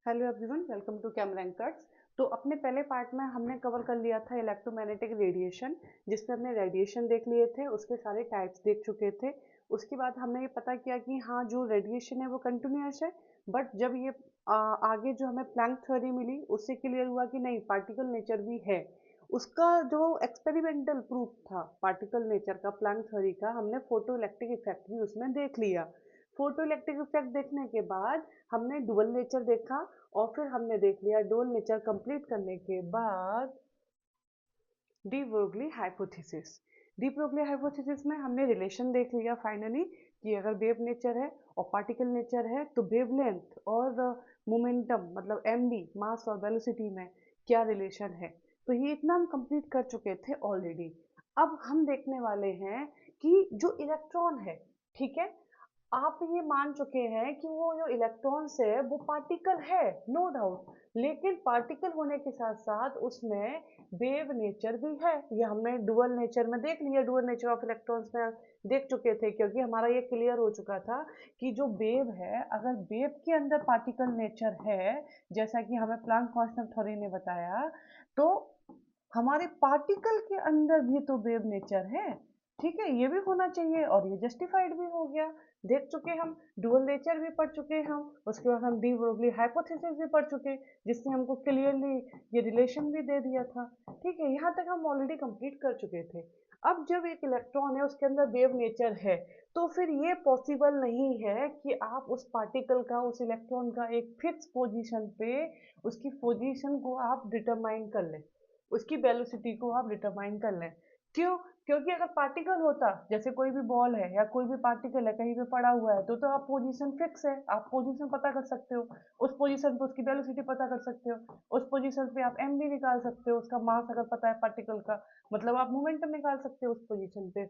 Hello everyone, welcome to Camerang cuts. तो अपने पहले पार्ट में हमने कवर कर लिया था इलेक्ट्रोमैग्नेटिक रेडिएशन, जिसमें हमने रेडिएशन देख लिए थे, उसके सारे टाइप्स देख चुके थे। उसके बाद हमने ये पता किया कि हाँ, जो रेडिएशन है वो कंटिन्यूअस है, बट जब ये आगे जो हमें प्लैंक थ्योरी मिली उससे क्लियर हुआ कि नहीं, पार्टिकल नेचर भी है। उसका जो एक्सपेरिमेंटल प्रूफ था पार्टिकल नेचर का, प्लैंक थ्योरी का, हमने फोटो इलेक्ट्रिक इफेक्ट भी उसमें देख लिया। फोटो इलेक्ट्रिक इफेक्ट देखने के बाद हमने डुअल नेचर देखा, और फिर हमने देख लिया डुअल नेचर कंप्लीट करने के बाद de Broglie hypothesis. De Broglie hypothesis में हमने रिलेशन देख लिया फाइनली कि अगर वेव नेचर है और पार्टिकल नेचर है तो वेवलेंथ और मोमेंटम मतलब एम बी, मास और वेलोसिटी में क्या रिलेशन है। तो ये इतना हम कंप्लीट कर चुके थे ऑलरेडी। अब हम देखने वाले हैं कि जो इलेक्ट्रॉन है, ठीक है, आप ये मान चुके हैं कि वो जो इलेक्ट्रॉन्स है वो पार्टिकल है, नो डाउट। लेकिन पार्टिकल होने के साथ साथ उसमें वेव नेचर भी है। ये हमने डुअल नेचर में देख लिया, डुअल नेचर ऑफ इलेक्ट्रॉन्स में देख चुके थे, क्योंकि हमारा ये क्लियर हो चुका था कि जो वेव है, अगर वेव के अंदर पार्टिकल नेचर है, जैसा कि हमें प्लैंक कांस्टेंट थ्योरी ने बताया, तो हमारे पार्टिकल के अंदर भी तो वेव नेचर है। ठीक है, ये भी होना चाहिए, और ये जस्टिफाइड भी हो गया। देख चुके हम, डुअल नेचर भी पढ़ चुके हम, उसके बाद हम डी ब्रोगली हाइपोथेसिस भी पढ़ चुके, जिससे हमको क्लियरली ये रिलेशन भी दे दिया था। ठीक है, यहाँ तक हम ऑलरेडी कंप्लीट कर चुके थे। अब जब एक इलेक्ट्रॉन है उसके अंदर वेव नेचर है, तो फिर ये पॉसिबल नहीं है कि आप उस पार्टिकल का, उस इलेक्ट्रॉन का एक फिक्स पोजीशन पे उसकी पोजीशन को आप डिटरमाइन कर लें, उसकी वेलोसिटी को आप डिटरमाइन कर लें। क्यों? क्योंकि अगर पार्टिकल होता, जैसे कोई भी बॉल है या कोई भी पार्टिकल है कहीं पे पड़ा हुआ है, तो आप पोजीशन फिक्स है, आप पोजीशन पता कर सकते हो, उस पोजीशन पे उसकी वेलोसिटी पता कर सकते हो, उस पोजीशन पे आप एम भी निकाल सकते हो, उसका मास अगर पता है पार्टिकल का, मतलब आप मोमेंटम निकाल सकते हो उस पोजीशन पे।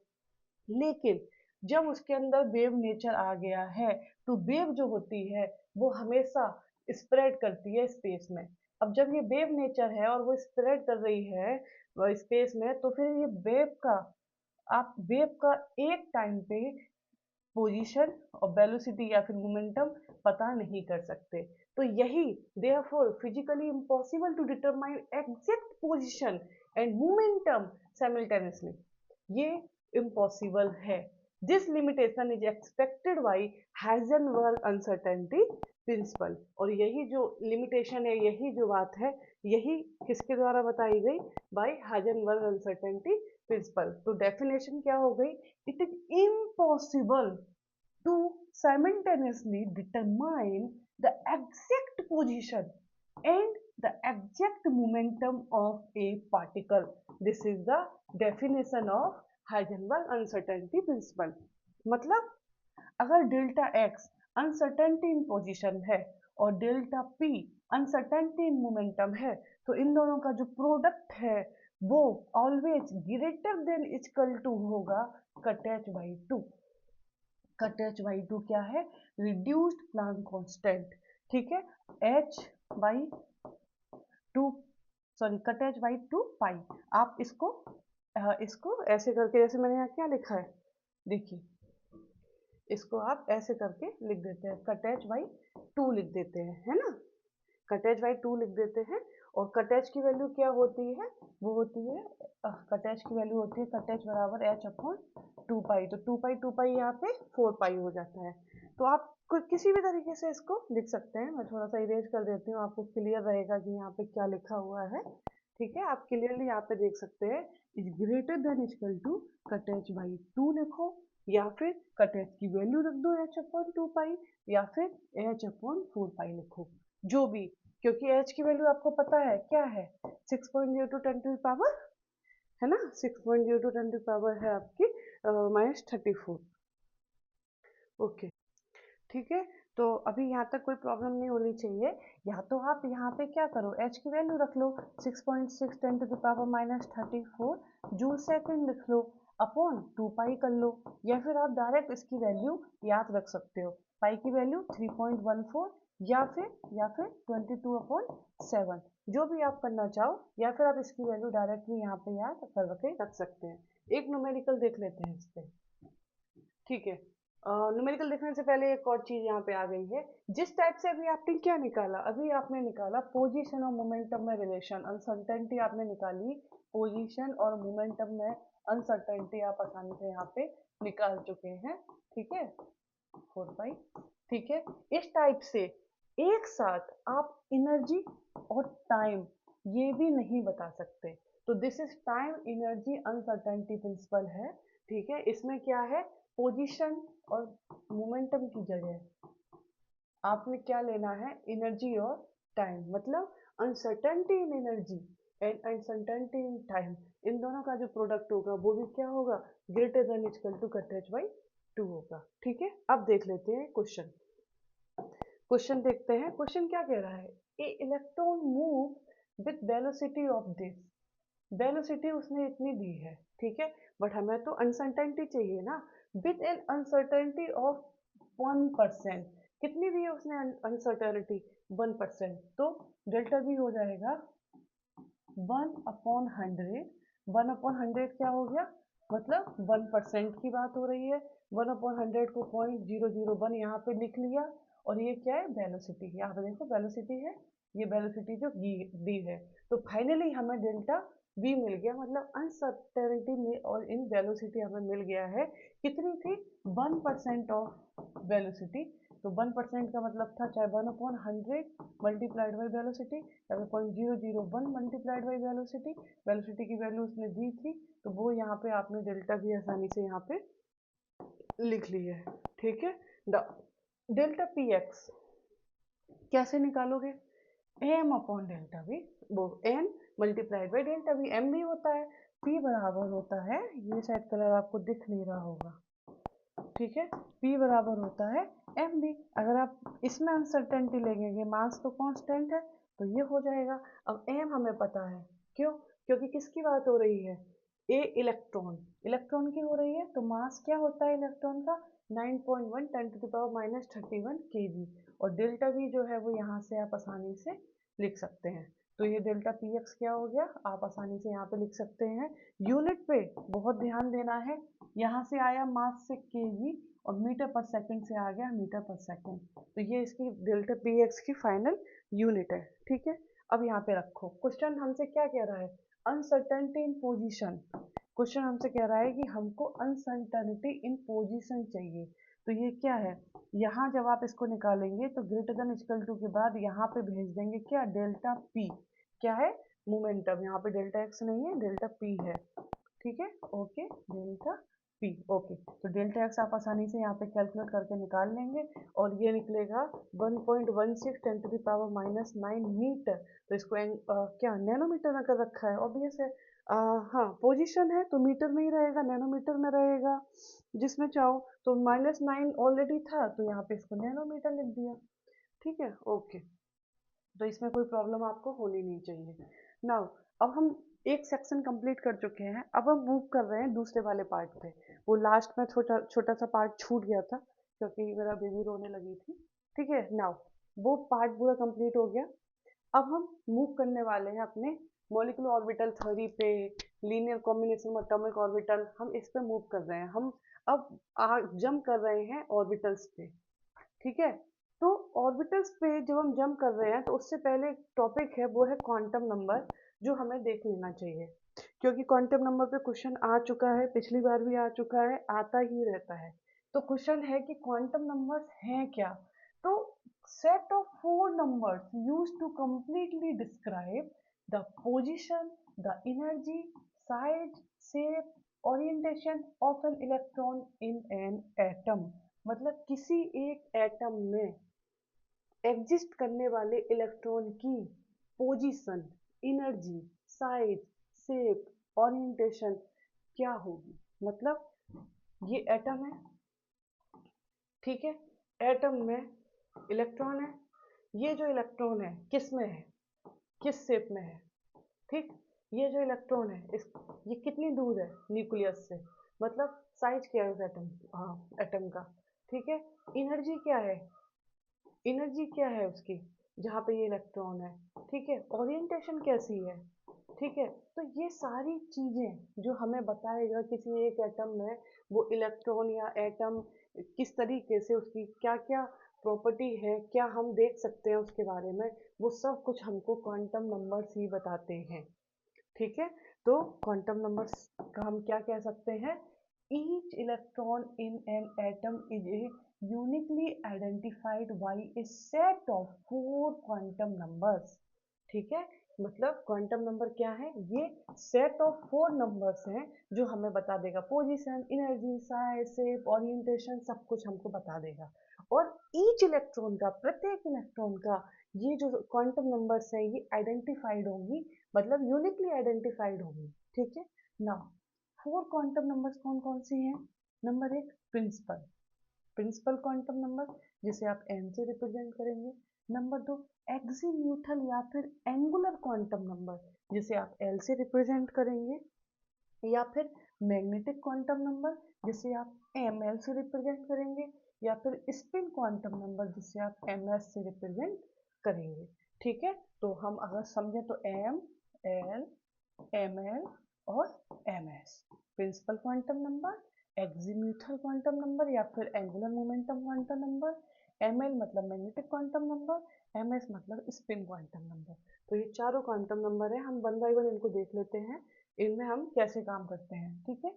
लेकिन जब उसके अंदर वेव नेचर आ गया है, तो वेव जो होती है वो हमेशा स्प्रेड करती है स्पेस में। अब जब ये वेव नेचर है और वो स्प्रेड कर रही है स्पेस में, तो फिर ये वेव का, आप वेव का एक टाइम पे पोजीशन और वेलोसिटी या फिर मोमेंटम पता नहीं कर सकते। तो यही therefore physically impossible to determine exact position and momentum simultaneously, ये इम्पॉसिबल है। This limitation is expected by Heisenberg uncertainty principle. और यही जो लिमिटेशन है, यही जो बात है, यही किसके द्वारा बताई गई? By Heisenberg uncertainty principal. तो डेफिनेशन क्या हो गई? It is impossible to simultaneously determine the exact position and the exact momentum of a particle. This is the definition of Heisenberg uncertainty principle. मतलब अगर delta X uncertainty in position है और delta P uncertainty in momentum है, तो इन दोनों का जो प्रोडक्ट है वो always greater than equal to होगा cut H by two. Cut H by two क्या है? Reduced Planck constant. ठीक है, H by two, sorry cut H by two pi. आप इसको ऐसे करके, जैसे मैंने यहाँ क्या लिखा है, देखिए, इसको आप ऐसे करके लिख देते हैं, कट एच बाई टू लिख देते हैं, है ना, कट एच बाई टू लिख देते हैं। और कट एच की वैल्यू क्या होती है? वो होती है, कट एच की वैल्यू होती है कट एच बराबर एच अपॉन टू पाई। तो टू पाई यहाँ पे फोर पाई हो जाता है। तो आप किसी भी तरीके से इसको लिख सकते हैं। मैं थोड़ा सा इरेज कर देती हूँ, आपको क्लियर रहेगा कि यहाँ पे क्या लिखा हुआ है। ठीक है, आप क्लियरली यहाँ पे देख सकते हैं, is greater than equal to cut H by two लिखो, या फिर कट एच की वैल्यू रख दो एच अपॉन टू पाई, या फिर एच अपॉन फोर पाई लिखो, जो भी। क्योंकि एच की वैल्यू आपको पता है क्या है? 6.02 10 टू पावर, है ना, 6.02 10 टू पावर है आपकी -34। ओके, ठीक है। तो अभी यहाँ तक कोई प्रॉब्लम नहीं होनी चाहिए। या तो आप यहाँ पे क्या करो, एच की वैल्यू रख लो 6.6 10 to the power -34 joule second लिख लो, अपॉन टू पाई कर लो, या फिर आप डायरेक्ट इसकी वैल्यू याद रख सकते हो, पाई की वैल्यू 3.14, या फिर 22/7, जो भी आप करना चाहो, या फिर आप इसकी वैल्यू डायरेक्टली यहाँ पे याद करके रख सकते हैं। एक न्यूमेरिकल देख लेते हैं इस पे। ठीक है, न्यूमेरिकल देखने से पहले एक और चीज यहाँ पे आ गई है। जिस टाइप से अभी आपने क्या निकाला, अभी आपने निकाला पोजीशन और मोमेंटम में रिलेशन, अनसर्टेनिटी आपने निकाली, पोजीशन और मोमेंटम में अनसर्टेनिटी आप आसानी से यहाँ पे निकाल चुके हैं। ठीक है, 4 5। ठीक है, इस टाइप से एक साथ आप एनर्जी और टाइम ये भी नहीं बता सकते। तो this is time energy uncertainty principle है। ठीक है, इसमें क्या है, पोजीशन और मोमेंटम की जगह आपने क्या लेना है, एनर्जी और टाइम, मतलब uncertainty in energy and uncertainty in time, इन दोनों का जो प्रोडक्ट होगा वो भी क्या होगा, greater than equal to cut H by 2 होगा। ठीक है, अब देख लेते हैं क्वेश्चन। क्वेश्चन देखते हैं, क्वेश्चन क्या कह रहा है, a electron move with velocity of this, velocity उसने इतनी दी है। ठीक है, बट हमें तो अनसर्टेनिटी चाहिए ना, विद एन अनसर्टेनिटी ऑफ 1%। कितनी दी है उसने अनसर्टेनिटी, 1%। तो डेल्टा भी हो जाएगा 1/100। 1/100 क्या हो गया, मतलब 1% की बात हो रही है। 1/100 को 0.001 यहाँ पे लिख लिया, और ये क्या है, वेलोसिटी। यहाँ पे देखो वेलोसिटी है, ये वेलोसिटी जो दी है। तो फाइनली हमें डेल्टा वी मिल गया, मतलब अनसर्टेनिटी में और इन वेलोसिटी हमें मिल गया है। कितनी थी, 1% ऑफ वेलोसिटी। तो 1% का मतलब था चाहे 1/100 मल्टीप्लाइड बाई वेलोसिटी, या 0.001 मल्टीप्लाइड बाई वेलोसिटी। वेलोसिटी की वैल्यू उसने दी थी, तो वो यहाँ पे आपने डेल्टा भी आसानी से यहाँ पे लिख ली है। ठीक है, डेल्टा पी एक्स कैसे निकालोगे, एम अपॉन डेल्टा वी, वो n multiplied by delta v, m भी होता है, पी बराबर होता है, ये शायद कलर आपको दिख नहीं रहा होगा। ठीक है, पी बराबर होता है एम बी। अगर आप इसमें अनसर्टेनिटी लेंगे, मास तो कांस्टेंट है, तो ये हो जाएगा। अब एम हमें पता है, क्यों, क्योंकि किसकी बात हो रही है, ए इलेक्ट्रॉन, इलेक्ट्रॉन की हो रही है, तो मास क्या होता है इलेक्ट्रॉन का, 9.1 10⁻³ kg। और डेल्टा वी जो है वो यहाँ से आप आसानी से लिख सकते हैं। तो ये डेल्टा पी एक्स क्या हो गया, आप आसानी से यहाँ पे लिख सकते हैं। यूनिट पे बहुत ध्यान देना है, यहाँ से आया मास से केजी, और मीटर पर सेकंड से आ गया मीटर पर सेकंड। तो ये इसकी डेल्टा पी एक्स की फाइनल यूनिट है। ठीक है, अब यहाँ पे रखो, क्वेश्चन हमसे क्या कह रहा है, अनसर्टेनिटी इन पोजीशन। क्वेश्चन हमसे कह रहा है कि हमको अनसर्टेनिटी इन पोजीशन चाहिए। तो ये क्या है, यहाँ जब आप इसको निकालेंगे तो ग्रेटर देन इक्वल टू के बाद यहाँ पे भेज देंगे क्या, डेल्टा पी, क्या है, मोमेंटम। यहाँ पे डेल्टा एक्स नहीं है, डेल्टा पी है। ठीक है, ओके, डेल्टा पी, ओके। तो डेल्टा एक्स आप आसानी से यहाँ पे कैलकुलेट करके निकाल लेंगे, और ये निकलेगा 1.16 10⁻⁹ मीटर। तो इसको क्या नैनोमीटर में कर रखा है, ऑब्वियस है। हाँ, पोजीशन है तो मीटर में ही रहेगा, नैनोमीटर में रहेगा। जिसमें चाहो तो -9 ऑलरेडी था, तो यहाँ पे इसको नैनोमीटर लिख दिया। ठीक है, ओके। तो इसमें कोई प्रॉब्लम आपको होनी नहीं चाहिए। नाउ अब हम एक सेक्शन कंप्लीट कर चुके हैं, अब हम मूव कर रहे हैं दूसरे वाले पार्ट पे। वो लास्ट में छोटा छोटा सा पार्ट छूट गया था, क्योंकि मेरा बेबी रोने लगी थी। ठीक है, नाउ वो पार्ट पूरा कंप्लीट हो गया। अब हम मूव करने वाले हैं अपने मॉलिक्यूलर ऑर्बिटल थ्योरी पे, लीनियर कॉम्बिनेशन एटॉमिक ऑर्बिटल, हम इस पे मूव कर रहे हैं। हम अब जंप कर रहे हैं ऑर्बिटल्स पे। ठीक है, तो ऑर्बिटल्स पे जब हम जंप कर रहे हैं तो उससे पहले एक टॉपिक है, वो है क्वांटम नंबर, जो हमें देख लेना चाहिए। क्योंकि क्वांटम नंबर पे क्वेश्चन आ चुका है, पिछली बार भी आ चुका है, आता ही रहता है। तो क्वेश्चन है कि क्वांटम नंबर्स हैं क्या। तो set of 4 numbers used to completely describe the position, the energy, size, shape, orientation of an electron in an atom। मतलब किसी एक एटम में एग्जिस्ट करने वाले इलेक्ट्रॉन की position, energy, size, shape, orientation क्या होगी। मतलब ये एटम है, ठीक है, एटम में इलेक्ट्रॉन है, ये जो इलेक्ट्रॉन है किस में है, किस शेप में है। ठीक, ये जो इलेक्ट्रॉन है ये कितनी दूर है न्यूक्लियस से, मतलब साइज क्या है उस एटम, हाँ एटम का। ठीक है, एनर्जी क्या है, एनर्जी क्या है उसकी जहाँ पे ये इलेक्ट्रॉन है। ठीक है, ओरिएंटेशन कैसी है। ठीक है, तो ये सारी चीजें जो हमें बताएगा किसी एक एटम में वो इलेक्ट्रॉन या एटम किस तरीके से उसकी क्या क्या प्रॉपर्टी है, क्या हम देख सकते हैं उसके बारे में, वो सब कुछ हमको क्वांटम नंबर्स ही बताते हैं। ठीक है, तो क्वांटम नंबर्स का हम क्या कह सकते हैं, each electron in an atom is a uniquely identified by A set of 4 quantum numbers. ठीक है, मतलब क्वांटम नंबर क्या है, ये सेट ऑफ 4 नंबर्स हैं जो हमें बता देगा position, energy, size, shape, orientation, सब कुछ हमको बता देगा। और ईच इलेक्ट्रॉन का, प्रत्येक इलेक्ट्रॉन का ये जो क्वांटम नंबर्स हैं ये आइडेंटिफाइड होंगी, मतलब यूनिकली आइडेंटिफाइड होंगी। ठीक है, नाउ 4 क्वांटम नंबर्स कौन कौन सी हैं। Number 1 principal, principal quantum number जिसे आप n से रिप्रेजेंट करेंगे। नंबर 2 एक्जीम्यूथल या फिर एंगुलर क्वांटम नंबर जिसे आप l से रिप्रेजेंट करेंगे, या फिर मैग्नेटिक क्वांटम नंबर जिसे आप ml से रिप्रेजेंट करेंगे, या फिर स्पिन क्वांटम नंबर जिसे आप ms से रिप्रेजेंट करेंगे। ठीक है, तो हम अगर समझें तो m, l, ml और ms, principal quantum number, azimuthal quantum number या फिर angular momentum quantum number, ml मतलब मैग्नेटिक क्वांटम नंबर, ms मतलब स्पिन क्वांटम नंबर। तो ये चारों क्वांटम नंबर है, हम वन बाय वन इनको देख लेते हैं, इनमें हम कैसे काम करते हैं। ठीक है,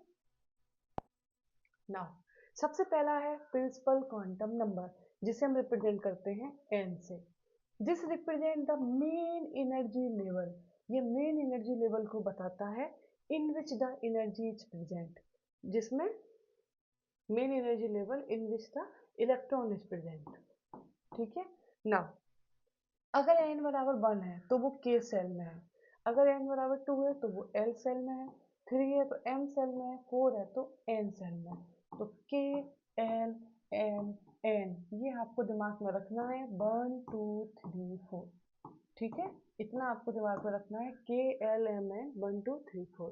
नाउ सबसे पहला है प्रिंसिपल क्वांटम नंबर जिसे हम रिप्रेजेंट करते हैं n से। This represent the main energy level, ये मेन एनर्जी लेवल को बताता है in which the energy is present, जिसमें main energy level in which the electron is present. ठीक है, नाउ अगर n बराबर 1 है तो वो k सेल में है, अगर n बराबर 2 है तो वो l सेल में है, 3 है तो m सेल में है, 4 है तो n सेल में है। तो k, l, m, n ये आपको दिमाग में रखना है, 1 2 3 4। ठीक है, इतना आपको दिमाग में रखना है, k l m n 1 2 3 4।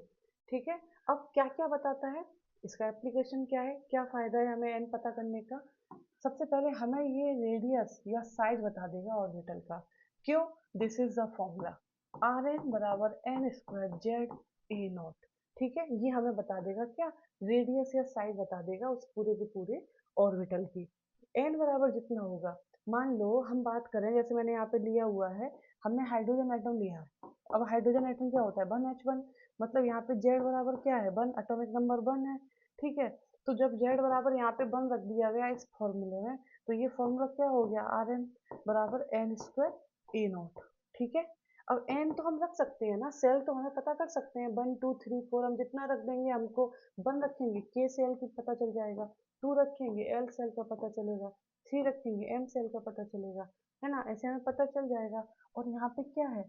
ठीक है, अब क्या क्या बताता है, इसका एप्लीकेशन क्या है, क्या फायदा है हमें n पता करने का। सबसे पहले हमें ये रेडियस या साइज बता देगा ऑर्बिटल का। क्यों, this is the formula, R N बराबर N square Z A naught. ठीक है, ये हमें बता देगा क्या, रेडियस या साइज बता देगा उस पूरे के पूरे ऑर्बिटल की। एन बराबर जितना होगा, मान लो हम बात करें, जैसे मैंने यहाँ पे लिया हुआ है, हमने हाइड्रोजन एटम लिया है। अब हाइड्रोजन एटम क्या होता है, 1H1, मतलब यहाँ पे जेड बराबर क्या है, 1, एटॉमिक नंबर 1 है। ठीक है, तो जब जेड बराबर यहाँ पे 1 रख दिया गया इस फॉर्मूले में, तो ये फॉर्मूला क्या हो गया, आर एन बराबर एन स्क्वायर ए नॉट। ठीक है, अब एन तो हम रख सकते हैं ना, सेल तो हमें पता कर सकते हैं, 1 2 3 4 हम जितना रख देंगे, हमको 1 रखेंगे के सेल की पता चल जाएगा, 2 रखेंगे एल सेल का पता चलेगा, 3 रखेंगे एम सेल का पता चलेगा, है ना, ऐसे हमें पता चल जाएगा। और यहाँ पे क्या है,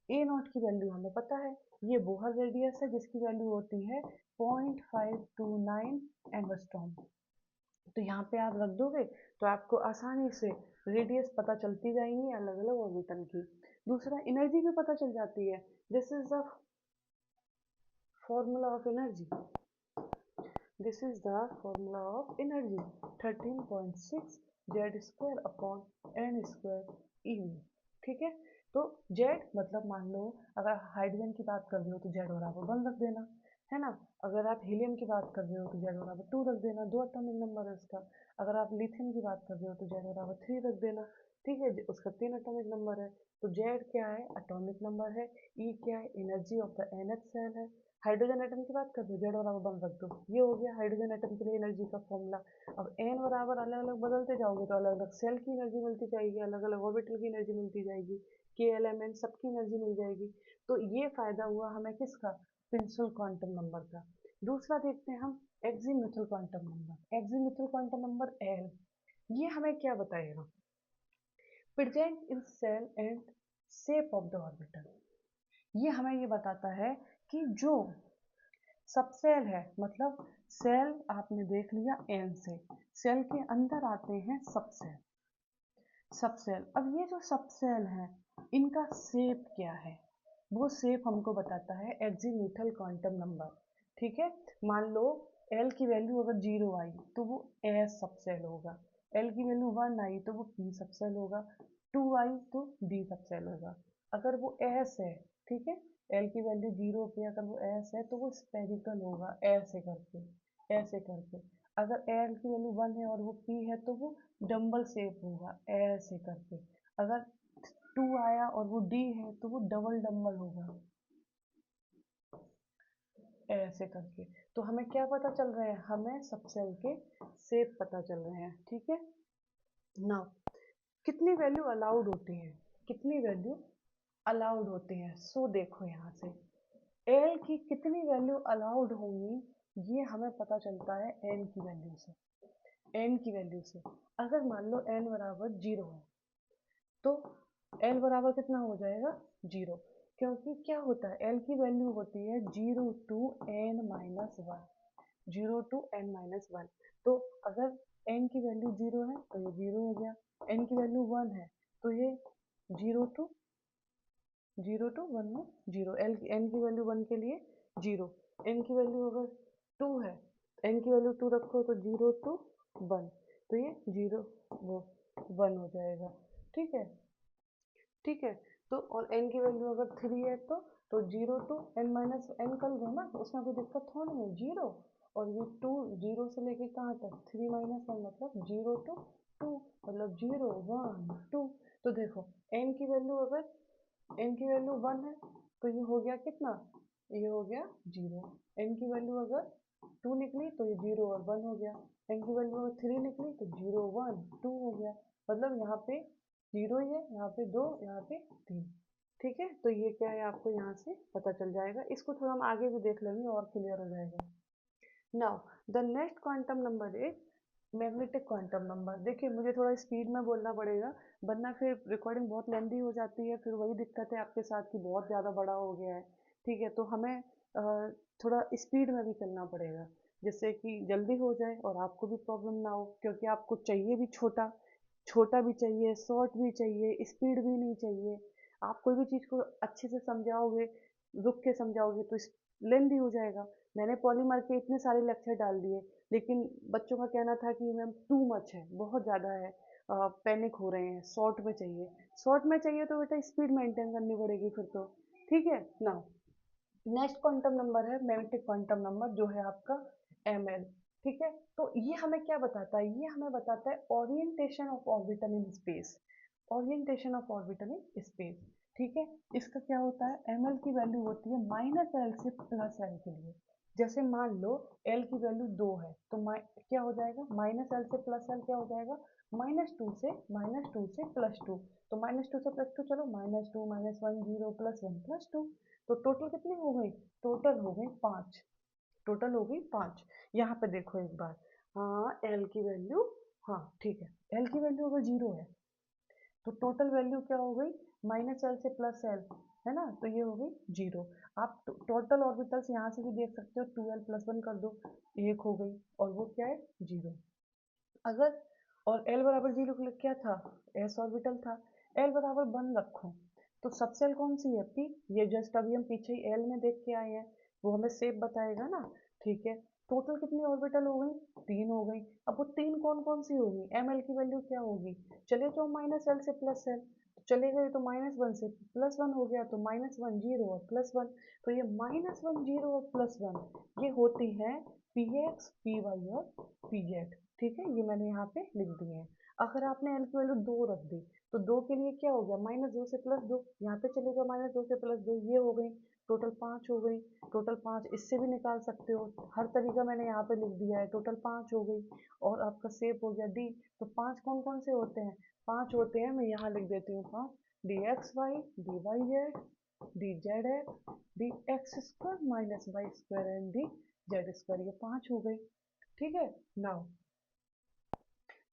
ए नॉट की वैल्यू हमें पता है, ये बोहर रेडियस है जिसकी वैल्यू होती है 0.529 एंगस्ट्रॉम। तो यहाँ पे आप रख दोगे तो आपको आसानी से रेडियस पता चलती जाएंगी अलग अलग ऑर्बिटल की। दूसरा, एनर्जी भी पता चल जाती है, this is the formula of energy, this is the formula of energy 13.6 Z square upon N square E. ठीक है, तो जेड मतलब मान लो अगर हाइड्रोजन की बात कर रहे हो तो जेड बराबर 1 रख देना, है ना। अगर आप हीलियम की बात कर रहे हो तो जेड बराबर 2 रख देना, 2 एटॉमिक नंबर है उसका। अगर आप लिथियम की बात कर रहे हो तो जेड बराबर 3 रख देना। ठीक है, उसका 3 एटॉमिक नंबर है। तो जेड क्या है, एटॉमिक नंबर है, ई क्या है, energy of the nth shell है। हाइड्रोजन एटम की बात कर रहे हो, जेड बराबर 1 रख दो, ये हो गया हाइड्रोजन एटम के लिए एनर्जी का फॉर्मूला। अब एन बराबर अलग अलग बदलते जाओगे तो अलग अलग सेल की एनर्जी मिलती जाएगी, अलग अलग ऑर्बिटल की एनर्जी मिलती जाएगी, के एल एम एन सबकी एनर्जी मिल जाएगी। तो ये फायदा हुआ हमें किसका, प्रिंसिपल क्वांटम नंबर का। दूसरा देखते हैं हम azimuthal quantum number, azimuthal quantum number L, ये हमें क्या बताएगा, present in shell and shape of the orbital. ये हमें ये बताता है कि जो सब सेल है, मतलब सेल आपने देख लिया एन से, सेल के अंदर आते हैं सब सेल, सब सेल। अब ये जो सब सेल है इनका शेप क्या है, वो शेप हमको बताता है एक्जीम्यूथल क्वांटम नंबर। ठीक है, मान लो एल की वैल्यू अगर 0 आई तो वो एस सब सेल होगा, एल की वैल्यू 1 आई तो वो पी सब सेल होगा, 2 आई तो डी सब सेल होगा। अगर वो एस है, ठीक है, एल की वैल्यू 0 पे अगर वो एस है तो वो स्पेरिकल होगा, ऐसे करके ऐसे करके। अगर एल की वैल्यू 1 है और वो पी है तो वो डम्बल शेप होगा ऐसे करके। अगर 2 आया और वो डी है तो वो डबल डम्बल होगा ऐसे करके। तो हमें क्या पता चल रहा है, हमें सबसेल के शेप पता चल रहे हैं, ठीक है। नाउ कितनी वैल्यू अलाउड होती है, कितनी वैल्यू अलाउड होती है, सो देखो यहाँ से एल की कितनी वैल्यू अलाउड होंगी ये हमें पता चलता है एन की वैल्यू से। एन की वैल्यू से अगर मान लो एन बराबर 0 है तो एल बराबर कितना हो जाएगा 0, क्योंकि क्या होता है एल की वैल्यू होती है 0 to n minus one, 0 to n minus one. तो अगर एन की वैल्यू 0 है तो ये 0 हो गया, एन की वैल्यू 1 है तो ये 0 टू 1 में 0, एन की वैल्यू 1 के लिए 0, एन की वैल्यू अगर 2 है, एन की वैल्यू 2 रखो तो 0 टू 1, तो ये 0 वो 1 हो जाएगा, ठीक है। ठीक है, तो और n की वैल्यू अगर 3 है तो 0 टू n माइनस एन कर दो ना, तो उसमें कोई दिक्कत थोड़ी है, 0 और ये 2 0 से लेके कहाँ तक 3 माइनस वन मतलब 0 टू 2 मतलब 0 1 2। तो देखो n की वैल्यू अगर n की वैल्यू 1 है तो ये हो गया कितना, ये हो गया 0। n की वैल्यू अगर 2 निकली तो ये 0 और 1 हो गया, n की वैल्यू अगर 3 निकली तो 0 1 2 हो गया, मतलब यहाँ पे 0 ही है, यहाँ पे 2, यहाँ पे 3, ठीक है। तो ये क्या है आपको यहाँ से पता चल जाएगा, इसको थोड़ा हम आगे भी देख लेंगे और क्लियर हो जाएगा। Now the next quantum number is magnetic quantum number. देखिए मुझे थोड़ा स्पीड में बोलना पड़ेगा वरना फिर रिकॉर्डिंग बहुत लेंदी हो जाती है, फिर वही दिक्कत है आपके साथ कि बहुत ज़्यादा बड़ा हो गया है, ठीक है। तो हमें थोड़ा स्पीड में भी चलना पड़ेगा जिससे कि जल्दी हो जाए और आपको भी प्रॉब्लम ना हो, क्योंकि आपको चाहिए भी छोटा, छोटा भी चाहिए, शॉर्ट भी चाहिए, स्पीड भी नहीं चाहिए। आप कोई भी चीज़ को अच्छे से समझाओगे, रुक के समझाओगे तो लेंदी हो जाएगा। मैंने पॉलीमर के इतने सारे लेक्चर डाल दिए लेकिन बच्चों का कहना था कि मैम टू मच है, बहुत ज़्यादा है, पैनिक हो रहे हैं, शॉर्ट में चाहिए। शॉर्ट में चाहिए तो बेटा स्पीड मेंटेन करनी पड़ेगी फिर तो, ठीक है ना। नेक्स्ट क्वांटम नंबर है मैग्नेटिक क्वांटम नंबर जो है आपका ml, ठीक है। तो ये हमें क्या बताता है, ये हमें बताता है orientation of orbital in space, orientation of orbital in space, ठीक है। इसका क्या होता है, ml की वैल्यू होती है माइनस एल से प्लस एल के लिए। जैसे मान लो एल की वैल्यू 2 है तो क्या हो जाएगा माइनस एल से प्लस एल क्या हो जाएगा -2 से +2, तो -2 से +2 चलो -2 -1 0 +1 +2, तो टोटल कितनी हो गई, टोटल हो गई 5, टोटल हो गई 5। यहाँ पे देखो एक बार, हाँ एल की वैल्यू, हाँ ठीक है, एल की वैल्यू अगर 0 है तो टोटल वैल्यू क्या हो गई माइनस एल से प्लस एल, है ना, तो ये हो गई 0। आप टोटल ऑर्बिटल्स यहाँ से भी देख सकते हो, 2l + 1 कर दो, 1 हो गई और वो क्या है 0। अगर और l बराबर 0 के लिए क्या था, s ऑर्बिटल था, l बराबर 1 रखो तो सबसेल कौन सी है p, ये जस्ट अभी हम पीछे ही l में देख के आए हैं, वो हमें शेप बताएगा ना, ठीक है। टोटल कितनी ऑर्बिटल हो गई, 3 हो गई। अब वो 3 कौन कौन सी होगी, ml की वैल्यू क्या होगी, चले जाओ माइनस एल से प्लस एल, चले गए तो -1 से +1 हो गया, तो -1 0 और +1, तो ये -1 0 और +1 ये होती है px py और pz, ठीक है, ये मैंने यहाँ पे लिख दिए हैं। अगर आपने एल की वैल्यू 2 रख दी तो 2 के लिए क्या हो गया -2 से +2, यहाँ पे चलेगा -2 से +2, ये हो गई टोटल 5 हो गई, टोटल 5 इससे भी निकाल सकते हो, हर तरीका मैंने यहाँ पे लिख दिया है, टोटल 5 हो गई। और आपका शेप हो गया डी, तो 5 कौन कौन से होते हैं, 5 होते हैं, मैं यहाँ लिख देती हूँ 5, d x y d y z d z x d x square minus y square and d z square, ये 5 हो गई, ठीक है। नाउ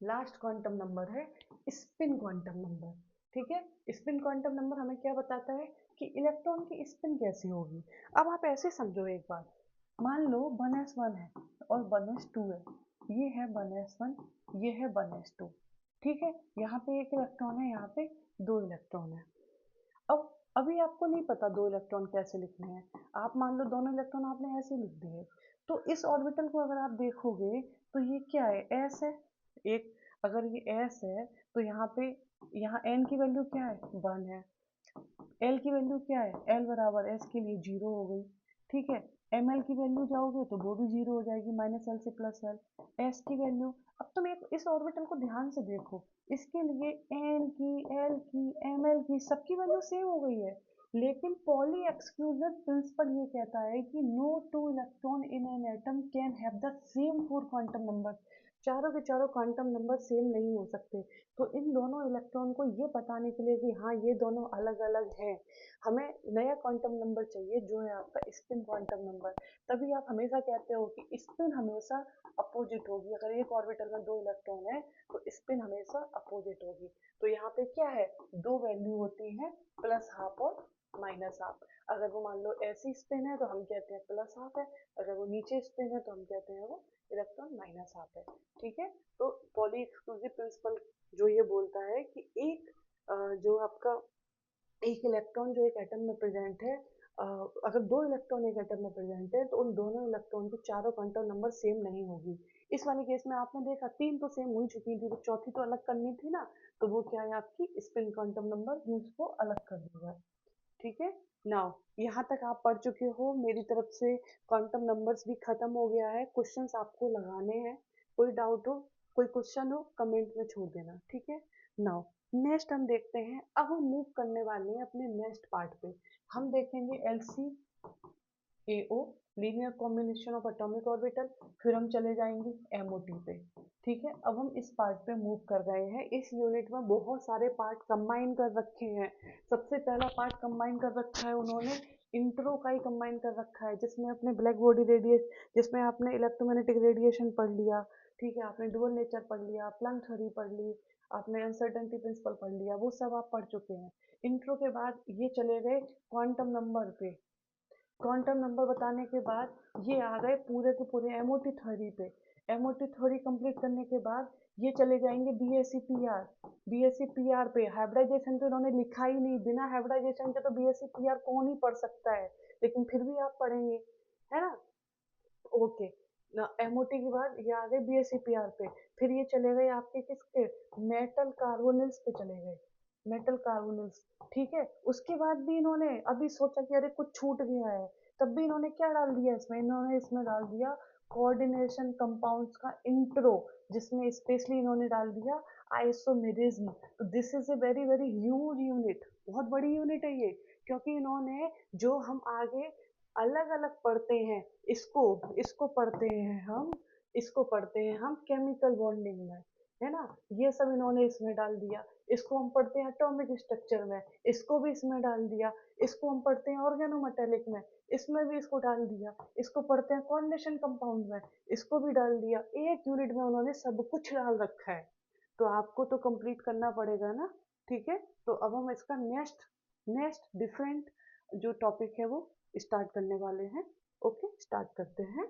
लास्ट क्वांटम नंबर है स्पिन क्वांटम नंबर, ठीक है। स्पिन क्वांटम नंबर हमें क्या बताता है कि इलेक्ट्रॉन की स्पिन कैसी होगी। अब आप ऐसे समझो एक बार, मान लो 1s1 है और 1s2 है, ये है 1s1, ये है 1s2, ठीक है। यहाँ पे एक इलेक्ट्रॉन है, यहाँ पे 2 इलेक्ट्रॉन है। अब अभी आपको नहीं पता 2 इलेक्ट्रॉन कैसे लिखने हैं, आप मान लो दोनों इलेक्ट्रॉन आपने ऐसे लिख दिए, तो इस ऑर्बिटल को अगर आप देखोगे तो ये क्या है, एस है एक, अगर ये एस है तो यहाँ पे यहाँ एन की वैल्यू क्या है 1 है, एल की वैल्यू क्या है, एल बराबर एस के लिए 0 हो गई, ठीक है। ml की वैल्यू जाओगे तो वो भी जीरो हो जाएगी, माइनस एल से प्लस एल। एस की वैल्यू, अब तुम एक इस ऑर्बिटल को ध्यान से देखो, इसके लिए एन की, एल की, एम एल की सबकी वैल्यू सेम हो गई है, लेकिन पॉली एक्सक्लूजन प्रिंसिपल ये कहता है कि no two electron in an atom can have the same four quantum number. चारों के चारों क्वांटम नंबर सेम नहीं हो सकते। तो इन दोनों इलेक्ट्रॉन को ये बताने के लिए कि हाँ ये दोनों अलग अलग हैं, हमें नया क्वांटम नंबर चाहिए जो है आपका स्पिन क्वांटम नंबर। तभी आप हमेशा कहते हो कि स्पिन हमेशा अपोजिट होगी। अगर एक ऑर्बिटल में दो इलेक्ट्रॉन है तो स्पिन हमेशा अपोजिट होगी। तो यहाँ पे क्या है, दो वैल्यू होती हैं, प्लस हाफ और माइनस हाफ। अगर वो मान लो ऐसी स्पिन है तो हम कहते हैं प्लस हाफ है, अगर वो नीचे स्पिन है तो हम कहते हैं वो इलेक्ट्रॉन माइनस हाफ है। ठीक है, तो पॉली एक्सक्लूसिव प्रिंसिपल जो ये बोलता है कि एक जो आपका एक इलेक्ट्रॉन जो एक एटम में प्रेजेंट है, अगर दो इलेक्ट्रॉन एक एटम में प्रेजेंट है तो उन दोनों इलेक्ट्रॉन की चारों क्वांटम नंबर सेम नहीं होगी। इस वाले केस में आपने देखा तीन तो सेम हो ही चुकी थी, तो चौथी तो अलग करनी थी ना, तो वो क्या है आपकी स्पिन क्वांटम नंबर, उसको अलग कर देगा। ठीक है, नाउ यहाँ तक आप पढ़ चुके हो, मेरी तरफ से क्वांटम नंबर्स भी खत्म हो गया है। क्वेश्चंस आपको लगाने हैं, कोई डाउट हो, कोई क्वेश्चन हो कमेंट में छोड़ देना। ठीक है, नाउ नेक्स्ट हम देखते हैं, अब हम मूव करने वाले हैं अपने नेक्स्ट पार्ट पे। हम देखेंगे LC AO, linear combination of atomic orbital, फिर हम चले जाएंगे एमओटी पे। ठीक है, अब हम इस पार्ट पे मूव कर गए हैं। इस यूनिट में बहुत सारे पार्ट कंबाइन कर रखे हैं। सबसे पहला पार्ट कंबाइन कर रखा है उन्होंने, इंट्रो का ही कंबाइन कर रखा है, जिसमें अपने ब्लैक बॉडी रेडिएशन, जिसमें आपने इलेक्ट्रोमैग्नेटिक रेडिएशन पढ़ लिया। ठीक है, आपने डुअल नेचर पढ़ लिया, प्लैंक थ्योरी पढ़ ली, आपने अनसर्टेनिटी प्रिंसिपल पढ़ लिया, वो सब आप पढ़ चुके हैं। इंट्रो के बाद ये चले गए क्वांटम नंबर पे। क्वांटम नंबर बताने के बाद ये आ गए पूरे के पूरे एमओटी थ्योरी पे। एमओटी थ्योरी कंप्लीट करने के बाद ये चले जाएंगे बीएससी पीआर। बीएससी पीआर पे हाइब्रिडाइजेशन तो इन्होंने लिखा ही नहीं, बिना हाइब्रिडाइजेशन के तो बीएससी पीआर कौन ही पढ़ सकता है, लेकिन फिर भी आप पढ़ेंगे, है ना। ओके, एमओटी के बाद ये आ गए बीएससी पीआर पे। फिर ये चले गए आपके किसके, मेटल कार्बोनिल्स पे चले गए, मेटल कार्बोनिल्स। ठीक है, उसके बाद भी इन्होंने अभी सोचा कि अरे कुछ छूट गया है, तब भी इन्होंने क्या डाल दिया इसमें, इन्होंने इसमें डाल दिया कोऑर्डिनेशन कंपाउंड्स का इंट्रो, जिसमें स्पेशली इन्होंने डाल दिया आइसोमेरिज्म। तो this is a very very huge unit, बहुत बड़ी यूनिट है ये, क्योंकि इन्होंने जो हम आगे अलग अलग पढ़ते हैं, इसको इसको पढ़ते हैं हम, इसको पढ़ते हैं हम केमिकल बॉन्डिंग में, है ना, ये सब इन्होंने इसमें डाल दिया। इसको हम पढ़ते हैं एटॉमिक स्ट्रक्चर में, इसको भी इसमें डाल दिया। इसको हम पढ़ते हैं ऑर्गेनोमेटेलिक में, इसमें भी इसको डाल दिया। इसको पढ़ते हैं कोऑर्डिनेशन कंपाउंड में, इसको भी डाल दिया। एक यूनिट में उन्होंने सब कुछ डाल रखा है, तो आपको तो कंप्लीट करना पड़ेगा ना। ठीक है, तो अब हम इसका नेक्स्ट नेक्स्ट डिफरेंट जो टॉपिक है वो स्टार्ट करने वाले हैं। ओके, स्टार्ट करते हैं।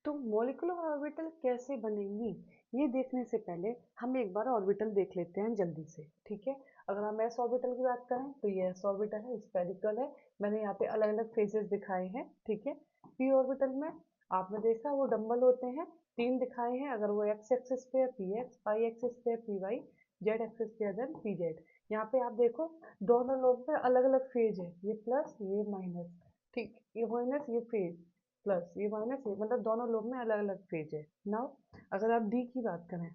तो मॉलिक्यूलर ऑर्बिटल कैसे बनेंगी, ये देखने से पहले हम एक बार ऑर्बिटल देख लेते हैं जल्दी से। ठीक है, अगर हम एस ऑर्बिटल की बात करें तो ये एस ऑर्बिटल है, स्फेरिकल है। मैंने यहाँ पे अलग अलग फेजेस दिखाए हैं। ठीक है, पी ऑर्बिटल में आपने देखा वो डंबल होते हैं, तीन दिखाए हैं। अगर वो एक्स एक्सिस पे है पी एक्स, वाई एक्सिस पे है पी वाई, जेड एक्सिस पे है देन पी जेड। यहाँ पे आप देखो दोनों लोग में अलग अलग फेज है, ये प्लस ये माइनस। ठीक, ये माइनस ये फेज, प्लस ये माइनस ये, मतलब दोनों लोग में अलग अलग फेज है। नाउ अगर आप डी की बात करें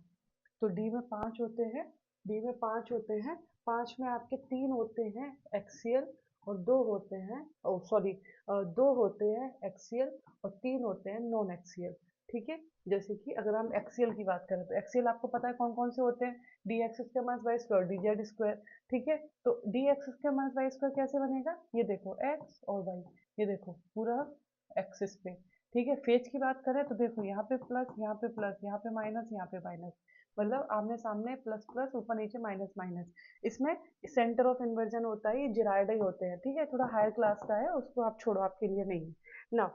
तो डी में पांच होते हैं, डी में पांच होते हैं। पांच में आपके तीन होते हैं एक्सियल और दो होते हैं, ओ सॉरी, दो होते हैं एक्सियल और तीन होते हैं नॉन एक्सियल। ठीक है, जैसे कि अगर हम एक्सियल की बात करें तो एक्सियल आपको पता है कौन कौन से होते हैं, d x square minus y square d z square. ठीक है, तो d x square minus y square कैसे बनेगा, ये देखो एक्स और वाई, ये देखो पूरा एक्सिस पे। ठीक है, फेज की बात करें तो देखो यहाँ पे प्लस, यहाँ पे प्लस, यहाँ पे माइनस, यहाँ पे माइनस, मतलब आमने सामने प्लस प्लस ऊपर नीचे माइनस माइनस। इसमें सेंटर ऑफ इन्वर्जन होता है, ये जिराइड ही होते हैं। ठीक है, थोड़ा हायर क्लास का है, उसको आप छोड़ो, आपके लिए नहीं ना।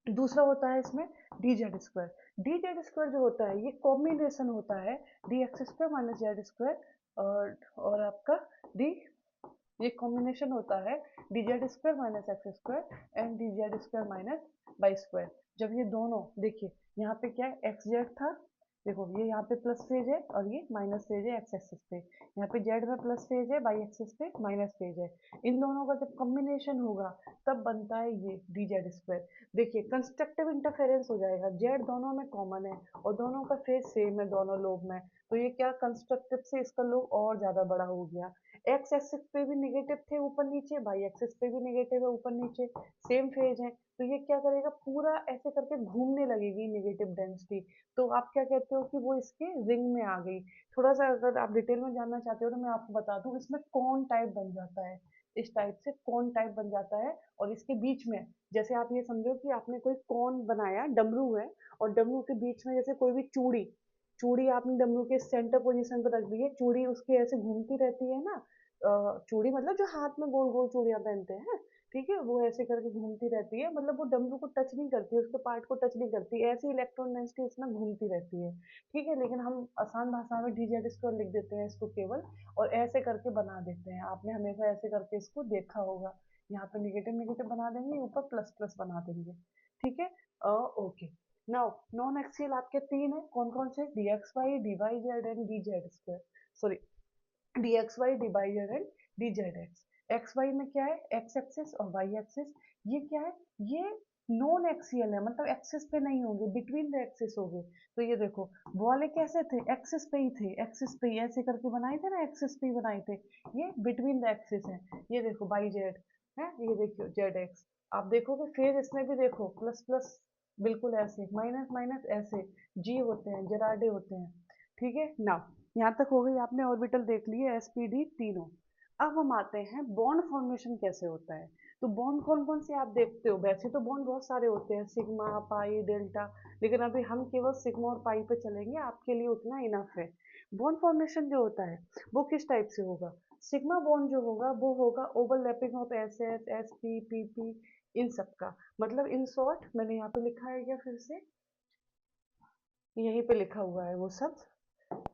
दूसरा होता है इसमें d z square. D z square जो होता है ये कॉम्बिनेशन होता है d x square minus z square और आपका डी, ये कॉम्बिनेशन होता है d z square minus x square and d z square minus y square. जब ये दोनों देखिए यहाँ पे क्या है, एक्स जेड था, देखो ये यहाँ पे प्लस फेज है और ये माइनस फेज है एक्स एक्सिस पे, यहाँ पे जेड में प्लस फेज है, वाई एक्सिस पे माइनस फेज है। इन दोनों का जब कॉम्बिनेशन होगा तब बनता है ये डी जेड स्क्वायर। देखिए कंस्ट्रक्टिव इंटरफेरेंस हो जाएगा, जेड दोनों में कॉमन है और दोनों का फेज सेम है दोनों लोब में, तो ये क्या कंस्ट्रक्टिव से इसका लोब और ज्यादा बड़ा हो गया। एक्स एक्सिस पे भी निगेटिव थे ऊपर नीचे, वाई एक्सिस पे भी निगेटिव है ऊपर नीचे, सेम फेज है, तो ये क्या करेगा पूरा ऐसे करके घूमने लगेगी नेगेटिव डेंसिटी। तो आप क्या कहते हो कि वो इसके रिंग में आ गई। थोड़ा सा अगर आप डिटेल में जानना चाहते हो तो मैं आपको बता दूं, इसमें कौन टाइप बन जाता है, इस टाइप से कौन टाइप बन जाता है। और इसके बीच में जैसे आप ये समझो कि आपने कोई कौन बनाया, डमरू है, और डमरू के बीच में जैसे कोई भी चूड़ी, चूड़ी आपने डमरू के सेंटर पोजीशन पर रख दी है, चूड़ी उसके ऐसे घूमती रहती है ना, चूड़ी मतलब जो हाथ में गोल गोल चूड़ियां पहनते हैं, ठीक है, वो ऐसे करके घूमती रहती है, मतलब वो डमरू को टच नहीं करती, उसके पार्ट को टच नहीं करती, ऐसी इलेक्ट्रॉन डेंसिटी इसमें घूमती रहती है। ठीक है, लेकिन हम आसान भाषा में डी जेड स्क्वायर लिख देते हैं इसको केवल, और ऐसे करके बना देते हैं, आपने हमेशा ऐसे करके इसको देखा होगा। यहाँ पे निगेटिव निगेटिव बना देंगे, ऊपर प्लस प्लस बना देंगे। ठीक है, ओके। नाउ नॉन एक्सियल आपके तीन है, कौन कौन से, d x y, d y z and d z square, sorry d x y, d y z and d z x. X y में क्या है, एक्स एक्सिस और वाई एक्सिस। ये क्या है, ये नॉन एक्सियल है, मतलब एक्सिस पे नहीं होंगे, बिटवीन द एक्सिस होंगे। तो ये देखो वो वाले कैसे थे, एक्सिस पे ही थे, एक्सिस पे ही ऐसे करके बनाए थे ना, एक्सिस पे ही बनाए थे। ये बिटवीन द एक्सिस है। ये देखो वाई जेड है, ये देखियो जेड एक्स। आप देखोगे फेज इसमें भी देखो प्लस प्लस, बिल्कुल ऐसे, माइनस माइनस ऐसे, जी होते हैं, जेराडे होते हैं। ठीक है ना, यहाँ तक हो गई, आपने ऑर्बिटल देख लिए एस पी डी तीनों। अब हम आते हैं बॉन्ड फॉर्मेशन कैसे होता है। तो बॉन्ड कौन कौन से आप देखते हो, वैसे तो बॉन्ड बहुत सारे होते हैं, सिग्मा पाई डेल्टा, लेकिन अभी हम केवल सिग्मा और पाई पे चलेंगे, आपके लिए उतना इनफ है। बॉन्ड फॉर्मेशन जो होता है वो किस टाइप से होगा, सिग्मा बॉन्ड जो होगा वो होगा overlapping of S S S P P P, इन सब का मतलब, इन शॉर्ट मैंने यहाँ पे लिखा है क्या फिर से, यहीं पे लिखा हुआ है वो सब,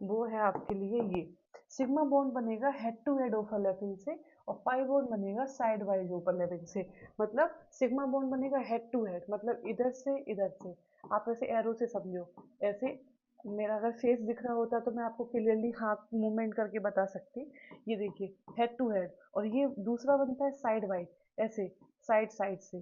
वो है आपके लिए ये। सिग्मा बॉन्ड बनेगा हेड टू हेड ओवरलैपिंग से, और पाई बॉन्ड बनेगा साइड वाइज ओवरलैपिंग से। मतलब सिग्मा बॉन्ड बनेगा हेड टू हेड, मतलब इधर से इधर से, आप ऐसे एरो से समझो, ऐसे मेरा अगर फेस दिख रहा होता तो मैं आपको क्लियरली हाथ मूवमेंट करके बता सकती। ये देखिए हेड टू हेड, और ये दूसरा बनता है साइड वाइज, ऐसे साइड साइड से।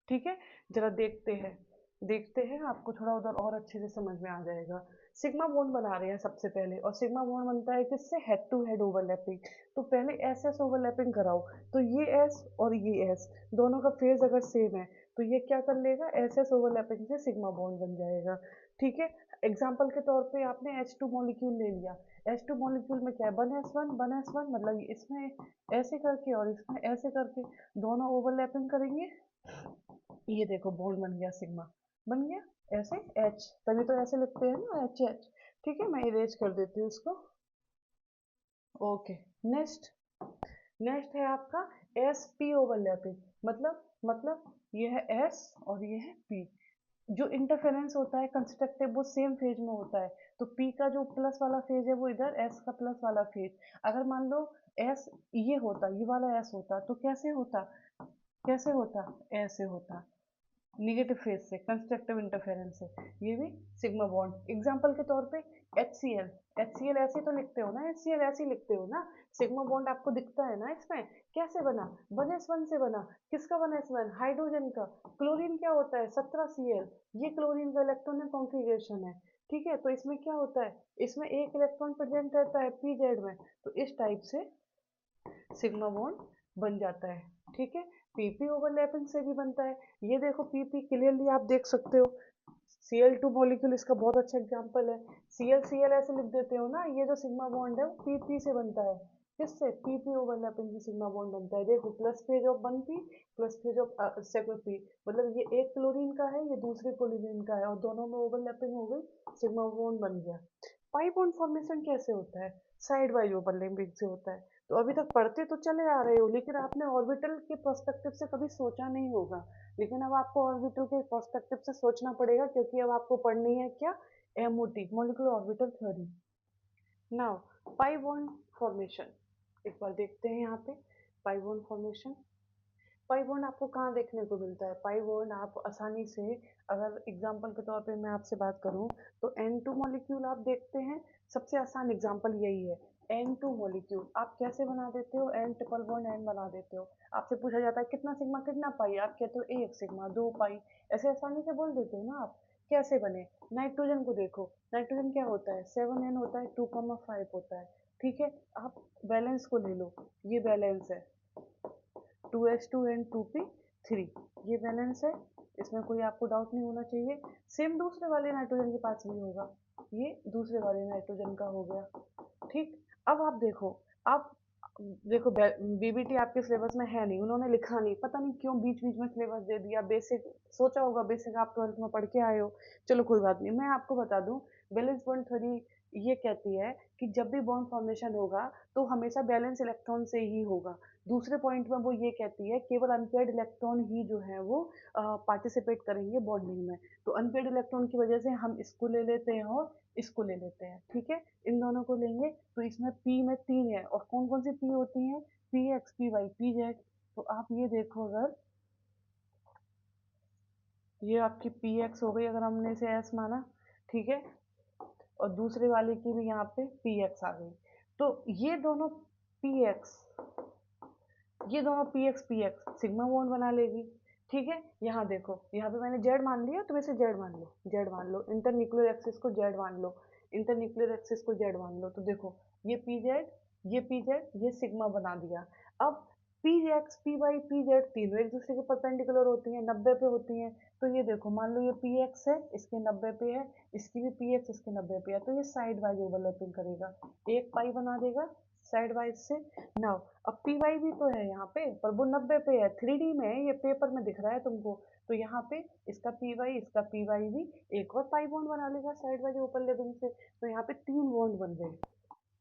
ठीक है, जरा देखते हैं, देखते हैं, आपको थोड़ा उधर और अच्छे से समझ में आ जाएगा। सिग्मा बॉन्ड बना रहे हैं सबसे पहले, और सिग्मा बॉन्ड बनता है किससे, हेड टू हेड ओवरलैपिंग। तो पहले एस एस ओवरलैपिंग कराओ, तो ये एस और ये एस दोनों का फेज अगर सेम है तो ये क्या कर लेगा, एस एस ओवरलैपिंग से सिग्मा बॉन्ड बन जाएगा। ठीक है, एग्जाम्पल के तौर पे आपने एच टू मॉलिक्यूल ले लिया, एच टू मॉलिक्यूल में क्या है, वन एस वन, मतलब इसमें ऐसे करके और इसमें ऐसे करके दोनों ओवरलैपिंग करेंगे, ये देखो बॉन्ड बन गया, सिग्मा बन गया ऐसे, एच तभी तो ऐसे लिखते हैं ना, एच एच। ठीक है, मैं इरेज कर देती हूँ उसको। ओके, नेक्स्ट, नेक्स्ट है आपका एस पी ओवरलैपिंग, मतलब ये है एस और ये है पी। जो इंटरफेरेंस होता है कंस्ट्रक्टिव वो सेम फेज में होता है, तो पी का जो प्लस वाला फेज है वो इधर, एस का प्लस वाला फेज, अगर मान लो एस ये होता, ये वाला एस होता तो कैसे होता, कैसे होता, ऐसे होता, निगेटिव फेज से, कंस्ट्रक्टिव इंटरफेरेंस से। ये भी सिग्मा बॉन्ड, एग्जांपल के तौर पे H C L, H C L ऐसे तो लिखते हो ना, एच सी एल ऐसे ही लिखते हो ना, सिग्मा बॉन्ड आपको दिखता है ना इसमें, कैसे बना, वन एस वन से बना, किसका वन एस वन, हाइड्रोजन का। क्लोरीन क्या होता है, 17 Cl, ये क्लोरीन का इलेक्ट्रॉनिक कॉन्फ़िगरेशन है। ठीक है, तो इसमें क्या होता है, इसमें एक इलेक्ट्रॉन प्रेजेंट रहता है पी जेड में, तो इस टाइप से सिग्मा बॉन्ड बन जाता है। ठीक है, पीपी ओवरलैपिंग से भी बनता है, ये देखो पीपी क्लियरली आप देख सकते हो, Cl2 मॉलिक्यूल इसका बहुत अच्छा एग्जांपल है, Cl ऐसे लिख देते हो ना, ये जो सिग्मा बॉन्ड है वो पीपी से बनता है, किससे, पीपी ओवरलैपिंग से सिग्मा बॉन्ड बनता है। देखो plus page of one P, plus page of second P, मतलब ये एक क्लोरीन का है, ये दूसरे क्लोरीन का है, और दोनों में ओवरलैपिंग हो गई, सिग्मा बॉन्ड बन गया। पाई बॉन्ड फॉर्मेशन कैसे होता है, साइड वाइज ओवरलैपिंग से होता है। तो अभी तक पढ़ते तो चले आ रहे हो, लेकिन आपने ऑर्बिटल के पर्सपेक्टिव से कभी सोचा नहीं होगा, लेकिन अब आपको ऑर्बिटल के पर्सपेक्टिव से सोचना पड़ेगा, क्योंकि अब आपको पढ़नी है क्या, MOT, molecular orbital theory. Now pi bond formation एक बार देखते हैं यहाँ पे, pi bond formation, pi bond आपको कहाँ देखने को मिलता है? पाई बॉन्ड आप आसानी से, अगर एग्जांपल के तौर पे मैं आपसे बात करूँ, तो N2 मॉलिक्यूल आप देखते हैं, सबसे आसान एग्जांपल यही है। N2 मॉलिक्यूल आप कैसे बना देते हो? N ट्रिपल बॉन्ड N बना देते हो। आपसे पूछा जाता है कितना सिग्मा कितना पाई, आप कहते हो 1 सिग्मा 2 पाई, ऐसे आसानी से बोल देते हो ना आप। कैसे बने? नाइट्रोजन को देखो, नाइट्रोजन क्या होता है? 7n होता है, 2,5 होता है। ठीक है, आप बैलेंस को ले लो, ये बैलेंस है 2s2 एंड 2p3, ये बैलेंस है, इसमें कोई आपको डाउट नहीं होना चाहिए। सेम दूसरे वाले नाइट्रोजन के पास भी होगा, ये दूसरे वाले नाइट्रोजन का हो गया। ठीक, अब आप देखो, आप देखो बीबीटी आपके सिलेबस में है नहीं, उन्होंने लिखा नहीं, पता नहीं क्यों बीच बीच में सिलेबस दे दिया। बेसिक सोचा होगा, बेसिक आप 12th में पढ़ के आए हो, चलो कोई बात नहीं। मैं आपको बता दूं, बैलेंस बॉन्ड थ्योरी ये कहती है कि जब भी बॉन्ड फॉर्मेशन होगा तो हमेशा बैलेंस इलेक्ट्रॉन से ही होगा। दूसरे पॉइंट में वो ये कहती है केवल अनपेयर्ड इलेक्ट्रॉन ही जो है वो पार्टिसिपेट करेंगे बॉन्डिंग में। तो अनपेयर्ड इलेक्ट्रॉन की वजह से हम इसको ले लेते हैं और इसको ले लेते हैं। ठीक है, इन दोनों को लेंगे तो इसमें पी में 3 है, और कौन कौन सी पी होती हैं? P x p y p z. तो आप ये देखो, अगर ये आपकी पी एक्स हो गई, अगर हमने इसे एस माना, ठीक है, और दूसरे वाले की भी यहाँ पे पी एक्स आ गई, तो ये दोनों पी एक्स, ये दोनों पी एक्स सिग्मा बॉन्ड बना लेगी। ठीक है, यहाँ देखो, यहाँ पे मैंने जेड मान लिया, तुम इसे जेड मान लो, जेड मान लो, इंटरन्यूक्लियर एक्सिस को जेड मान लो, इंटरन्यूक्लियर एक्सिस को जेड मान लो। तो देखो, ये पी जेड, ये पी जेड, ये सिग्मा बना दिया। अब p x p y p z तीनों एक दूसरे के परपेंडिकुलर होती हैं, 90 पे होती हैं। तो ये देखो, मान लो ये पी एक्स है, इसके 90 पे है, इसकी भी पी एक्स इसके 90 पे है, तो ये साइड वाइज ओवरलैपिंग करेगा, एक पाई बना देगा साइड वाइज से। नाउ अब पी वाई भी तो है यहाँ पे, पर वो 90 पे है, 3D में है, ये पेपर में दिख रहा है तुमको। तो यहाँ पे इसका पी वाई, इसका पी वाई भी एक और पाई बॉन्ड बना लेगा साइड वाइज ओवरलैपिंग से। तो यहाँ पे 3 बॉन्ड बन गए।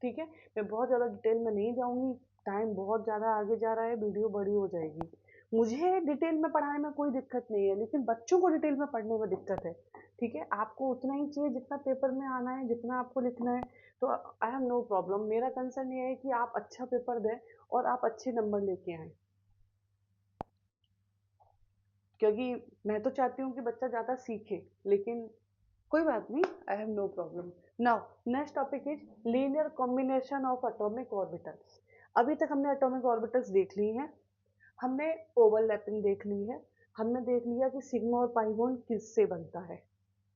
ठीक है, मैं बहुत ज़्यादा डिटेल में नहीं जाऊंगी, टाइम बहुत ज़्यादा आगे जा रहा है, वीडियो बड़ी हो जाएगी। मुझे डिटेल में पढ़ाने में कोई दिक्कत नहीं है, लेकिन बच्चों को डिटेल में पढ़ने में दिक्कत है। ठीक है, आपको उतना ही चाहिए जितना पेपर में आना है, जितना आपको लिखना है। तो आई हैव नो प्रॉब्लम, मेरा कंसर्न ये है कि आप अच्छा पेपर दें और आप अच्छे नंबर लेके आएँ। क्योंकि मैं तो चाहती हूँ कि बच्चा ज़्यादा सीखे, लेकिन कोई बात नहीं, I have no problem. Now next topic is linear combination of atomic orbitals. अभी तक हमने एटॉमिक ऑर्बिटल्स देख ली हैं, हमने ओवरलैपिंग देख ली है, हमने देख लिया कि सिग्मा और पाई बॉन्ड किससे बनता है।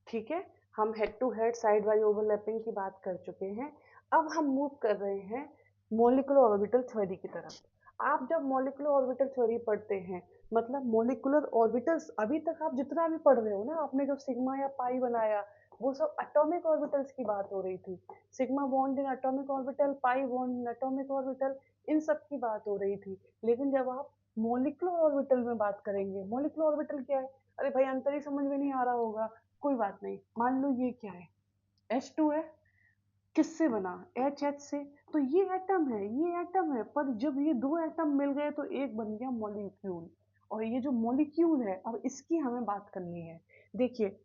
ठीक है, हम head to head sidewise overlapping की बात कर चुके हैं। अब हम मूव कर रहे हैं मॉलिक्यूलर ऑर्बिटल थ्योरी की तरफ। आप जब मॉलिक्यूलर ऑर्बिटल थ्योरी पढ़ते हैं, मतलब मॉलिक्यूलर ऑर्बिटल्स, अभी तक आप जितना भी पढ़ रहे हो ना, आपने जो सिग्मा या पाई बनाया, वो सब एटॉमिक ऑर्बिटल्स की बात हो रही थी। Sigma bond in atomic orbital, pi bond in atomic orbital, इन सब की बात हो रही थी। लेकिन जब आप मॉलिक्यूलर ऑर्बिटल में बात करेंगे, मॉलिक्यूलर ऑर्बिटल क्या है? अरे भाई, अंतर ही समझ में नहीं आ रहा होगा, कोई बात नहीं, मान लो ये क्या है, H2 है, किससे बना? HH से। तो ये एटम है, ये एटम है, पर जब ये दो एटम मिल गए तो एक बन गया मॉलिक्यूल। और ये जो मॉलिक्यूल है, अब इसकी हमें बात करनी है। देखिए,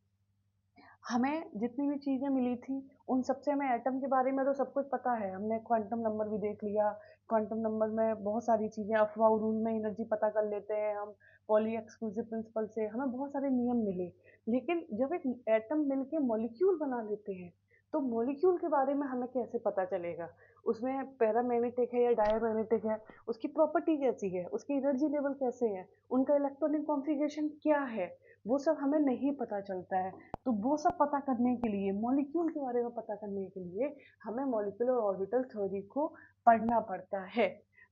हमें जितनी भी चीज़ें मिली थी, उन सबसे हमें एटम के बारे में तो सब कुछ पता है, हमने क्वांटम नंबर भी देख लिया। क्वांटम नंबर में बहुत सारी चीज़ें, अफवाह रूल में एनर्जी पता कर लेते हैं हम, पॉली एक्सक्लूसिव प्रिंसिपल से हमें बहुत सारे नियम मिले। लेकिन जब एक एटम मिलके मॉलिक्यूल बना लेते हैं, तो मॉलिक्यूल के बारे में हमें कैसे पता चलेगा? उसमें पैरामैग्नेटिक है या डायमैग्नेटिक है, उसकी प्रॉपर्टी कैसी है, उसकी एनर्जी लेवल कैसे है, उनका इलेक्ट्रॉनिक कॉन्फ़िगरेशन क्या है, वो सब हमें नहीं पता चलता है। तो वो सब पता करने के लिए, मॉलिक्यूल के बारे में पता करने के लिए, हमें मॉलिक्यूलर ऑर्बिटल थ्योरी को पढ़ना पड़ता है।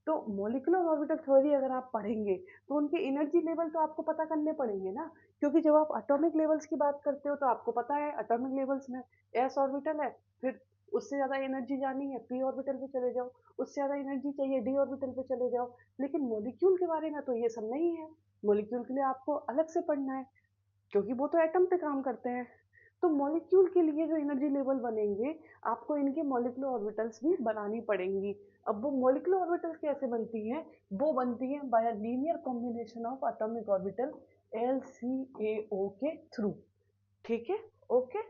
तो मॉलिक्यूलर ऑर्बिटल थ्योरी अगर आप पढ़ेंगे, तो उनके एनर्जी लेवल तो आपको पता करने पड़ेंगे ना, क्योंकि जब आप एटॉमिक लेवल्स की बात करते हो तो आपको पता है एटॉमिक लेवल्स में एस ऑर्बिटल है, फिर उससे ज़्यादा एनर्जी जानी है पी ऑर्बिटल पे चले जाओ, उससे ज़्यादा एनर्जी चाहिए डी ऑर्बिटल पे चले जाओ। लेकिन मॉलिक्यूल के बारे में तो ये सब नहीं है, मॉलिक्यूल के लिए आपको अलग से पढ़ना है, क्योंकि वो तो एटम पे काम करते हैं। तो मॉलिक्यूल के लिए जो एनर्जी लेवल बनेंगे, आपको इनके मॉलिक्यूलर ऑर्बिटल्स भी बनानी पड़ेंगी। अब वो मॉलिक्यूलर ऑर्बिटल्स कैसे बनती हैं? वो बनती हैं bye linear combination of atomic orbital, LCAO के थ्रू। ठीक है, ओके।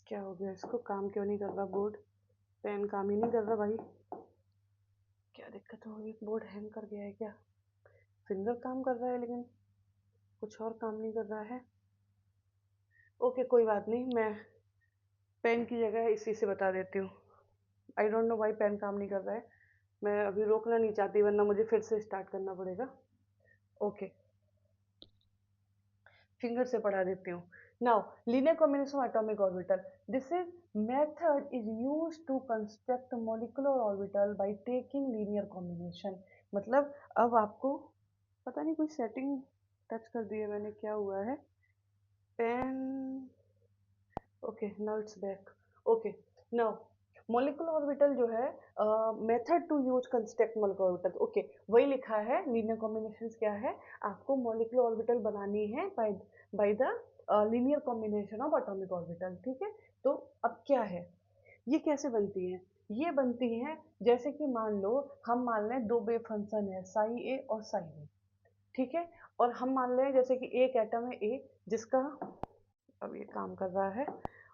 क्या हो गया, इसको काम क्यों नहीं कर रहा बोर्ड? पेन काम ही नहीं कर रहा भाई, क्या दिक्कत हो गई? बोर्ड हैंग कर गया है क्या? फिंगर काम कर रहा है लेकिन कुछ और काम नहीं कर रहा है। ओके कोई बात नहीं, मैं पेन की जगह इसी से बता देती हूँ। आई डोंट नो भाई पेन काम नहीं कर रहा है। मैं अभी रोकना नहीं चाहती वरना मुझे फिर से स्टार्ट करना पड़ेगा। ओके, फिंगर से पढ़ा देती हूँ। Now linear combination atomic orbital, this is method is use to construct molecular orbital by taking linear combination. मतलब अब आपको पता नहीं कोई सेटिंग टच कर दी है मैंने, क्या हुआ है? Pen, okay now it's back. Okay now molecular orbital जो है method to use construct molecular orbital, okay वही लिखा है। लीनियर कॉम्बिनेशंस क्या है? आपको मॉलिक्यूलर ऑर्बिटल बनानी है by the linear combination of atomic orbital, ठीक है? तो अब क्या है, ये कैसे बनती हैं? ये बनती हैं जैसे कि मान लो हम मान लें दो वेव फंक्शन है साई ए और साई बी, ठीक है? और हम मान लें जैसे कि एक एटम है ए जिसका, अब ये काम कर रहा है,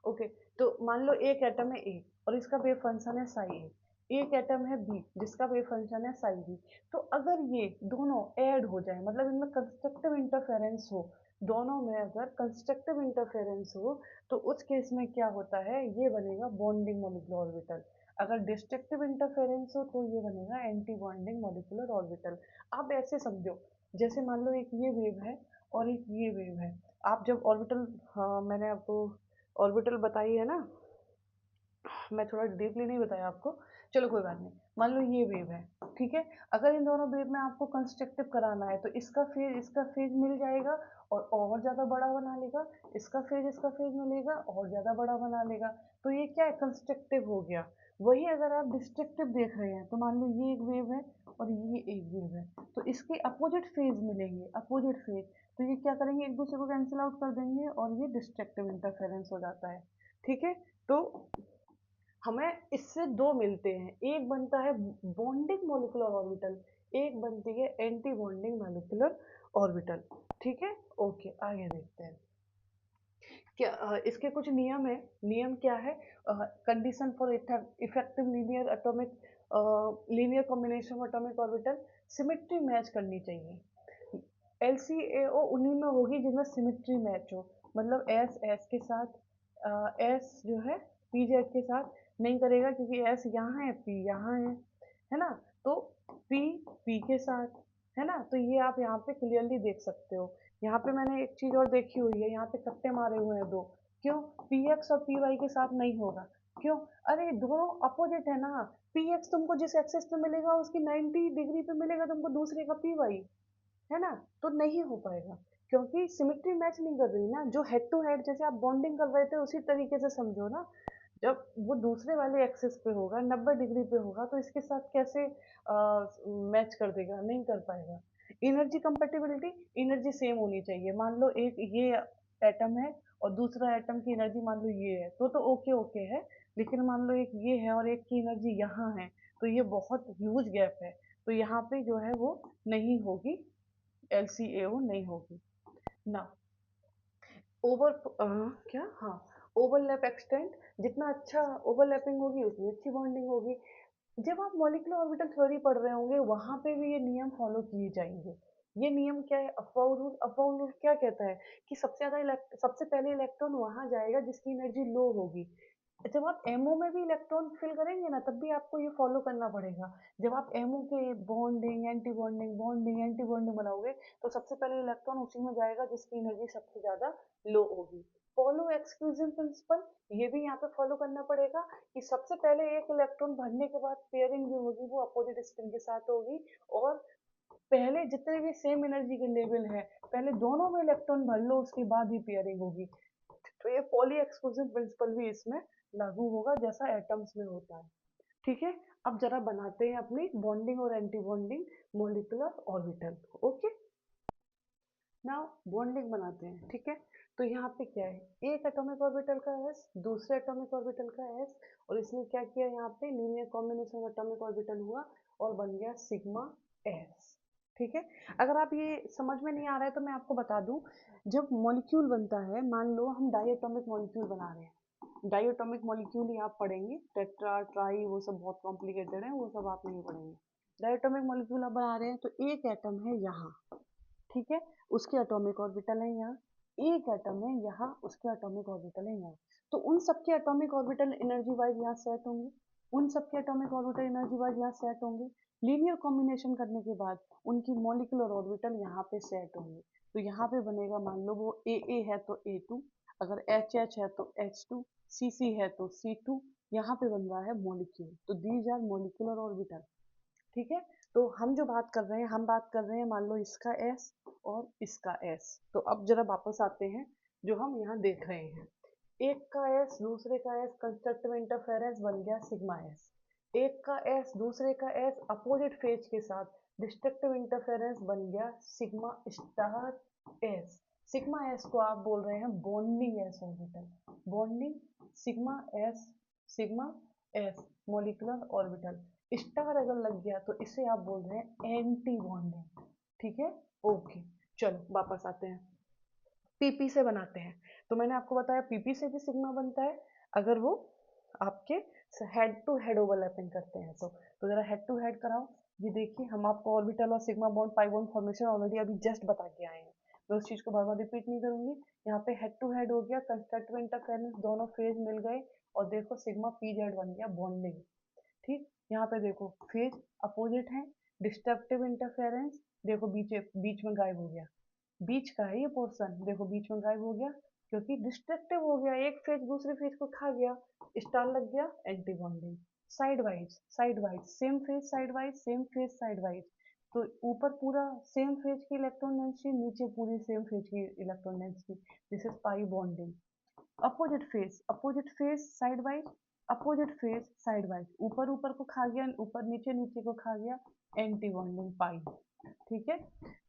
ओके। तो मान लो एक एटम है ए और इसका वेव फंक्शन है साई ए, एक एटम है बी जिसका वेव फंक्शन है साई बी। तो अगर ये दोनों ऐड हो जाए, मतलब इनमें कंस्ट्रक्टिव इंटरफेरेंस हो, दोनों में अगर कंस्ट्रक्टिव इंटरफेरेंस हो, तो उस केस में क्या होता है, ये बनेगा बॉन्डिंग मॉलिक्यूलर ऑर्बिटल। अगर डिस्ट्रक्टिव इंटरफेरेंस हो तो ये बनेगा एंटी बॉन्डिंग मॉलिक्यूलर ऑर्बिटल। आप ऐसे समझो, जैसे मान लो एक ये वेव है और एक ये वेव है। आप जब ऑर्बिटल, हाँ मैंने आपको ऑर्बिटल बताई है ना, मैं थोड़ा डीपली नहीं बताया आपको, चलो कोई बात नहीं। मान लो ये वेव है, ठीक है? अगर इन दोनों वेव में आपको कंस्ट्रक्टिव कराना है तो इसका फेज मिल जाएगा और ज़्यादा बड़ा बना लेगा, इसका फेज मिलेगा और ज़्यादा बड़ा बना लेगा। तो ये क्या है, कंस्ट्रक्टिव हो गया। वही अगर आप डिस्ट्रक्टिव देख रहे हैं तो मान लो ये एक वेव है और ये एक वेव है, तो इसके अपोजिट फेज मिलेंगे, अपोजिट फेज। तो ये क्या करेंगे, एक दूसरे को कैंसिल आउट कर देंगे और ये डिस्ट्रक्टिव इंटरफेरेंस हो जाता है, ठीक है? तो हमें इससे दो मिलते हैं, एक बनता है बॉन्डिंग मॉलिक्यूलर ऑर्बिटल, एक बनती है एंटी बॉन्डिंग मॉलिक्यूलर ऑर्बिटल, ठीक है? ओके आगे देखते हैं। क्या इसके कुछ नियम है? नियम क्या है? Condition for effective linear atomic linear combination atomic orbital, symmetry match करनी चाहिए। LCAO उन्हीं में होगी जिनमें सिमेट्री मैच हो, मतलब एस एस के साथ, एस जो है पी जेड के साथ नहीं करेगा क्योंकि एस यहाँ है पी यहाँ है ना? तो पी पी के साथ, है ना? तो ये आप यहाँ पे क्लियरली देख सकते हो। यहाँ पे मैंने एक चीज और देखी हुई है, यहाँ पे कट्टे मारे हुए हैं दो, क्यों? पी एक्स और पी वाई के साथ नहीं होगा, क्यों? अरे दोनों अपोजिट है ना, पी एक्स तुमको जिस एक्सेस पे मिलेगा उसकी 90 डिग्री पे मिलेगा तुमको दूसरे का पी वाई, है ना? तो नहीं हो पाएगा क्योंकि सिमेट्री मैच नहीं कर रही ना। जो हेड टू हेड जैसे आप बॉन्डिंग कर रहे थे उसी तरीके से समझो ना, जब वो दूसरे वाले एक्सिस पे होगा 90 डिग्री पे होगा तो इसके साथ कैसे मैच कर देगा, नहीं कर पाएगा। एनर्जी कंपेटिबिलिटी, एनर्जी सेम होनी चाहिए। मान लो एक ये एटम है और दूसरा एटम की एनर्जी मान लो ये है तो ओके ओके है, लेकिन मान लो एक ये है और एक की एनर्जी यहाँ है, तो ये बहुत ह्यूज गैप है, तो यहाँ पे जो है वो नहीं होगी, LCAO नहीं होगी ना। ओवर क्या, हाँ, ओवरलैप एक्सटेंट, जितना अच्छा ओवरलैपिंग होगी उतनी अच्छी बॉन्डिंग होगी। जब आप मॉलिक्यूलर ऑर्बिटल थ्योरी पढ़ रहे होंगे वहां पे भी ये नियम फॉलो किए जाएंगे। ये नियम क्या है, अफबाउ रूल। अफबाउ रूल क्या कहता है कि सबसे पहले इलेक्ट्रॉन वहां जाएगा जिसकी एनर्जी लो होगी। जब आप एमओ में भी इलेक्ट्रॉन फिल करेंगे ना तब भी आपको ये फॉलो करना पड़ेगा। जब आप एमओ के बॉन्डिंग एंटी बॉन्डिंग बनाओगे तो सबसे पहले इलेक्ट्रॉन उसी में जाएगा जिसकी एनर्जी सबसे ज्यादा लो होगी। फॉलो एक्सक्लूसिव प्रिंसिपल, ये भी यहाँ पे फॉलो करना पड़ेगा कि सबसे पहले एक इलेक्ट्रॉन भरने के बाद पेयरिंग जो होगी वो अपोजिट स्पिन के साथ होगी, और पहले जितने भी सेम एनर्जी के लेवल है पहले दोनों में इलेक्ट्रॉन भर लो उसके बाद ही पेयरिंग होगी। तो ये पॉली एक्सक्लूसिव प्रिंसिपल भी इसमें लागू होगा जैसा एटम्स में होता है, ठीक है? अब जरा बनाते हैं अपनी बॉन्डिंग और anti bonding molecular orbital, okay? Now bonding बनाते हैं, ठीक है? तो यहाँ पे क्या है, एक एटॉमिक ऑर्बिटल का एस, दूसरे एटॉमिक ऑर्बिटल का एस, और इसने क्या किया, यहाँ पे लीनियर कॉम्बिनेशन एटॉमिक ऑर्बिटल हुआ और बन गया सिग्मा एस, ठीक है? अगर आप ये समझ में नहीं आ रहा है तो मैं आपको बता दूं, जब मॉलिक्यूल बनता है, मान लो हम डाई एटॉमिक मॉलिक्यूल बना रहे हैं, डाई एटॉमिक मॉलिक्यूल ही आप पढ़ेंगे, टेट्रा ट्राई वो सब बहुत कॉम्प्लिकेटेड है, वो सब आप नहीं पढ़ेंगे। डाई एटॉमिक मॉलिक्यूल आप बना रहे हैं तो एक एटम है यहाँ, ठीक है, उसके एटॉमिक ऑर्बिटल है यहाँ, एक एटम है यहाँ, उसके एटॉमिक ऑर्बिटल है यहाँ। तो उन सबके एटॉमिक ऑर्बिटल एनर्जी वाइज यहाँ सेट होंगे, उन सबके एटॉमिक ऑर्बिटल एनर्जी वाइज यहाँ सेट होंगे। लीनियर कॉम्बिनेशन करने के बाद उनकी मॉलिक्यूलर ऑर्बिटल यहाँ पे सेट होंगे। तो यहाँ पे बनेगा, मान लो वो ए है तो A2, अगर HH है तो H2, CC है तो C2, यहाँ पे बन रहा है मॉलिक्यूल। तो दीज आर मॉलिक्यूलर ऑर्बिटल, ठीक है। तो हम जो बात कर रहे हैं, हम बात कर रहे हैं मान लो इसका S और इसका S। तो अब जरा वापस आते हैं जो हम यहाँ देख रहे हैं, एक का S दूसरे का S कंस्ट्रक्टिव इंटरफेरेंस बन गया सिग्मा S, एक का S दूसरे का S अपोजिट फेज के साथ डिस्ट्रक्टिव इंटरफेरेंस बन गया sigma star S। Sigma S को आप बोल रहे हैं bonding S orbital, bonding sigma S molecular orbital. Star अगर लग गया तो इसे आप बोल रहे हैं एंटी बॉन्डिंग, ठीक है। ओके, चलो वापस आते हैं, पीपी से बनाते हैं। तो मैंने आपको बताया पीपी से भी सिग्मा बनता है अगर वो आपके हेड टू हेड ओवरलैपिंग करते हैं तो जरा हेड टू हेड कराओ। ये देखिए, हम आपको ऑर्बिटल और sigma bond pi bond formation already अभी जस्ट बता के आए हैं, मैं उस चीज को बार बार रिपीट नहीं करूंगी। यहाँ पे हेड टू हेड हो गया, कंस्ट्रक्टिव इंटरफेरेंस, दोनों फेज मिल गए और देखो सिग्मा पी जेड बन गया बॉन्डिंग, ठीक। यहाँ पे देखो फेज अपोजिट है, डिस्ट्रक्टिव इंटरफेरेंस देखो बीच बीच में गायब हो गया, बीच का है ये पोर्शन, देखो बीच में गायब हो गया क्योंकि डिस्ट्रक्टिव हो गया, एक फेज दूसरे फेज को खा गया, स्टार लग गया anti bonding. Side wise same phase side wise, same phase side wise, तो ऊपर पूरा सेम फेज की इलेक्ट्रॉन डेंसिटी, नीचे पूरी सेम फेज की electron density, this is pi bonding. Opposite phase side wise, opposite phase side wise, ऊपर ऊपर को खा गया, ऊपर नीचे नीचे को खा गया, एंटी बॉन्डिंग पाई, ठीक है।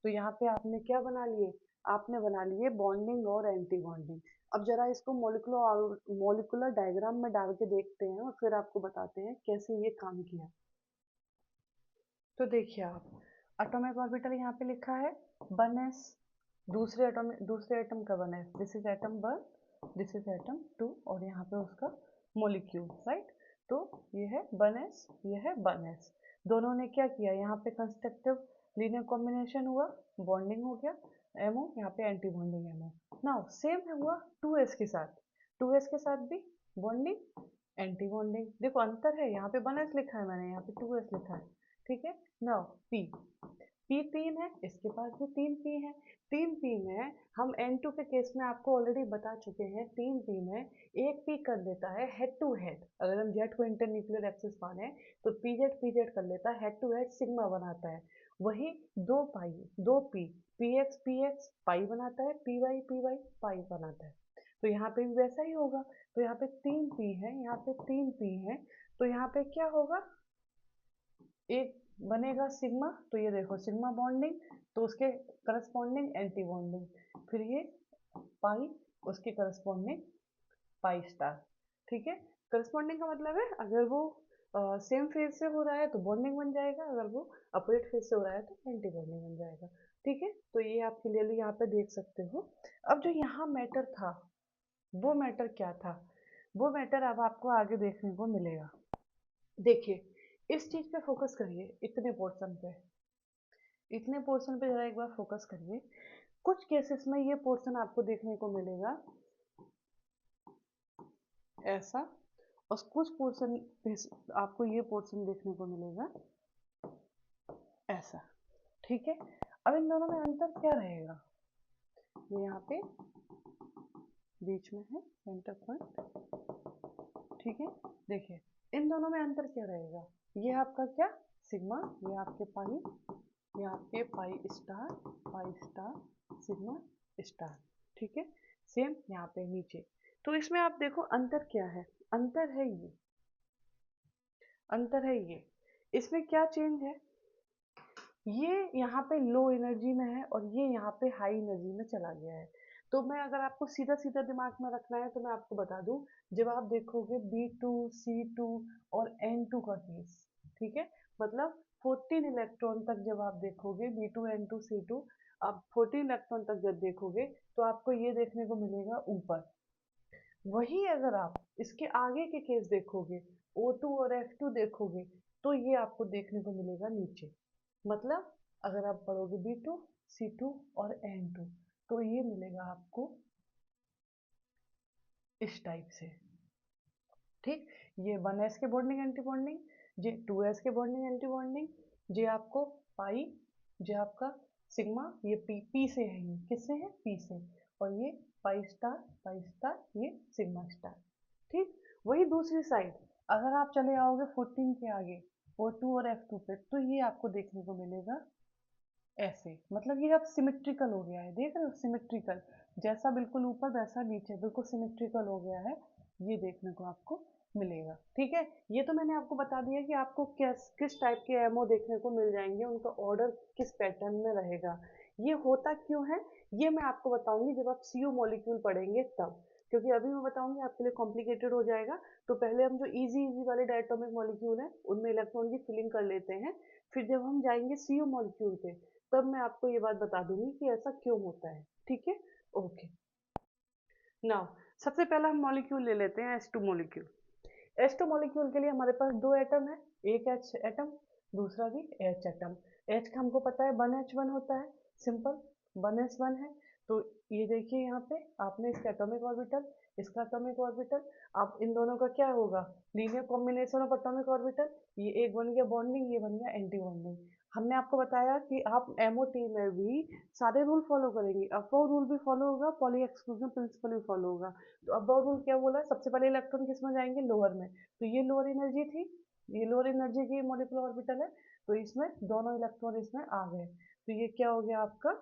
तो यहाँ पे आपने क्या बना लिए, आपने बना लिए बॉन्डिंग और एंटी बॉन्डिंग। अब जरा इसको मॉलिक्यूलर डायग्राम में डाल के देखते हैं और फिर आपको बताते हैं कैसे ये काम किया। तो देखिए आप, एटॉमिक ऑर्बिटल यहाँ पे लिखा है 1s, दूसरे एटम का 1s, this is atom 1, this is atom 2 और यहाँ पे उसका मॉलिक्यूल, राइट। तो ये है 1s, ये है 1s, दोनों ने क्या किया, यहाँ पे कंस्ट्रक्टिव लीनियर कॉम्बिनेशन हुआ, बॉन्डिंग हो गया, एमओ यहाँ पे anti bonding ammo. Now same हुआ 2s के साथ, 2s के साथ भी बॉन्डिंग एंटी बॉन्डिंग, देखो अंतर है, यहाँ पे 1s लिखा है मैंने, यहाँ पे 2s लिखा है, ठीक है। नाउ पी, पी तीन है, इसके पास भी तीन पी है, तीन पी में हम N2 के केस में आपको ऑलरेडी बता चुके हैं, तीन पी में एक पी कर देता है हेड टू हेड, अगर हम जेड को इंटरन्यूक्लियर एक्सिस माने तो पीजेड कर लेता है, हेड टू हेड सिग्मा बनाता है। वही दो पी एक्स पाई बनाता है, पी वाई पाई बनाता है। तो यहाँ पे भी वैसा ही होगा, तो यहाँ पे तीन पी है, यहाँ पे तीन पी है, तो यहाँ पे क्या होगा, एक बनेगा सिग्मा, तो ये देखो सिग्मा बॉन्डिंग, तो उसके करस्पॉन्डिंग एंटी बॉन्डिंग, फिर ये पाई, उसके करस्पॉन्डिंग पाई स्टार, ठीक है। करस्पॉन्डिंग का मतलब है अगर वो सेम फेज से हो रहा है तो बॉन्डिंग बन जाएगा, अगर वो अपोजिट फेज से हो रहा है तो एंटी बॉन्डिंग बन जाएगा, ठीक है। तो ये आप क्लियरली यहाँ पे देख सकते हो। अब जो यहाँ मैटर था, वो मैटर क्या था, वो मैटर अब आपको आगे देखने को मिलेगा। देखिए, इस चीज पे फोकस करिए, इतने पोर्शन पे जरा एक बार फोकस करिए। कुछ केसेस में ये पोर्शन आपको देखने को मिलेगा ऐसा, और कुछ पोर्शन पे आपको ये पोर्शन देखने को मिलेगा ऐसा, ठीक है। अब इन दोनों में अंतर क्या रहेगा, ये यहाँ पे बीच में है सेंटर पॉइंट, ठीक है। देखिए इन दोनों में अंतर क्या रहेगा, ये आपका क्या सिग्मा, ये आपके पाई, ये आपके पाई स्टार सिग्मा स्टार, ठीक है। सेम यहाँ पे नीचे, तो इसमें आप देखो अंतर क्या है, अंतर है ये, अंतर है ये, इसमें क्या चेंज है, ये यहाँ पे लो एनर्जी में है और ये यहाँ पे हाई एनर्जी में चला गया है। तो मैं अगर आपको सीधा सीधा दिमाग में रखना है तो मैं आपको बता दूं, जब आप देखोगे B2 C2 और N2 का केस, ठीक है, मतलब 14 इलेक्ट्रॉन तक जब आप देखोगे B2 N2 C2, आप 14 इलेक्ट्रॉन तक जब देखोगे तो आपको ये देखने को मिलेगा ऊपर, वही अगर आप इसके आगे के केस देखोगे, O2 और F2 देखोगे, तो ये आपको देखने को मिलेगा नीचे। मतलब अगर आप पढ़ोगे B2, C2 और N2, तो ये मिलेगा आपको इस टाइप से। ठीक, ये 1s के बॉन्डिंग एंटी बॉन्डिंग, ये 2s के बॉन्डिंग एंटी बॉन्डिंग, ये आपको पाई, ये आपका सिग्मा, ये पी से है, ये किससे है, पी से, और ये पाई स्टार, ये सिग्मा स्टार। ठीक, वही दूसरी साइड अगर आप चले आओगे 14 के आगे O2 और F2 पे, तो ये आपको देखने को मिलेगा ऐसे। मतलब ये अब सिमेट्रिकल हो गया है, देख रहे हो, सिमेट्रिकल, जैसा बिल्कुल ऊपर वैसा नीचे, बिल्कुल सिमेट्रिकल हो गया है, ये देखने को आपको मिलेगा। ठीक है, ये तो मैंने आपको बता दिया कि आपको किस टाइप के एमओ देखने को मिल जाएंगे, उनका ऑर्डर किस पैटर्न में रहेगा, ये होता क्यों है, ये मैं आपको बताऊंगी जब आप सीयू मॉलिक्यूल पढ़ेंगे तब, क्योंकि अभी मैं बताऊंगी आपके लिए कॉम्प्लिकेटेड हो जाएगा। तो पहले हम जो इजी इजी वाले डायटोमिक मॉलिक्यूल हैं उनमें इलेक्ट्रॉन की फिलिंग कर लेते हैं, फिर जब हम जाएंगे सीयू मॉलिक्यूल पे तब मैं आपको ये बात बता दूंगी कि ऐसा क्यों होता है। ठीक है, ओके। नाउ सबसे पहला हम मॉलिक्यूल ले लेते हैं H2 मॉलिक्यूल। H2 मॉलिक्यूल के लिए हमारे पास दो एटम है, एक H एटम, दूसरा भी H एटम। H का हमको पता है 1H1 होता है, सिंपल 1s1 है। तो ये देखिए यहाँ पे आपने इसका एटॉमिक ऑर्बिटल, इसका एटॉमिक ऑर्बिटल, अब इन दोनों का क्या होगा, linear combination of atomic orbital, ये एक बन गया बॉन्डिंग, ये बन गया एंटी बॉन्डिंग। हमने आपको बताया कि आप एमओटी में भी सारे रूल फॉलो करेंगे, अबव रूल भी फॉलो होगा, पॉली एक्सक्लूजन प्रिंसिपल भी फॉलो होगा। तो अबव रूल क्या बोला, सबसे पहले इलेक्ट्रॉन किस में जाएंगे, लोअर में, तो ये लोअर एनर्जी थी, ये लोअर एनर्जी की मॉलिक्यूलर ऑर्बिटल है, तो इसमें दोनों इलेक्ट्रॉन इसमें आ गए, तो ये क्या हो गया आपका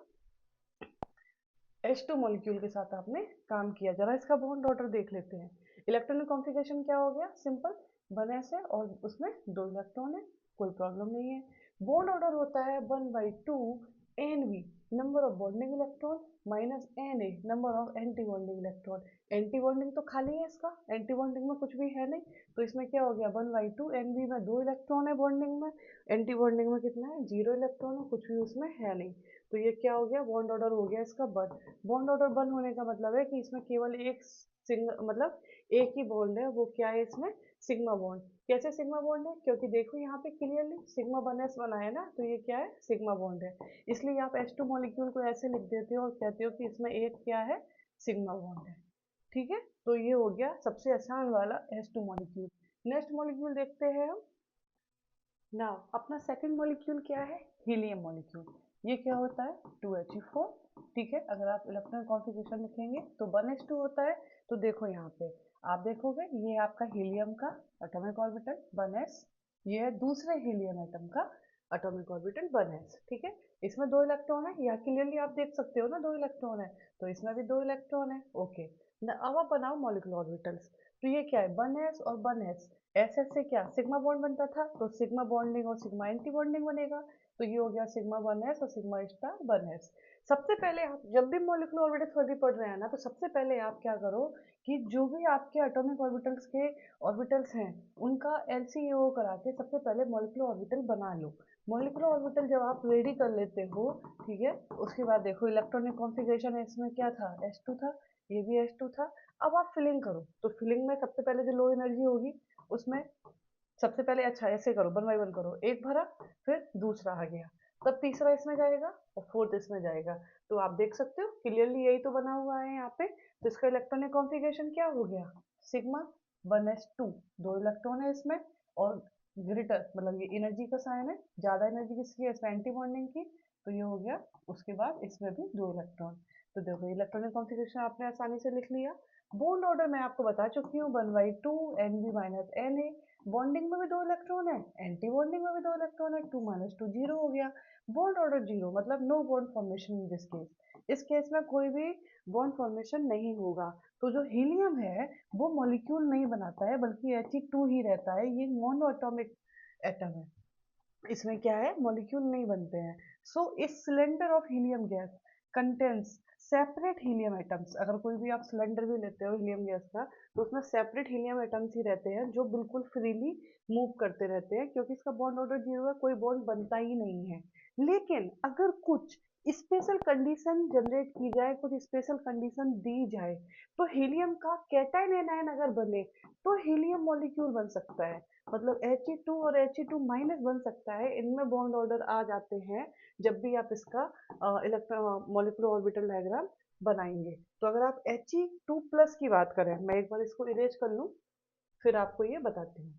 H2 मॉलिक्यूल के साथ आपने काम किया। जरा इसका बॉन्ड ऑर्डर देख लेते हैं। इलेक्ट्रॉनिक कॉन्फ़िगरेशन क्या हो गया, सिंपल 1s है और उसमें दो इलेक्ट्रॉन है, कोई प्रॉब्लम नहीं है। बॉन्ड ऑर्डर होता है 1/2 Nv, number of bonding electron, minus Na, number of anti bonding electron. Anti bonding तो खाली है इसका, एंटी बॉन्डिंग में कुछ भी है नहीं, तो इसमें क्या हो गया 1/2 Nv में दो इलेक्ट्रॉन है बॉन्डिंग में, एंटी बॉन्डिंग में कितना है, 0 इलेक्ट्रॉन है, कुछ भी उसमें है नहीं। तो ये क्या हो गया, बॉन्ड ऑर्डर हो गया इसका बंद। बॉन्ड ऑर्डर बंद होने का मतलब है कि इसमें केवल एक सिंगल, मतलब एक ही बॉन्ड है, वो क्या है इसमें, सिग्मा बॉन्ड। कैसे सिग्मा बॉन्ड है, क्योंकि देखो यहाँ पे क्लियरली सिग्मा 1s बनाया ना, तो ये क्या है, सिग्मा बॉन्ड है। इसलिए आप H2 मॉलिक्यूल को ऐसे लिख देते हो और कहते हो कि इसमें एक क्या है, सिग्मा बॉन्ड है। ठीक है, तो ये हो गया सबसे आसान वाला H2 मॉलिक्यूल। नेक्स्ट मॉलिक्यूल देखते हैं हम। नाउ अपना सेकंड मॉलिक्यूल क्या है, हीलियम मॉलिक्यूल। ये क्या होता है, 2He4। ठीक है, अगर आप इलेक्ट्रॉन कॉन्फ़िगरेशन लिखेंगे तो 1s2 होता है। तो देखो यहाँ पे आप देखोगे ये आपका हीलियम का एटॉमिक ऑर्बिटल 1s, ये है दूसरे हीलियम एटम का एटॉमिक ऑर्बिटल 1s। ठीक है, इसमें दो इलेक्ट्रॉन है, यहाँ क्लियरली आप देख सकते हो ना, दो इलेक्ट्रॉन है, तो इसमें भी दो इलेक्ट्रॉन है। ओके, अब आप बनाओ मॉलिक्यूलर ऑर्बिटल्स। तो ये क्या है, 1s और 1s, एस एस से क्या सिग्मा बॉन्ड बनता था, तो सिग्मा बॉन्डिंग और सिग्मा एंटी बॉन्डिंग बनेगा, तो ये हो गया सिग्मा 1s और सिग्मा स्टार 1s। सबसे पहले आप जब भी मॉलिक्यूलर ऑर्बिटल थ्योरी पढ़ रहे हैं ना, तो सबसे पहले आप क्या करो कि जो भी आपके एटॉमिक ऑर्बिटल्स के ऑर्बिटल्स हैं उनका LCAO करा के सबसे पहले मॉलिक्यूलर ऑर्बिटल बना लो। मॉलिक्यूलर ऑर्बिटल जब आप रेडी कर लेते हो, ठीक है, उसके बाद देखो इलेक्ट्रॉनिक कॉन्फ़िगरेशन है, इसमें क्या था, H2 था, ये भी H2 था। अब आप फिलिंग करो, तो फिलिंग में सबसे पहले जो लो एनर्जी होगी उसमें सबसे पहले, अच्छा ऐसे करो, 1 बाय 1 करो, एक भरा, फिर दूसरा आ गया, तब तीसरा इसमें जाएगा और फोर्थ इसमें जाएगा। तो आप देख सकते हो क्लियरली यही तो बना हुआ है यहाँ पे। तो इसका इलेक्ट्रॉनिक कॉन्फ़िगरेशन क्या हो गया, सिग्मा 1s2, दो इलेक्ट्रॉन है इसमें, और ग्रेटर मतलब ये एनर्जी का साइन है, ज्यादा एनर्जी किसकी है, इसमें एंटी बॉन्डिंग की, तो ये हो गया। उसके बाद इसमें भी दो इलेक्ट्रॉन। तो देखो इलेक्ट्रॉनिक कॉन्फ़िगरेशन आपने आसानी से लिख लिया। बॉन्ड ऑर्डर मैं आपको बता चुकी हूँ, 1/2 Nb माइनस Na, बॉन्डिंग में भी दो इलेक्ट्रॉन है, एंटी बॉन्डिंग में भी दो इलेक्ट्रॉन है, 2 - 2 0 हो गया। बॉन्ड ऑर्डर जीरो मतलब no bond formation in this case, इस केस में कोई भी बॉन्ड फॉर्मेशन नहीं होगा। तो जो हीलियम है वो मॉलिक्यूल नहीं बनाता है, बल्कि He2 ही रहता है, ये मोनो एटॉमिक एटम है, इसमें क्या है, मॉलिक्यूल नहीं बनते हैं। सो इस cylinder of helium gas contains separate helium atoms. अगर कोई भी आप सिलेंडर भी लेते हो हीलियम गैस का, तो उसमें सेपरेट हीलियम एटम्स ही रहते हैं जो बिल्कुल फ्रीली मूव करते रहते हैं, क्योंकि इसका बॉन्ड ऑर्डर जीरो है, कोई बॉन्ड बनता ही नहीं है। लेकिन अगर कुछ स्पेशल कंडीशन जनरेट की जाए, कुछ स्पेशल कंडीशन दी जाए, तो हीलियम का कैटायन एनायन अगर बने तो हीलियम मॉलिक्यूल बन सकता है, मतलब He2 और He2 माइनस बन सकता है, इनमें बॉन्ड ऑर्डर आ जाते हैं जब भी आप इसका इलेक्ट्रॉन मॉलिक्यूलर ऑर्बिटल डायग्राम बनाएंगे। तो अगर आप He2 प्लस की बात करें, मैं एक बार इसको इरेज कर लूँ फिर आपको ये बताती हूँ।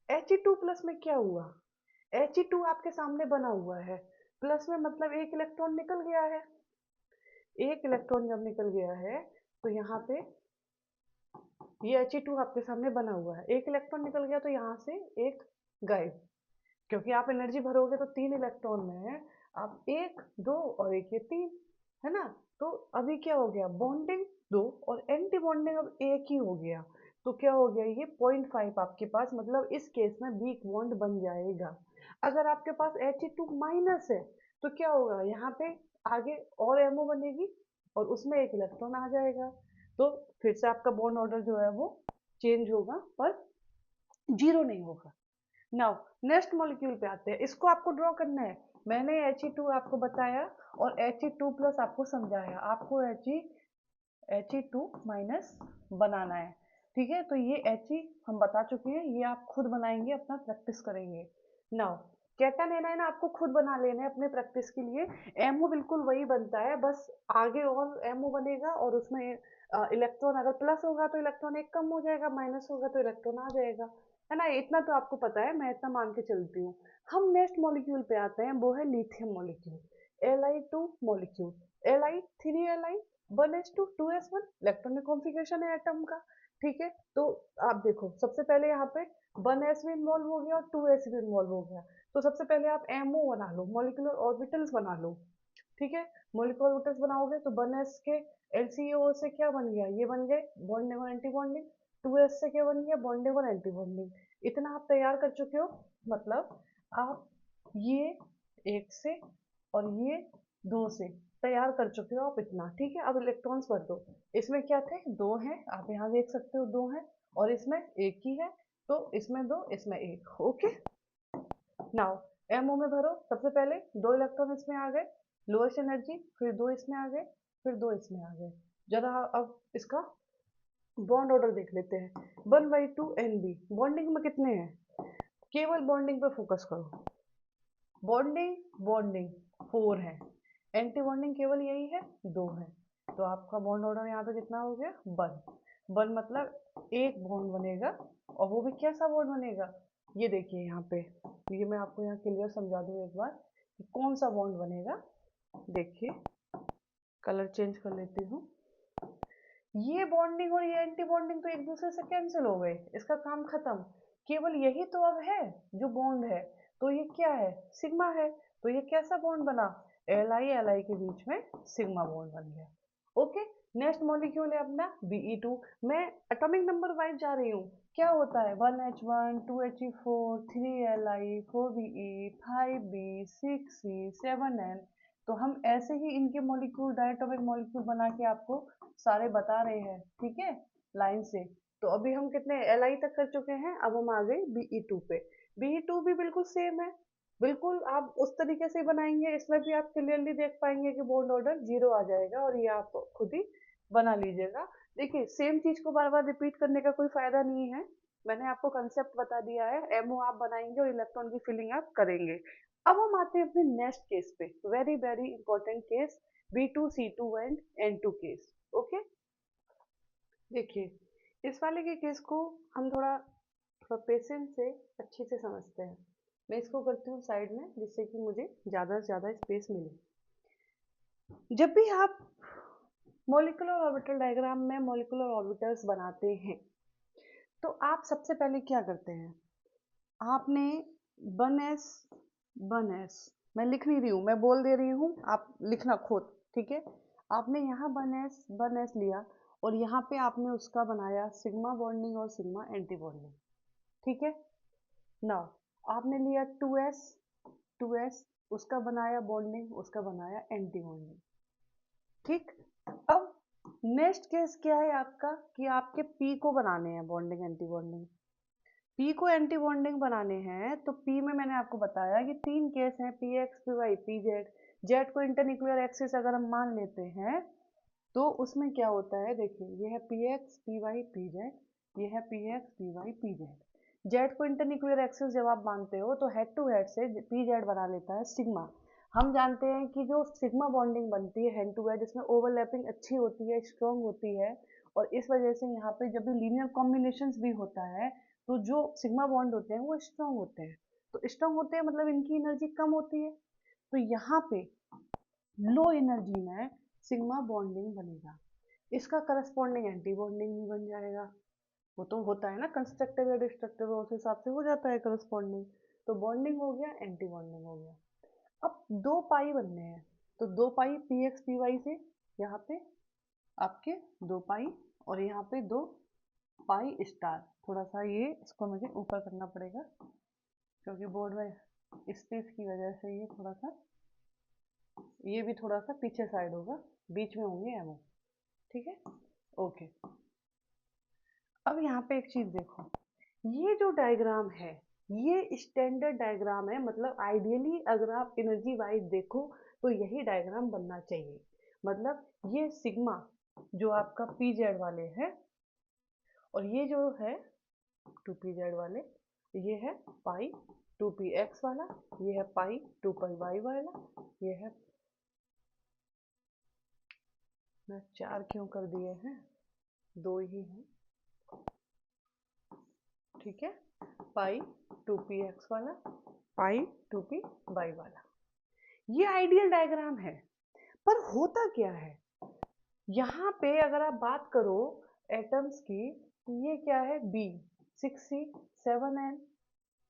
He2 प्लस में क्या हुआ, He2 आपके सामने बना हुआ है, प्लस में मतलब एक इलेक्ट्रॉन निकल गया है। एक इलेक्ट्रॉन जब निकल गया है तो यहाँ पे ये He2 आपके सामने बना हुआ है, एक इलेक्ट्रॉन निकल गया तो यहाँ से एक गायब, क्योंकि आप एनर्जी भरोगे तो 3 इलेक्ट्रॉन में है, आप 1 2 और एक ये 3, है ना। तो अभी क्या हो गया, बॉन्डिंग 2 और एंटी बॉन्डिंग अब एक ही हो गया, तो क्या हो गया ये 0.5 आपके पास, मतलब इस केस में वीक बॉन्ड बन जाएगा। अगर आपके पास He2 माइनस है तो क्या होगा, यहाँ पे आगे और एमओ बनेगी और उसमें एक इलेक्ट्रॉन आ जाएगा, तो फिर से आपका बॉन्ड ऑर्डर जो है वो चेंज होगा पर जीरो नहीं होगा। नाउ नेक्स्ट मॉलिक्यूल पे आते हैं, इसको आपको ड्रॉ करना है। मैंने He2 आपको बताया और He2 प्लस आपको समझाया, आपको He2 माइनस बनाना है, ठीक है। तो ये He हम बता चुके हैं, ये आप खुद बनाएंगे, अपना प्रैक्टिस करेंगे। नाउ कैटन एनायन आपको खुद बना लेना है अपने प्रैक्टिस के लिए। एमओ बिल्कुल वही बनता है, बस आगे और एमओ बनेगा और उसमें इलेक्ट्रॉन अगर प्लस होगा तो इलेक्ट्रॉन एक कम हो जाएगा, माइनस होगा तो इलेक्ट्रॉन आ जाएगा, है ना। इतना तो आपको पता है, मैं इतना मान के चलती हूँ। हम नेक्स्ट मॉलिक्यूल पे आते हैं, वो है lithium molecule, Li2 molecule, Li3Li 1s2 2s1 electronic configuration है एटम का, ठीक है। तो आप देखो सबसे पहले यहाँ पे 1s भी इन्वॉल्व हो गया और 2s भी इन्वॉल्व हो गया, तो सबसे पहले आप MO बना लो, मॉलिक्यूलर ऑर्बिटल्स बना लो, ठीक है। मॉलिक्यूलर ऑर्बिटल्स बनाओगे तो 1s के LCO से क्या बन गया, ये बन गए बॉन्डिंग और एंटी बॉन्डिंग, 2s से क्या बन गया, बॉन्डिंग और एंटी बॉन्डिंग। इतना आप तैयार कर चुके हो, मतलब आप ये एक से और ये दो से तैयार कर चुके हो आप इतना, ठीक है। अब इलेक्ट्रॉन्स भर दो, इसमें क्या थे, दो हैं, आप यहाँ देख सकते हो दो हैं, और इसमें एक ही है, तो इसमें दो इसमें एक, ओके। नाउ एमओ में भरो, सबसे पहले दो इलेक्ट्रॉन इसमें आ गए, लोएस्ट एनर्जी, फिर दो इसमें आ गए, फिर दो इसमें आ गए। जरा अब इसका बॉन्ड ऑर्डर देख लेते हैं। 1/2 NB, बॉन्डिंग में कितने हैं, केवल बॉन्डिंग पे फोकस करो, बॉन्डिंग बॉन्डिंग 4 है, एंटी बॉन्डिंग केवल यही है 2 है, तो आपका बॉन्ड ऑर्डर यहाँ पे कितना हो गया, 1 मतलब एक बॉन्ड बनेगा, और वो भी कैसा बॉन्ड बनेगा, ये देखिए यहाँ पे, ये मैं आपको यहाँ क्लियर समझा दूँ एक बार कि कौन सा बॉन्ड बनेगा। देखिए कलर चेंज कर लेती हूँ, ये बॉन्डिंग और ये एंटी बॉन्डिंग तो एक दूसरे से कैंसिल हो गए, इसका काम खत्म, केवल यही तो अब है जो बॉन्ड है, तो ये क्या है, सिग्मा है, तो ये कैसा बॉन्ड बना, Li के बीच में सिग्मा बॉन्ड बन गया, ओके। नेक्स्ट मॉलिक्यूल है अपना Be2, मैं एटॉमिक नंबर वाइज जा रही हूँ, क्या होता है 1H1 2He4 3Li 4Be 5B 6C 7N, तो हम ऐसे ही इनके मॉलिक्यूल डायटोमिक मॉलिक्यूल बना के आपको सारे बता रहे हैं, ठीक है, लाइन से। तो अभी हम कितने Li तक कर चुके हैं, अब हम आ गए Be2 पे। Be2 भी बिल्कुल सेम है, बिल्कुल आप उस तरीके से बनाएंगे, इसमें भी आप क्लियरली देख पाएंगे कि बॉन्ड ऑर्डर जीरो आ जाएगा, और ये आप खुद ही बना लीजिएगा। देखिए सेम चीज को बार बार रिपीट करने का कोई फायदा नहीं है, मैंने आपको कंसेप्ट बता दिया है, एमओ आप बनाएंगे और इलेक्ट्रॉन की फिलिंग आप करेंगे। अब हम आते हैं अपने नेक्स्ट केस पे, very very important case, B2C2 and N2 case, okay. देखिए इस वाले के केस को हम थोड़ा थोड़ा पेशेंस से अच्छे से समझते हैं। मैं इसको करती हूँ साइड में, जिससे कि मुझे ज़्यादा से ज़्यादा स्पेस मिले। जब भी आप मॉलिक्यूलर ऑर्बिटल डायग्राम में मॉलिक्यूलर ऑर्बिटल्स बनाते हैं तो आप सबसे पहले क्या करते हैं, आपने 1s 1s, मैं लिख नहीं रही हूँ, मैं बोल दे रही हूँ, आप लिखना खुद, ठीक है। आपने यहाँ 1s लिया और यहाँ पे आपने उसका बनाया सिग्मा बॉन्डिंग और सिग्मा एंटी बॉन्डिंग, ठीक है। नाउ आपने लिया 2s उसका बनाया बॉन्डिंग, उसका बनाया एंटी बॉन्डिंग, ठीक। अब नेक्स्ट केस क्या है आपका, कि आपके पी को बनाने हैं बॉन्डिंग एंटी बॉन्डिंग, पी को एंटी बॉन्डिंग बनाने हैं, तो पी में मैंने आपको बताया कि तीन केस हैं, p x p y p z. Z को इंटरन्यूक्लियर एक्सिस अगर हम मान लेते हैं तो उसमें क्या होता है, देखिए ये है p x p y p z, ये है p x p y p z. Z को इंटरन्यूक्लियर एक्सिस जब आप मानते हो तो हेड टू हेड से पी जेड बना लेता है सिग्मा। हम जानते हैं कि जो सिग्मा बॉन्डिंग बनती है हेड टू हेड, इसमें ओवरलैपिंग अच्छी होती है, स्ट्रॉन्ग होती है, और इस वजह से यहाँ पे जब भी लीनियर कॉम्बिनेशन भी होता है तो जो सिग्मा बॉन्ड होते हैं वो स्ट्रॉन्ग होते हैं। तो स्ट्रॉन्ग होते हैं मतलब इनकी एनर्जी कम होती है, तो यहाँ पे लो एनर्जी में सिग्मा बॉन्डिंग बनेगा, इसका करस्पॉन्डिंग एंटी बॉन्डिंग भी बन जाएगा। वो तो होता है ना कंस्ट्रक्टिव या डिस्ट्रक्टिव, उस हिसाब से हो जाता है करस्पॉन्डिंग। तो बॉन्डिंग हो गया, एंटी बॉन्डिंग हो गया। अब दो पाई बनने हैं, तो दो पाई पी एक्स पी वाई से यहाँ पे आपके दो पाई, और यहाँ पे दो पाई स्टार। थोड़ा सा ये इसको मुझे ऊपर करना पड़ेगा क्योंकि बोर्ड में स्पेस की वजह से ये थोड़ा सा, ये भी थोड़ा सा पीछे साइड होगा, बीच में होंगे एमओ। ठीक है, ओके। अब यहाँ पे एक चीज देखो, ये जो डायग्राम है ये स्टैंडर्ड डायग्राम है, मतलब आइडियली अगर आप एनर्जी वाइज देखो तो यही डायग्राम बनना चाहिए। मतलब ये सिग्मा जो आपका पी जेड वाले है, और ये जो है टू पी जेड वाले, ये है पाई टू पी एक्स वाला, ये है पाई टू पाई वाई वाला, ये है, मैं चार क्यों कर दिए हैं, दो ही हैं, ठीक है, पाई टू पी एक्स वाला, पाई टू पी वाई वाला। ये आइडियल डायग्राम है, पर होता क्या है यहाँ पे अगर आप बात करो एटम्स की, तो ये क्या है B 6C 7N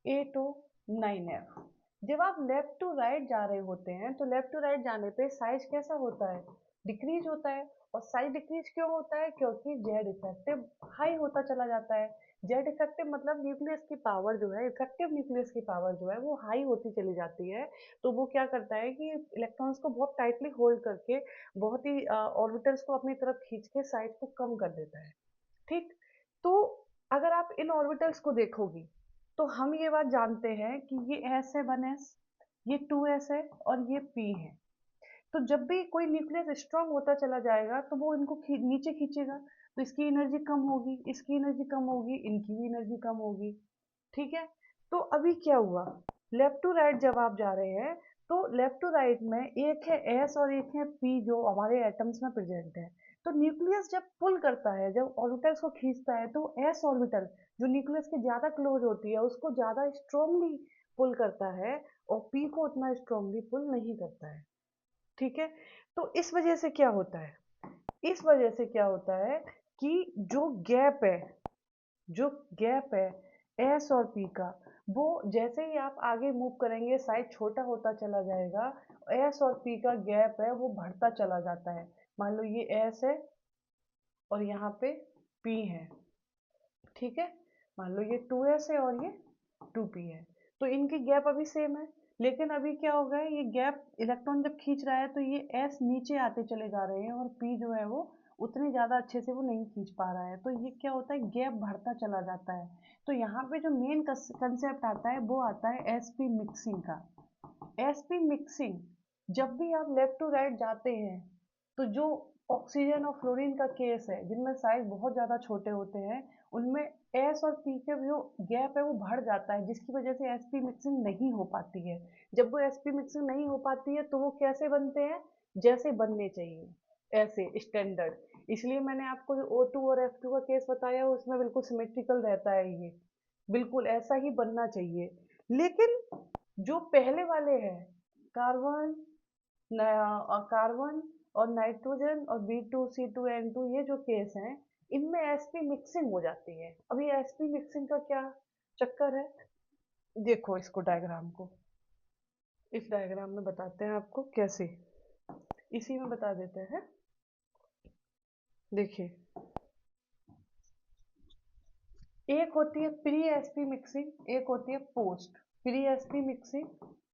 8O 9F। जब आप लेफ्ट टू राइट जा रहे होते हैं तो लेफ्ट टू राइट जाने पे साइज कैसा होता है, डिक्रीज होता है। और साइज डिक्रीज क्यों होता है, क्योंकि जेड इफेक्टिव हाई होता चला जाता है। जेड इफेक्टिव मतलब न्यूक्लियस की पावर जो है, इफेक्टिव न्यूक्लियस की पावर जो है वो हाई होती चली जाती है। तो वो क्या करता है कि इलेक्ट्रॉन्स को बहुत टाइटली होल्ड करके बहुत ही ऑर्बिटल्स को अपनी तरफ खींच के साइज को कम कर देता है। ठीक, तो अगर आप इन ऑर्बिटल्स को देखोगी तो हम ये बात जानते हैं कि ये एस है 1s, ये 2s है, और ये p है। तो जब भी कोई न्यूक्लियस स्ट्रांग होता चला जाएगा तो वो इनको नीचे खींचेगा, तो इसकी एनर्जी कम होगी, इसकी एनर्जी कम होगी, इनकी भी एनर्जी कम होगी। ठीक है, तो अभी क्या हुआ, लेफ्ट टू राइट जब आप जा रहे हैं तो लेफ्ट टू राइट में एक है एस और एक है पी जो हमारे एटम्स में प्रेजेंट है। तो न्यूक्लियस जब पुल करता है, जब ऑर्बिटल्स को खींचता है, तो एस ऑर्बिटल जो न्यूक्लियस के ज्यादा क्लोज होती है उसको ज्यादा स्ट्रांगली पुल करता है, और पी को उतना स्ट्रांगली पुल नहीं करता है। ठीक है, तो इस वजह से क्या होता है, इस वजह से क्या होता है कि जो गैप है एस और पी का, वो जैसे ही आप आगे मूव करेंगे साइज छोटा होता चला जाएगा, एस और पी का गैप है वो बढ़ता चला जाता है। मान लो ये एस है और यहाँ पे पी है, ठीक है, मान लो ये 2s है और ये 2p है, तो इनकी गैप अभी सेम है। लेकिन अभी क्या हो गया, ये गैप इलेक्ट्रॉन जब खींच रहा है तो ये s नीचे आते चले जा रहे हैं, और p जो है वो उतने ज़्यादा अच्छे से वो नहीं खींच पा रहा है, तो ये क्या होता है गैप बढ़ता चला जाता है। तो यहाँ पे जो मेन कंसेप्ट आता है वो आता है sp मिक्सिंग का। sp मिक्सिंग, जब भी आप लेफ्ट टू राइट जाते हैं तो जो ऑक्सीजन और फ्लोरीन का केस है जिनमें साइज बहुत ज़्यादा छोटे होते हैं, उनमें एस और पी के जो गैप है वो बढ़ जाता है, जिसकी वजह से एसपी मिक्सिंग नहीं हो पाती है। जब वो एसपी मिक्सिंग नहीं हो पाती है तो वो कैसे बनते हैं, जैसे बनने चाहिए, ऐसे स्टैंडर्ड। इसलिए मैंने आपको जो O2 और F2 का केस बताया उसमें बिल्कुल सिमेट्रिकल रहता है, ये बिल्कुल ऐसा ही बनना चाहिए। लेकिन जो पहले वाले हैं, कार्बन कार्बन और नाइट्रोजन और B2C2N2, ये जो केस हैं इनमें एसपी मिक्सिंग हो जाती है। अब ये एसपी मिक्सिंग का क्या चक्कर है, देखो इसको डायग्राम को, इस डायग्राम में बताते हैं आपको कैसे, इसी में बता देते हैं। देखिए, एक होती है प्री एसपी मिक्सिंग, एक होती है पोस्ट प्री एसपी मिक्सिंग,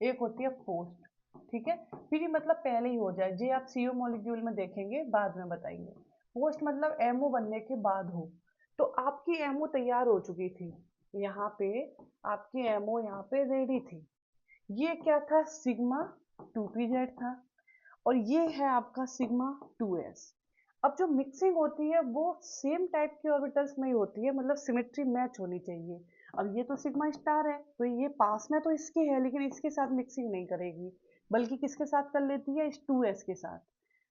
एक होती है पोस्ट। ठीक है, प्री मतलब पहले ही हो जाए, जी आप सीओ मॉलिक्यूल में देखेंगे, बाद में बताएंगे। पोस्ट मतलब एमओ बनने के बाद हो, तो आपकी एमओ तैयार हो चुकी थी, यहाँ पे आपकी एमओ यहाँ पे रेडी थी। ये क्या था, सिग्मा 2pz था, और ये है आपका सिग्मा 2s। अब जो मिक्सिंग होती है वो सेम टाइप के ऑर्बिटल्स में ही होती है, मतलब सिमेट्री मैच होनी चाहिए। अब ये तो सिग्मा स्टार है तो ये पास में तो इसके है, लेकिन इसके साथ मिक्सिंग नहीं करेगी, बल्कि किसके साथ कर लेती है, इस 2s के साथ।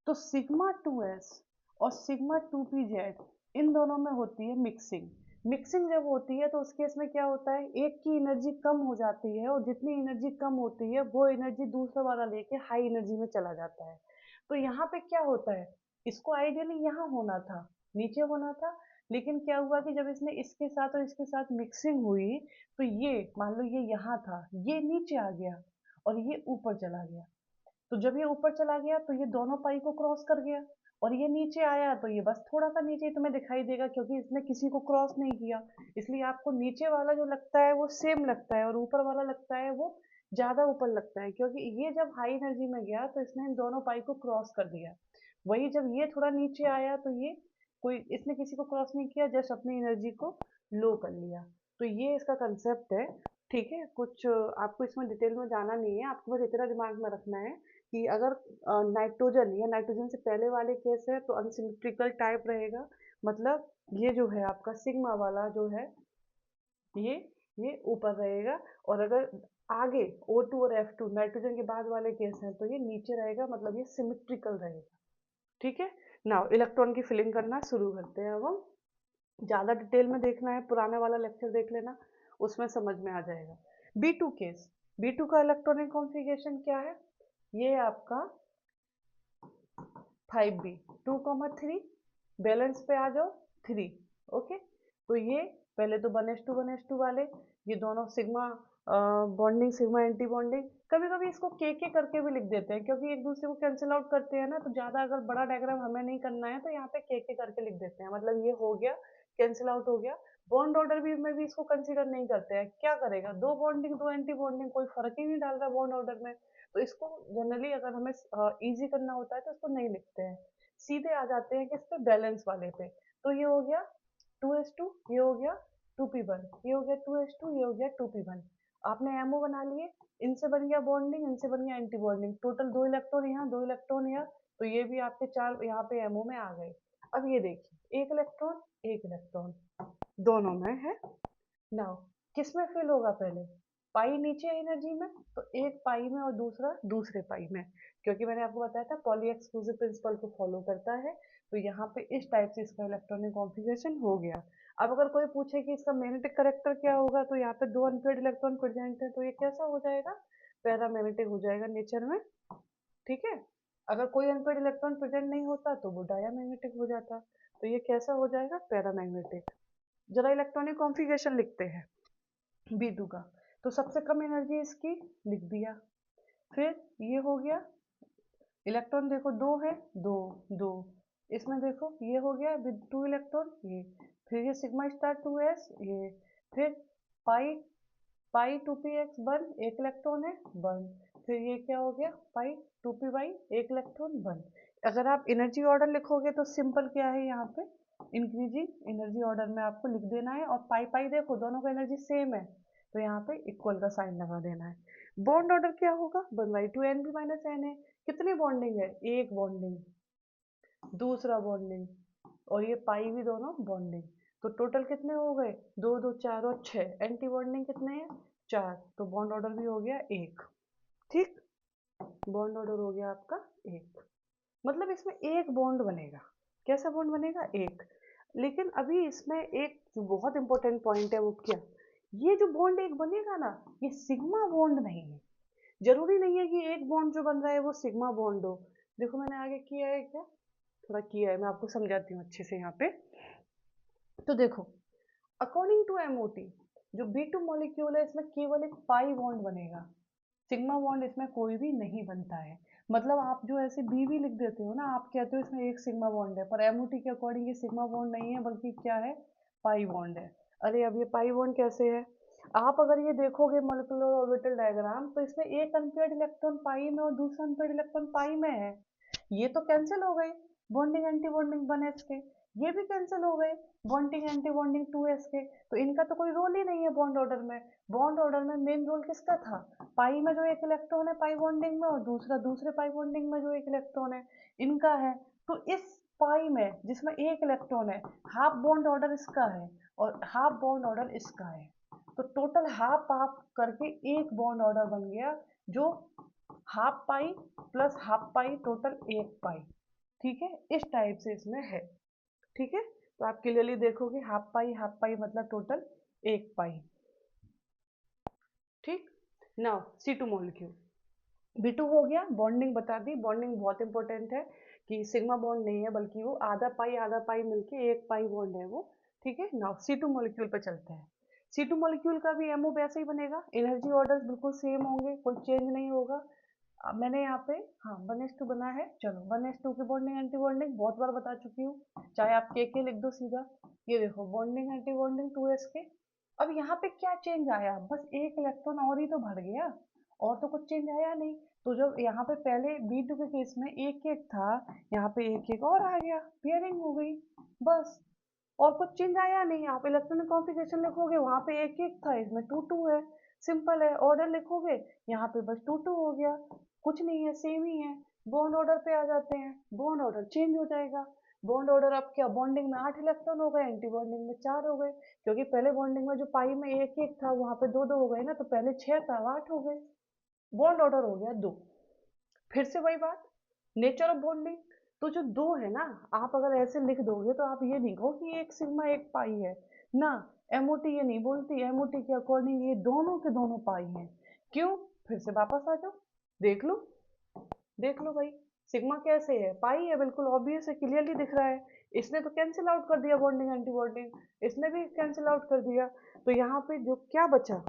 तो सिग्मा 2s और सिग्मा 2pz इन दोनों में होती है मिक्सिंग। मिक्सिंग जब होती है तो उस केस में क्या होता है, एक की एनर्जी कम हो जाती है और जितनी एनर्जी कम होती है वो एनर्जी दूसरा वाला लेके हाई एनर्जी में चला जाता है। तो यहाँ पे क्या होता है, इसको आइडियली यहाँ होना था, नीचे होना था, लेकिन क्या हुआ कि जब इसने इसके साथ और इसके साथ मिक्सिंग हुई तो ये मान लो ये यहाँ था, ये नीचे आ गया और ये ऊपर चला गया। तो जब ये ऊपर चला गया तो ये दोनों पाई को क्रॉस कर गया, और ये नीचे आया तो ये बस थोड़ा सा नीचे तुम्हें दिखाई देगा, क्योंकि इसने किसी को क्रॉस नहीं किया। इसलिए आपको नीचे वाला जो लगता है वो सेम लगता है और ऊपर वाला लगता है वो ज्यादा ऊपर लगता है, क्योंकि ये जब हाई एनर्जी में गया तो इसने इन दोनों पाई को क्रॉस कर दिया। वही जब ये थोड़ा नीचे आया तो ये कोई इसने किसी को क्रॉस नहीं किया, जस्ट अपनी एनर्जी को लो कर लिया। तो ये इसका कंसेप्ट है। ठीक है, कुछ आपको इसमें डिटेल में जाना नहीं है, आपको बस इतना दिमाग में रखना है कि अगर नाइट्रोजन या नाइट्रोजन से पहले वाले केस है तो अनसिमेट्रिकल टाइप रहेगा। मतलब ये जो है आपका सिग्मा वाला जो है ये ये ऊपर रहेगा, और अगर आगे O2 और F2 नाइट्रोजन के बाद वाले केस हैं तो ये नीचे रहेगा, मतलब ये सिमेट्रिकल रहेगा। ठीक है, नाउ इलेक्ट्रॉन की फिलिंग करना शुरू करते हैं। अब हम ज़्यादा डिटेल में देखना है पुराने वाला लेक्चर देख लेना, उसमें समझ में आ जाएगा। B2 केस, B2 का इलेक्ट्रॉनिक कॉन्फ़िगरेशन क्या है, ये आपका 5b 2,3 बैलेंस पे आ जाओ 3। ओके, तो ये पहले तो 1s2 1s2 वाले, ये दोनों sigma bonding sigma anti bonding. कभी कभी इसको के करके भी लिख देते हैं, क्योंकि एक दूसरे को कैंसिल आउट करते हैं ना, तो ज़्यादा अगर बड़ा डायग्राम हमें नहीं करना है तो यहाँ पे के करके लिख देते हैं, मतलब ये हो गया कैंसिल आउट हो गया। बॉन्ड ऑर्डर भी में भी इसको कंसीडर नहीं करते हैं, क्या करेगा, दो बॉन्डिंग दो एंटी बॉन्डिंग, कोई फर्क ही नहीं डाल रहा बॉन्ड ऑर्डर में। तो इसको जनरली अगर हमें इजी करना होता है तो इसको नहीं लिखते हैं, सीधे आ जाते हैं कि इस पे बैलेंस वाले पे। तो ये हो गया 2s2, ये हो गया 2p1, ये हो गया 2s2, ये हो गया 2p1। आपने एमओ बना लिए, इनसे बन गया बॉन्डिंग, इनसे बन गया एंटी बॉन्डिंग, टोटल 2 इलेक्ट्रॉन यहाँ 2 इलेक्ट्रॉन यहाँ, तो ये भी आपके 4 यहाँ पे एमओ में आ गए। अब ये देखिए एक इलेक्ट्रॉन दोनों में है। नाउ किस में फिल होगा, पहले पाई नीचे एनर्जी में, तो एक पाई में और दूसरा दूसरे पाई में, क्योंकि मैंने आपको बताया था पॉली एक्सक्लूसिव प्रिंसिपल को फॉलो करता है। तो यहाँ पे इस टाइप से इसका इलेक्ट्रॉनिक कॉन्फ़िगरेशन हो गया। अब अगर कोई पूछे कि इसका मैग्नेटिक करेक्टर क्या होगा, तो यहाँ पे दो अनपेड इलेक्ट्रॉन प्रेजेंट है, तो ये कैसा हो जाएगा, पैरामैग्नेटिक हो जाएगा नेचर में। ठीक है, अगर कोई अनपेड इलेक्ट्रॉन प्रेजेंट नहीं होता तो वो डायामैग्नेटिक हो जाता, तो ये कैसा हो जाएगा, पैरामैग्नेटिक। जरा इलेक्ट्रॉनिक कॉन्फ़िगरेशन लिखते हैं B2 का। तो सबसे कम एनर्जी इसकी लिख दिया, फिर ये हो गया, इलेक्ट्रॉन देखो दो है, दो दो, इसमें देखो ये हो गया विद 2 इलेक्ट्रॉन ये, फिर ये सिग्मा स्टार 2s ये, फिर पाई पाई 2px 1 एक इलेक्ट्रॉन है 1, फिर ये क्या हो गया पाई 2py एक इलेक्ट्रॉन 1। अगर आप एनर्जी ऑर्डर लिखोगे तो सिंपल क्या है, यहाँ पे इंक्रीजिंग एनर्जी ऑर्डर में आपको लिख देना है, और पाई पाई देखो दोनों का एनर्जी सेम है, तो यहाँ पे इक्वल का साइन लगा देना है। बॉन्ड ऑर्डर क्या होगा, 1/2 Nb-N है। कितनी बॉन्डिंग है, एक बॉन्डिंग, दूसरा बॉन्डिंग, और ये पाई भी दोनों बॉन्डिंग। तो टोटल कितने हो गए, दो दो चार और छः, एंटी बॉन्डिंग कितने हैं, चार, तो बॉन्ड ऑर्डर भी हो गया एक। ठीक, बॉन्ड ऑर्डर हो गया आपका एक, मतलब इसमें एक बॉन्ड बनेगा। कैसा बॉन्ड बनेगा, एक। लेकिन अभी इसमें एक जो बहुत इंपॉर्टेंट पॉइंट है वो क्या, ये जो बॉन्ड एक बनेगा ना, ये सिग्मा बॉन्ड नहीं है। जरूरी नहीं है कि एक बॉन्ड जो बन रहा है वो सिग्मा बॉन्ड हो। देखो मैंने आगे किया है क्या, थोड़ा किया है, मैं आपको समझाती हूँ अच्छे से यहाँ पे। तो देखो अकॉर्डिंग टू एमओटी जो B2 मॉलिक्यूल है इसमें केवल एक पाई बॉन्ड बनेगा, सिग्मा बॉन्ड इसमें कोई भी नहीं बनता है। मतलब आप जो ऐसे बी भी लिख देते हो ना, आप कहते हो इसमें एक सिग्मा बॉन्ड है, पर एमओटी के अकॉर्डिंग ये सिग्मा बॉन्ड नहीं है, बल्कि क्या है, पाई बॉन्ड है। अरे अब ये पाई बॉन्ड कैसे है, आप अगर ये देखोगे मॉलिक्यूलर ऑर्बिटल डायग्राम, तो इसमें एक अनपेयर्ड इलेक्ट्रॉन पाई में और दूसरा अनपेयर्ड इलेक्ट्रॉन पाई में है, ये तो कैंसिल हो गए, बॉन्डिंग एंटी बॉन्डिंग बने इसके। ये भी कैंसिल हो गए, बॉन्डिंग एंटी बॉन्डिंग 2s के, तो इनका तो कोई रोल ही नहीं है बॉन्ड ऑर्डर में। बॉन्ड ऑर्डर में मेन रोल किसका था, पाई में जो एक इलेक्ट्रॉन है पाई बॉन्डिंग में, और दूसरा दूसरे पाई बॉन्डिंग में जो एक इलेक्ट्रॉन है, इनका है। तो इस पाई में जिसमें एक इलेक्ट्रॉन है, हाफ बॉन्ड ऑर्डर इसका है और हाफ बॉन्ड ऑर्डर इसका है, तो टोटल हाफ हाफ करके एक बॉन्ड ऑर्डर बन गया, जो हाफ पाई प्लस हाफ पाई टोटल एक पाई। ठीक है, इस टाइप से इसमें है। ठीक है, तो आप क्लियरली देखोगे हाफ पाई मतलब टोटल एक पाई। ठीक, नाउ C2 मॉलिक्यूल, B2 हो गया, बॉन्डिंग बता दी। बॉन्डिंग बहुत इंपॉर्टेंट है कि सिग्मा बॉन्ड नहीं है, बल्कि वो आधा पाई मिलके एक पाई बॉन्ड है वो। ठीक है, नाउ C2 मॉलिक्यूल पे चलते हैं। C2 मॉलिक्यूल का भी एमओ वैसे ही बनेगा, एनर्जी ऑर्डर्स बिल्कुल सेम होंगे, कोई चेंज नहीं होगा। मैंने यहाँ पे हाँ 1s2 बना है, चलो 1s2 की बॉन्डिंग एंटी बॉन्डिंग बहुत बार बता चुकी हूँ, चाहे आप के लिख दो सीधा। ये देखो बॉन्डिंग एंटी बॉन्डिंग 2s के। अब यहाँ पे क्या चेंज आया, बस एक इलेक्ट्रॉन और ही तो बढ़ गया, और तो कुछ चेंज आया नहीं। तो जब यहाँ पे पहले B2 के केस में एक एक था, यहाँ पे एक एक और आ गया, पेयरिंग हो गई, बस। और कुछ चेंज आया नहीं। आप इलेक्ट्रॉनिक कॉन्फ़िगरेशन लिखोगे, वहाँ पे एक एक था, इसमें टू टू है, सिंपल है। ऑर्डर लिखोगे, यहाँ पे बस टू टू हो गया, कुछ नहीं है, सेम ही है। बॉन्ड ऑर्डर पे आ जाते हैं, बॉन्ड ऑर्डर चेंज हो जाएगा। बॉन्ड ऑर्डर अब क्या, बॉन्डिंग में 8 इलेक्ट्रॉन हो गए, एंटी बॉन्डिंग में 4 हो गए, क्योंकि पहले बॉन्डिंग में जो पाई में एक एक था, वहाँ पे दो दो हो गए ना, तो पहले 6 था, अब 8 हो गए, बॉन्ड ऑर्डर हो गया 2। फिर से वही बात, नेचर ऑफ बॉन्डिंग, तो जो 2 है ना, आप अगर ऐसे लिख दोगे तो आप ये नहीं कहो कि एक सिग्मा एक पाई है ना। एमओटी ये नहीं बोलती, एमओटी के अकॉर्डिंग ये दोनों के दोनों पाई हैं। क्यों, फिर से वापस आ जाओ, देख लो, देख लो भाई, सिग्मा कैसे है, पाई है, बिल्कुल ऑब्वियस है, क्लियरली दिख रहा है। इसने तो कैंसिल आउट कर दिया बॉन्डिंग एंटी बॉन्डिंग, इसने भी कैंसिल आउट कर दिया। तो यहाँ पे जो क्या बचा,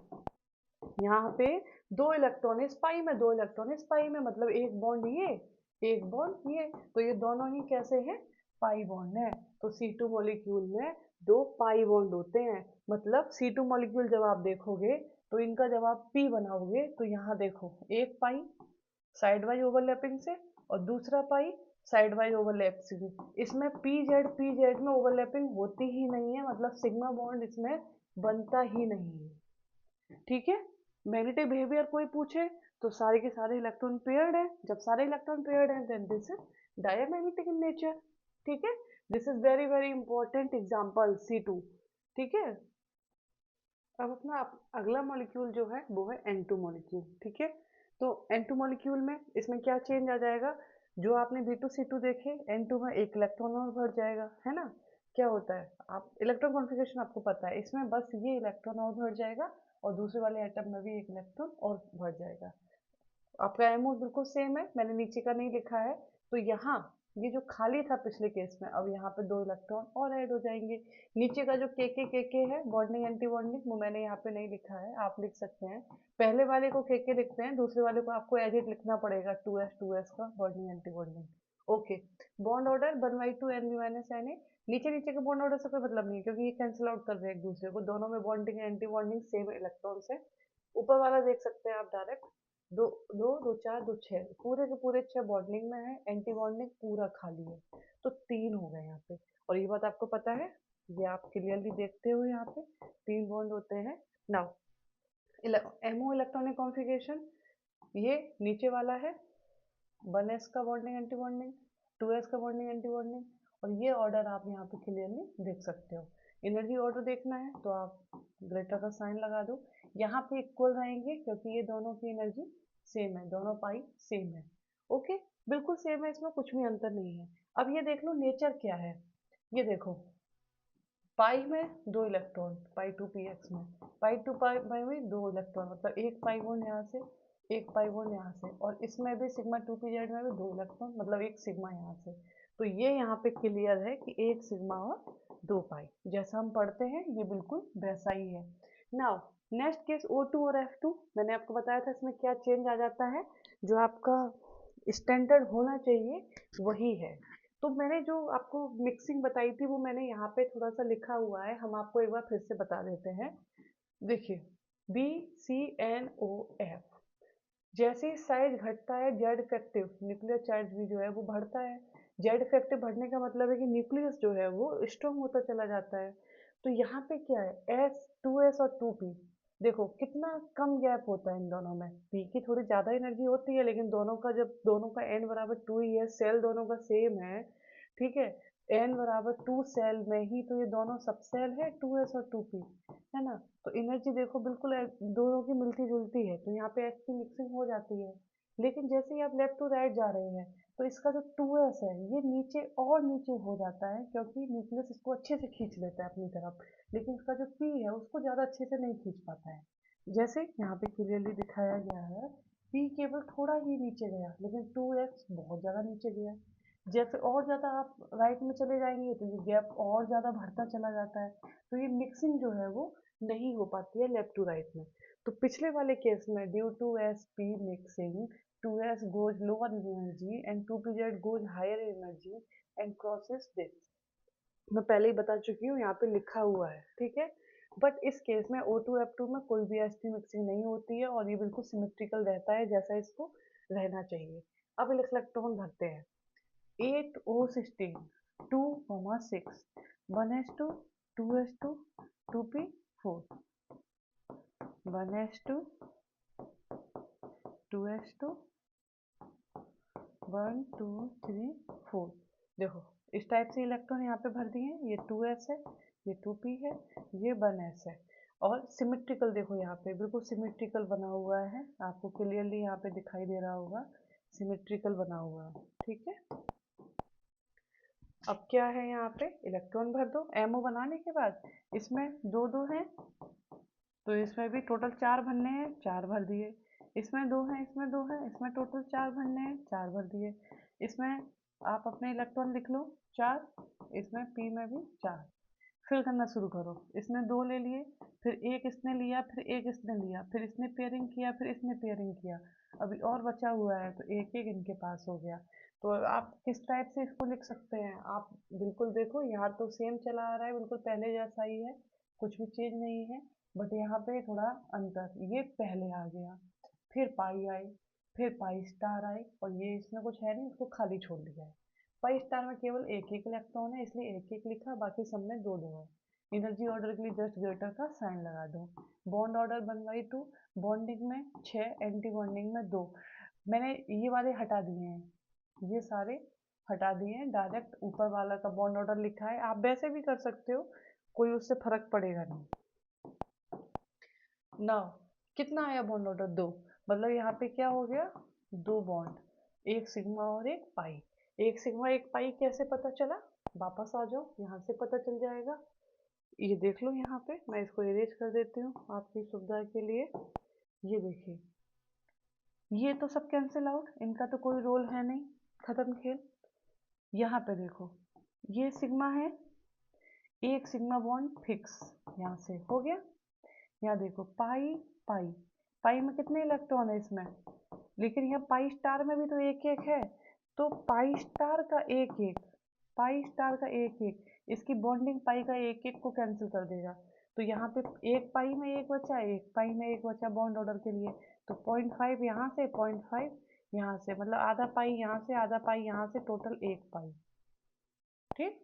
यहाँ पे 2 इलेक्ट्रॉन इस पाई में, 2 इलेक्ट्रॉन इस पाई में, मतलब एक बॉन्ड ये, एक बॉन्ड ये, तो ये दोनों ही कैसे हैं, पाई बॉन्ड है। तो C2 मॉलिक्यूल में 2 पाई बॉन्ड होते हैं। मतलब C2 मॉलिक्यूल जब आप देखोगे, तो इनका जब आप P बनाओगे, तो यहाँ देखो एक पाई साइड वाइज ओवरलैपिंग से, और दूसरा पाई साइड वाइज ओवरलैप से। इसमें पी जेड में ओवरलैपिंग होती ही नहीं है, मतलब सिग्मा बॉन्ड इसमें बनता ही नहीं है। ठीक है, मैग्नेटिक बिहेवियर कोई पूछे तो सारे के सारे इलेक्ट्रॉन पेयर्ड है, जब सारे इलेक्ट्रॉन पेयर्ड हैं then this is diamagnetic in nature. ठीक है, this is very very important example C2। ठीक है, अब अपना अगला मॉलिक्यूल जो है वो है N2 मॉलिक्यूल। ठीक है, तो N2 मॉलिक्यूल में इसमें क्या चेंज आ जाएगा, जो आपने B2C2 देखे, N2 में एक इलेक्ट्रॉन और बढ़ जाएगा, है ना। क्या होता है, आप इलेक्ट्रॉन कॉन्फ़िगरेशन आपको पता है, इसमें बस ये इलेक्ट्रॉन और बढ़ जाएगा, और दूसरे वाले एटम में भी एक इलेक्ट्रॉन और बढ़ जाएगा। आपका एमओ बिल्कुल सेम है, मैंने नीचे का नहीं लिखा है। तो यहाँ ये जो खाली था पिछले केस में, अब यहाँ पे 2 इलेक्ट्रॉन और ऐड हो जाएंगे। नीचे का जो के है, बॉन्डिंग एंटी बॉन्डिंग, वो मैंने यहाँ पे नहीं लिखा है, आप लिख सकते हैं। पहले वाले को के लिखते हैं, दूसरे वाले को आपको एज इट लिखना पड़ेगा, 2s का bonding anti bonding. Okay, bond order 1/2 Nb - Na। नीचे नीचे के बॉन्ड ऑर्डर से कोई मतलब नहीं है, क्योंकि ये कैंसिल आउट कर रहे हैं एक दूसरे को, दोनों में bonding anti bonding same electron है। ऊपर वाला देख सकते हैं आप डायरेक्ट, दो दो दो चार दो छः, पूरे के पूरे 6 बॉन्डिंग में है, एंटी बॉन्डिंग पूरा खाली है, तो 3 हो गए यहाँ पे। और ये बात आपको पता है, ये आप क्लियरली देखते हो, यहाँ पे 3 बॉन्ड होते हैं। नाउ एमओ इलेक्ट्रॉनिक कॉन्फ़िगरेशन, ये नीचे वाला है 1s का बॉन्डिंग एंटी बॉन्डिंग, 2s का बॉन्डिंग एंटी बॉन्डिंग, और ये ऑर्डर आप यहाँ पे क्लियरली देख सकते हो। एनर्जी ऑर्डर देखना है तो आप ग्रेटर का साइन लगा दो, यहाँ पे इक्वल रहेंगे, क्योंकि ये दोनों की एनर्जी सेम है, दोनों पाई सेम है। ओके, बिल्कुल सेम है, इसमें कुछ भी अंतर नहीं है। अब ये देख लो नेचर क्या है, ये देखो पाई में 2 electron, pi two p x में, पाई टू पाई में 2 इलेक्ट्रॉन, मतलब एक पाई बॉन्ड यहाँ से, एक पाई बॉन्ड यहाँ से, और इसमें भी सिग्मा 2p z में भी 2 इलेक्ट्रॉन, मतलब एक सिग्मा यहाँ से। तो ये यहाँ पे क्लियर है कि एक सिग्मा और 2 पाई, जैसा हम पढ़ते हैं ये बिल्कुल वैसा ही है। नाउ नेक्स्ट केस O2 और F2, मैंने आपको बताया था इसमें क्या चेंज आ जाता है, जो आपका स्टैंडर्ड होना चाहिए वही है। तो मैंने जो आपको मिक्सिंग बताई थी वो मैंने यहाँ पे थोड़ा सा लिखा हुआ है, हम आपको एक बार फिर से बता देते हैं। देखिए BCNOF, जैसे ही साइज घटता है जेड इफेक्टिव न्यूक्लियर चार्ज भी जो है वो बढ़ता है, जेड इफेक्टिव बढ़ने का मतलब है कि न्यूक्लियस जो है वो स्ट्रॉन्ग होता चला जाता है। तो यहाँ पे क्या है, एस, 2s और 2p, देखो कितना कम गैप होता है इन दोनों में। p की थोड़ी ज़्यादा एनर्जी होती है, लेकिन दोनों का जब दोनों का n बराबर 2 ही है, सेल दोनों का सेम है, ठीक है, n बराबर 2 सेल में ही तो ये दोनों सब सेल है 2s और 2p, है ना। तो एनर्जी देखो बिल्कुल दोनों की मिलती जुलती है, तो यहाँ पे s की मिक्सिंग हो जाती है। लेकिन जैसे ही आप लेफ्ट टू राइट जा रहे हैं तो इसका जो 2s है ये नीचे और नीचे हो जाता है, क्योंकि न्यूक्लियस इसको अच्छे से खींच लेता है अपनी तरफ, लेकिन इसका जो p है उसको ज़्यादा अच्छे से नहीं खींच पाता है। जैसे यहाँ पे क्लियरली दिखाया गया है, p केवल थोड़ा ही नीचे गया, लेकिन 2s बहुत ज़्यादा नीचे गया। जैसे और ज़्यादा आप राइट में चले जाएंगे तो ये गैप और ज़्यादा बढ़ता चला जाता है, तो ये मिक्सिंग जो है वो नहीं हो पाती है लेफ्ट टू राइट में। तो पिछले वाले केस में due to s p mixing 2s goes lower in energy and 2pz goes higher in energy and crosses this। मैं पहले ही बता चुकी हूँ, यहाँ पे लिखा हुआ है, ठीक है। बट इस केस में O2F2 में कोई भी sp मिक्सिंग नहीं होती है और ये बिल्कुल सिमेट्रिकल रहता है जैसा इसको रहना चाहिए। अब इलेक्ट्रॉन भरते हैं। 8O16 2,6 1s2 2s2 2p4 1s2 2s2 1 2 3 4। देखो इस टाइप से इलेक्ट्रॉन यहाँ पे भर दिए हैं, ये 2s है, ये 2p है, ये 1s है। और सिमेट्रिकल देखो यहाँ पे बिल्कुल सिमेट्रिकल बना हुआ है, आपको क्लियरली यहाँ पे दिखाई दे रहा होगा, सिमेट्रिकल बना हुआ है, ठीक है। अब क्या है, यहाँ पे इलेक्ट्रॉन भर दो। एमओ बनाने के बाद इसमें दो दो हैं तो इसमें भी टोटल 4 भरने हैं, 4 भर दिए। इसमें 2 हैं, इसमें 2 हैं, इसमें टोटल 4 भरने हैं, 4 भर दिए। इसमें आप अपने इलेक्ट्रॉन लिख लो 4, इसमें पी में भी 4। फिल करना शुरू करो। इसने 2 ले लिए, फिर एक इसने लिया, फिर एक इसने लिया, फिर इसने पेयरिंग किया, फिर इसने पेयरिंग किया, अभी और बचा हुआ है तो एक एक इनके पास हो गया। तो आप किस टाइप से इसको लिख सकते हैं, आप बिल्कुल देखो यहाँ तो सेम चला आ रहा है, बिल्कुल पहले जैसा ही है, कुछ भी चेंज नहीं है। बट यहाँ पे थोड़ा अंतर, ये पहले आ गया, फिर पाई आई, फिर पाई स्टार आई, और ये इसमें कुछ है नहीं, इसको खाली छोड़ दिया है। पाई स्टार में केवल एक एक इलेक्ट्रॉन है, इसलिए एक एक लिखा, बाकी सब में दो दो है। एनर्जी ऑर्डर के लिए जस्ट ग्रेटर का साइन लगा दो। बॉन्ड ऑर्डर 1/2, बॉन्डिंग में 6, एंटी बॉन्डिंग में 2। मैंने ये वाले हटा दिए हैं, ये सारे हटा दिए हैं, डायरेक्ट ऊपर वाला का बॉन्ड ऑर्डर लिखा है। आप वैसे भी कर सकते हो, कोई उससे फर्क पड़ेगा नहीं। ना कितना आया बॉन्ड ऑर्डर, 2, मतलब यहाँ पे क्या हो गया, 2 बॉन्ड, एक सिग्मा और एक पाई। एक सिग्मा एक पाई कैसे पता चला, वापस आ जाओ, यहाँ से पता चल जाएगा। ये देख लो, यहाँ पे मैं इसको इरेज कर देती हूँ आपकी सुविधा के लिए। ये देखिए, ये तो सब कैंसिल आउट, इनका तो कोई रोल है नहीं, खत्म खेल। यहाँ पे देखो, ये सिग्मा है, एक सिग्मा बॉन्ड फिक्स, यहाँ से हो गया। यहाँ देखो पाई पाई, पाई में कितने इलेक्ट्रॉन है इसमें, लेकिन यहाँ पाई स्टार में भी तो एक एक है, तो पाई स्टार का एक एक, पाई स्टार का एक एक, इसकी बॉन्डिंग पाई का एक एक को कैंसिल कर देगा। तो यहाँ पे एक पाई में एक बचा, एक पाई में एक बचा बॉन्ड ऑर्डर के लिए, तो 0.5 यहाँ से, 0.5 यहाँ से, मतलब आधा पाई यहाँ से, आधा पाई यहाँ से, टोटल एक पाई, ठीक।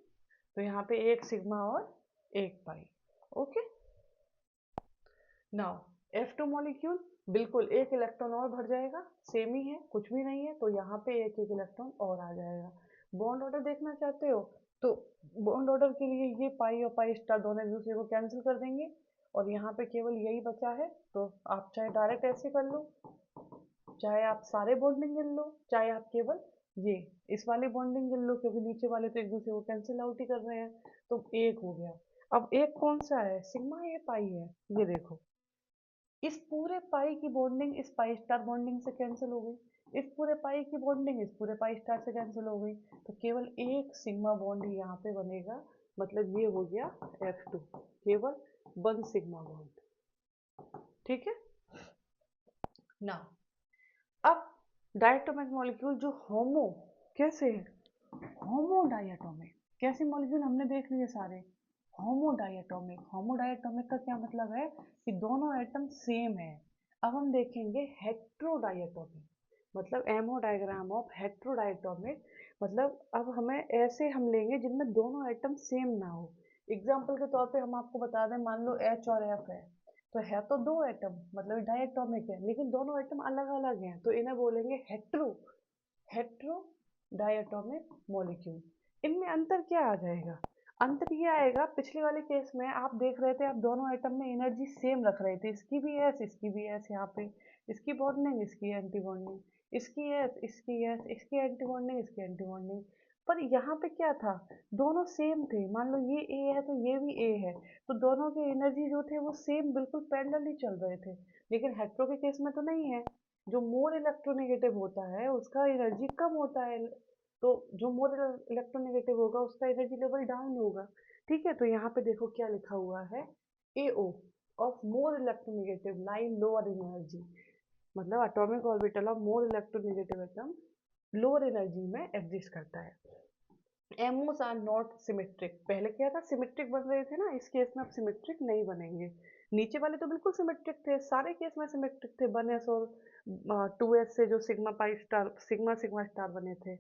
तो यहाँ पे एक सिग्मा और एक पाई, ओके। नाउ F2 मॉलिक्यूल बिल्कुल एक इलेक्ट्रॉन और भर जाएगा, सेम ही है, कुछ भी नहीं है, तो यहाँ पे एक एक इलेक्ट्रॉन और आ जाएगा। बॉन्ड ऑर्डर देखना चाहते हो तो बॉन्ड ऑर्डर के लिए ये पाई और पाई स्टार दोनों एक दूसरे को कैंसिल कर देंगे, और यहाँ पे केवल यही बचा है, तो आप चाहे डायरेक्ट ऐसे कर लो, चाहे आप सारे बॉन्डिंग गिन लो, चाहे आप केवल ये इस वाले बॉन्डिंग गिन लो, क्योंकि नीचे वाले तो एक दूसरे को कैंसिल आउट ही कर रहे हैं, तो एक हो गया। अब एक कौन सा है, सिग्मा या पाई है, ये देखो, इस पूरे पाई की बॉन्डिंग इस पाई स्टार बॉन्डिंग से कैंसिल हो गई, इस पूरे पाई की बॉन्डिंग इस पूरे पाई स्टार से कैंसिल हो गई, तो केवल एक सिग्मा बॉन्ड ही यहाँ पे बनेगा, मतलब ये हो गया F2, केवल 1 सिग्मा बॉन्ड, ठीक है ना। अब डायटोमिक मॉलिक्यूल जो होमो, कैसे है, होमो डायटोमिक, कैसे मॉलिक्यूल हमने देख लिए सारे, होमो डायटोमिक। होमो डायटोमिक का क्या मतलब है कि दोनों एटम सेम है। अब हम देखेंगे हेट्रोडायटोमिक, मतलब एमओ डायग्राम ऑफ हेट्रोडायटोमिक, मतलब अब हमें ऐसे हम लेंगे जिनमें दोनों एटम सेम ना हो। एग्जाम्पल के तौर पे हम आपको बता दें, मान लो H और F है तो दो एटम मतलब डायटोमिक है, लेकिन दोनों एटम अलग अलग हैं, तो इन्हें बोलेंगे हेट्रो हेट्रो डायटोमिक मॉलिक्यूल। इनमें अंतर क्या आ जाएगा? अंतर ये आएगा, पिछले वाले केस में आप देख रहे थे, आप दोनों एटम में एनर्जी सेम रख रहे थे, इसकी भी एस इसकी भी एस, यहाँ पे इसकी बॉन्डिंग इसकी एंटी बॉन्डिंग, इसकी एस इसकी एस, इसकी एंटी बॉन्डिंग इसकी एंटी बॉन्डिंग। पर यहाँ पे क्या था, दोनों सेम थे। मान लो ये ए है तो ये भी ए है, तो दोनों के एनर्जी जो थे वो सेम बिल्कुल पैरेलल ही चल रहे थे। लेकिन हेट्रो के केस में तो नहीं है, जो मोर इलेक्ट्रोनेगेटिव होता है उसका एनर्जी कम होता है, तो जो मोर इलेक्ट्रोनेगेटिव होगा उसका एनर्जी लेवल डाउन होगा। ठीक है, तो यहाँ पे देखो क्या लिखा हुआ है, AO of more electronegative line lower energy, मतलब atomic orbital of more electronegative atom lower energy में एग्जिस्ट करता है। MOs are not symmetric. पहले क्या था, सिमेट्रिक बन रहे थे ना, इस केस में अब सिमेट्रिक नहीं बनेंगे। नीचे वाले तो बिल्कुल सिमेट्रिक थे, सारे केस में सिमेट्रिक थे, 1s और 2s से जो sigma pi star sigma sigma star बने थे।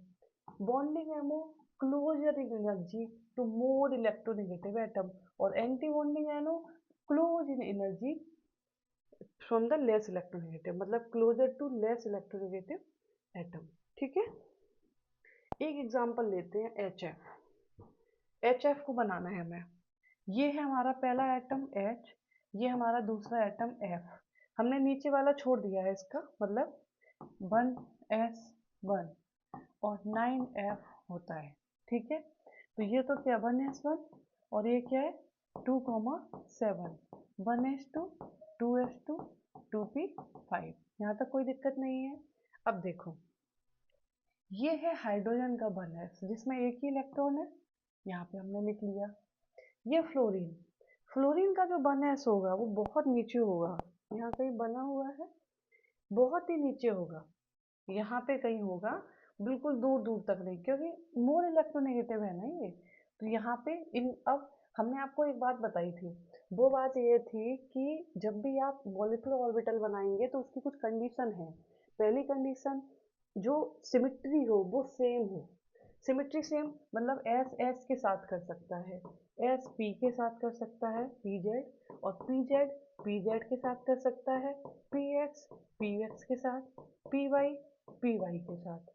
Bonding MO closer in energy to more electronegative atom, और anti bonding MO close in energy from the less electronegative, मतलब closer to less electronegative atom. ठीक है, एक example लेते हैं HF को बनाना है हमें। ये है हमारा पहला एटम H, ये हमारा दूसरा एटम F। हमने नीचे वाला छोड़ दिया है इसका, मतलब 1s1 और 9f होता है। ठीक है, तो ये तो क्या 1s1 और ये क्या है 2,7, 1s2 2s2 2p5। यहाँ तक कोई दिक्कत नहीं है। अब देखो, ये है हाइड्रोजन का 1s जिसमें एक ही इलेक्ट्रॉन है, यहाँ पे हमने लिख लिया। ये फ्लोरीन, फ्लोरीन का जो 1s होगा वो बहुत नीचे होगा, यहाँ कहीं बना हुआ है, बहुत ही नीचे होगा, यहाँ पे कहीं होगा, बिल्कुल दूर दूर तक नहीं, क्योंकि मोर इलेक्ट्रोनेगेटिव है ना ये। तो यहाँ पे इन अब हमने आपको एक बात बताई थी, वो बात ये थी कि जब भी आप मॉलिक्यूलर ऑर्बिटल बनाएंगे तो उसकी कुछ कंडीशन है। पहली कंडीशन, जो सिमिट्री हो वो सेम हो। सिमिट्री सेम मतलब एस एस के साथ कर सकता है, एस पी के साथ कर सकता है पी जेड, और पी जेड के साथ कर सकता है, पी एक्स के साथ, पी वाई के साथ।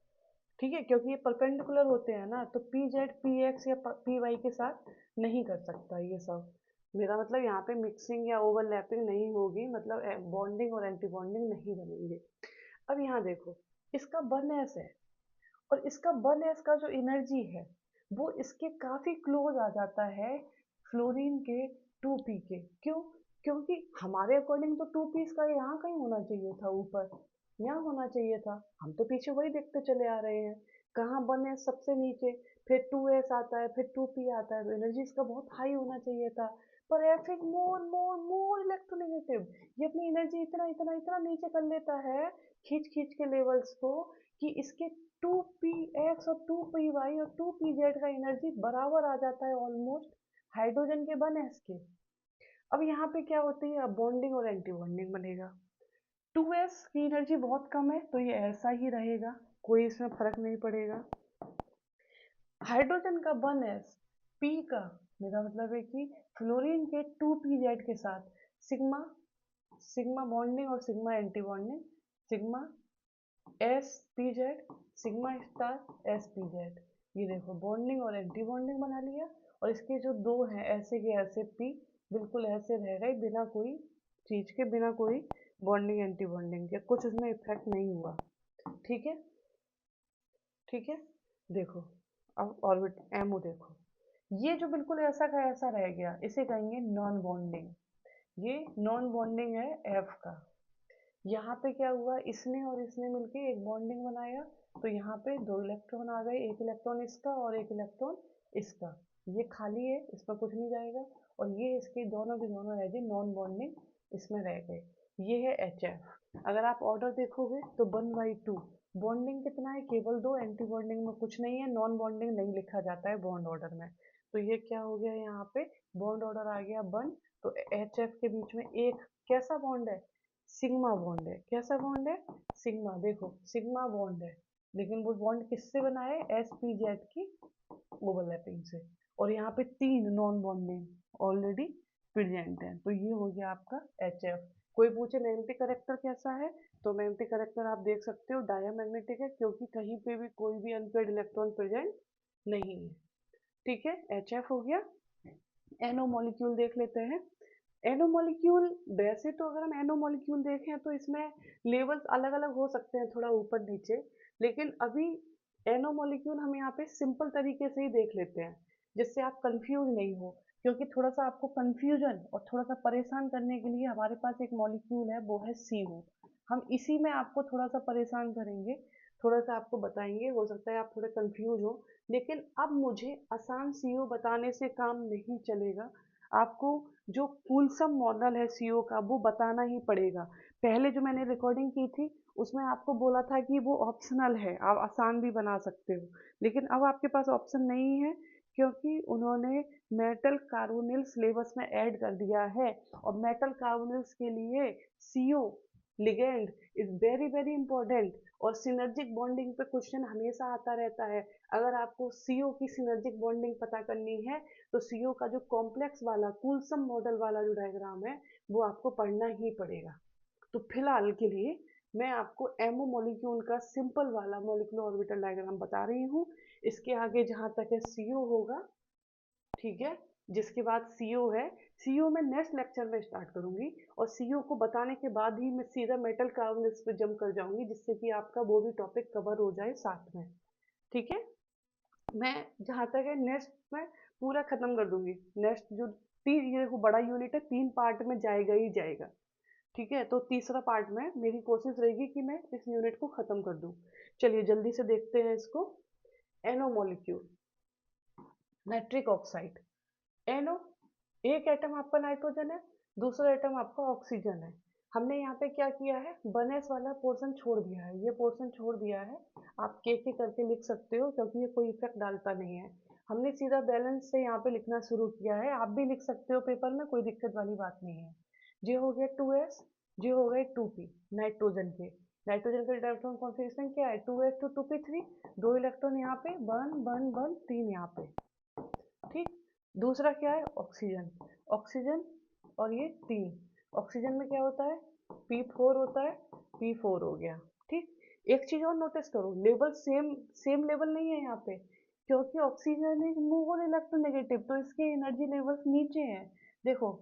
ठीक है, क्योंकि ये परपेंडिकुलर होते हैं ना, तो पी जेड पी एक्स या पी वाई के साथ नहीं कर सकता ये सब। मेरा मतलब यहाँ पे मिक्सिंग या ओवरलैपिंग नहीं होगी, मतलब बॉन्डिंग और एंटी बॉन्डिंग नहीं बनेंगे। अब यहाँ देखो, इसका 1s है, और इसका 1s का जो एनर्जी है वो इसके काफी क्लोज आ जाता है फ्लोरीन के 2p के। क्यों? क्योंकि हमारे अकॉर्डिंग तो 2p इसका यहाँ कहीं होना चाहिए था, ऊपर यहाँ होना चाहिए था, हम तो पीछे वही देखते चले आ रहे हैं। कहाँ 1s सबसे नीचे, फिर 2s आता है, फिर 2p आता है, तो एनर्जी इसका बहुत हाई होना चाहिए था। पर f is more more more electronegative, ये अपनी एनर्जी इतना इतना इतना नीचे कर लेता है, खींच खींच के लेवल्स को, कि इसके 2px और 2py और 2pz का एनर्जी बराबर आ जाता है ऑलमोस्ट हाइड्रोजन के 1s के। अब यहाँ पे क्या होती है, अब बॉन्डिंग और एंटी बॉन्डिंग बनेगा। 2s की एनर्जी बहुत कम है तो ये ऐसा ही रहेगा, कोई इसमें फर्क नहीं पड़ेगा। हाइड्रोजन का 1s p का, मेरा मतलब है कि फ्लोरीन के 2pz के साथ सिग्मा सिग्मा बॉन्डिंग और sigma anti bonding, sigma S P Z, sigma star S P z. ये देखो बॉन्डिंग और एंटी बॉन्डिंग बना लिया, और इसके जो दो हैं ऐसे के ऐसे पी बिल्कुल ऐसे रह गए, बिना कोई चीज के, बिना कोई बॉन्डिंग एंटी बॉन्डिंग के, कुछ उसमें इफेक्ट नहीं हुआ। ठीक है, ठीक है, देखो अब ऑर्बिट एमओ देखो, ये जो बिल्कुल ऐसा का ऐसा रह गया इसे कहेंगे नॉन बॉन्डिंग, ये नॉन बॉन्डिंग है एफ का। यहाँ पे क्या हुआ, इसने और इसने मिलके एक बॉन्डिंग बनाया, तो यहाँ पे दो इलेक्ट्रॉन आ गए, एक इलेक्ट्रॉन इसका और एक इलेक्ट्रॉन इसका, ये खाली है इसमें कुछ नहीं जाएगा, और ये इसके दोनों के दोनों रह गए नॉन बॉन्डिंग, इसमें रह गए। ये है एच एफ। अगर आप ऑर्डर देखोगे तो 1/2, बॉन्डिंग कितना है, केवल दो, एंटी बॉन्डिंग में कुछ नहीं है, नॉन बॉन्डिंग नहीं लिखा जाता है बॉन्ड ऑर्डर में। तो ये क्या हो गया, यहाँ पे बॉन्ड ऑर्डर आ गया 1, तो एच एफ के बीच में एक कैसा बॉन्ड है, सिग्मा बॉन्ड है। कैसा बॉन्ड है, सिग्मा, देखो सिग्मा बॉन्ड है, लेकिन वो बॉन्ड किससे बना है, sp-Z की ओवरलैपिंग से, और यहाँ पे 3 नॉन बॉन्डिंग ऑलरेडी प्रेजेंट है, तो ये हो गया आपका HF। कोई पूछे मैग्नेटिक करेक्टर कैसा है, तो मैग्नेटिक करेक्टर आप देख सकते हो डायमैग्नेटिक है, क्योंकि कहीं पे भी कोई भी अनपेड इलेक्ट्रॉन प्रेजेंट नहीं है। ठीक है, HF हो गया। NO मॉलिक्यूल देख लेते हैं। NO मॉलिक्यूल, वैसे तो अगर हम NO मॉलिक्यूल देखें तो इसमें लेवल्स अलग अलग हो सकते हैं, थोड़ा ऊपर नीचे, लेकिन अभी NO मॉलिक्यूल हम यहाँ पे सिंपल तरीके से ही देख लेते हैं, जिससे आप कंफ्यूज नहीं हो, क्योंकि थोड़ा सा आपको कंफ्यूजन और थोड़ा सा परेशान करने के लिए हमारे पास एक मॉलिक्यूल है, वो है CO। हम इसी में आपको थोड़ा सा परेशान करेंगे, थोड़ा सा आपको बताएंगे, हो सकता है आप थोड़े कंफ्यूज हो, लेकिन अब मुझे आसान CO बताने से काम नहीं चलेगा, आपको जो फुलसम मॉडल है सीओ का वो बताना ही पड़ेगा। पहले जो मैंने रिकॉर्डिंग की थी उसमें आपको बोला था कि वो ऑप्शनल है, आप आसान भी बना सकते हो, लेकिन अब आपके पास ऑप्शन नहीं है, क्योंकि उन्होंने मेटल कार्बोनिल सिलेबस में ऐड कर दिया है, और मेटल कार्बोनिल्स के लिए CO ligand is very very important, और सिनर्जिक बॉन्डिंग पे क्वेश्चन हमेशा आता रहता है। अगर आपको सीओ की सिनर्जिक बॉन्डिंग पता करनी है तो सीओ का जो कॉम्प्लेक्स वाला कूलसम मॉडल वाला जो डायग्राम है वो आपको पढ़ना ही पड़ेगा। तो फिलहाल के लिए मैं आपको एमओ मॉलिक्यूल का सिंपल वाला मॉलिक्यूलर ऑर्बिटल डायग्राम बता रही हूँ। इसके आगे जहाँ तक है सीओ होगा, ठीक है, जिसके बाद सीओ है, सीओ में नेक्स्ट लेक्चर में स्टार्ट करूंगी, और सीओ को बताने के बाद ही मैं सीधा मेटल कार्बोनिल्स पे जंप कर जाऊंगी, जिससे कि आपका वो भी टॉपिक कवर हो जाए साथ में। ठीक है, मैं जहाँ तक है नेक्स्ट में पूरा खत्म कर दूंगी। नेक्स्ट जो तीन, ये देखो बड़ा यूनिट है, 3 पार्ट में जाएगा ही जाएगा। ठीक है, तो तीसरा पार्ट में मेरी कोशिश रहेगी कि मैं इस यूनिट को खत्म कर दूं। चलिए जल्दी से देखते हैं इसको। एनो मॉलिक्यूल, नाइट्रिक ऑक्साइड, एनो, एक एटम आपका नाइट्रोजन है, दूसरा एटम आपका ऑक्सीजन है। हमने यहाँ पे क्या किया है, 1s वाला पोर्शन छोड़ दिया है, ये पोर्शन छोड़ दिया है, आप के करके लिख सकते हो, क्योंकि ये कोई इफेक्ट डालता नहीं है। हमने सीधा बैलेंस से यहाँ पे लिखना शुरू किया है, आप भी लिख सकते हो पेपर में, कोई दिक्कत वाली बात नहीं है। ये हो गया 2s, ये हो गए 2p, नाइट्रोजन के, नाइट्रोजन का इलेक्ट्रॉन कॉन्फ़िगरेशन क्या है, 2s टू 2p3, 2 इलेक्ट्रॉन यहाँ पे, 1 1 1 3 यहाँ पे। ठीक, दूसरा क्या है, ऑक्सीजन, ऑक्सीजन, और ये 3, ऑक्सीजन में क्या होता है, P4 होता है, P4 हो गया। ठीक, एक चीज और नोटिस करो, लेवल सेम सेम लेवल नहीं है यहाँ पे, क्योंकि ऑक्सीजन इज मोर इलेक्ट्रोनेगेटिव, तो इसके एनर्जी लेवल्स नीचे हैं। देखो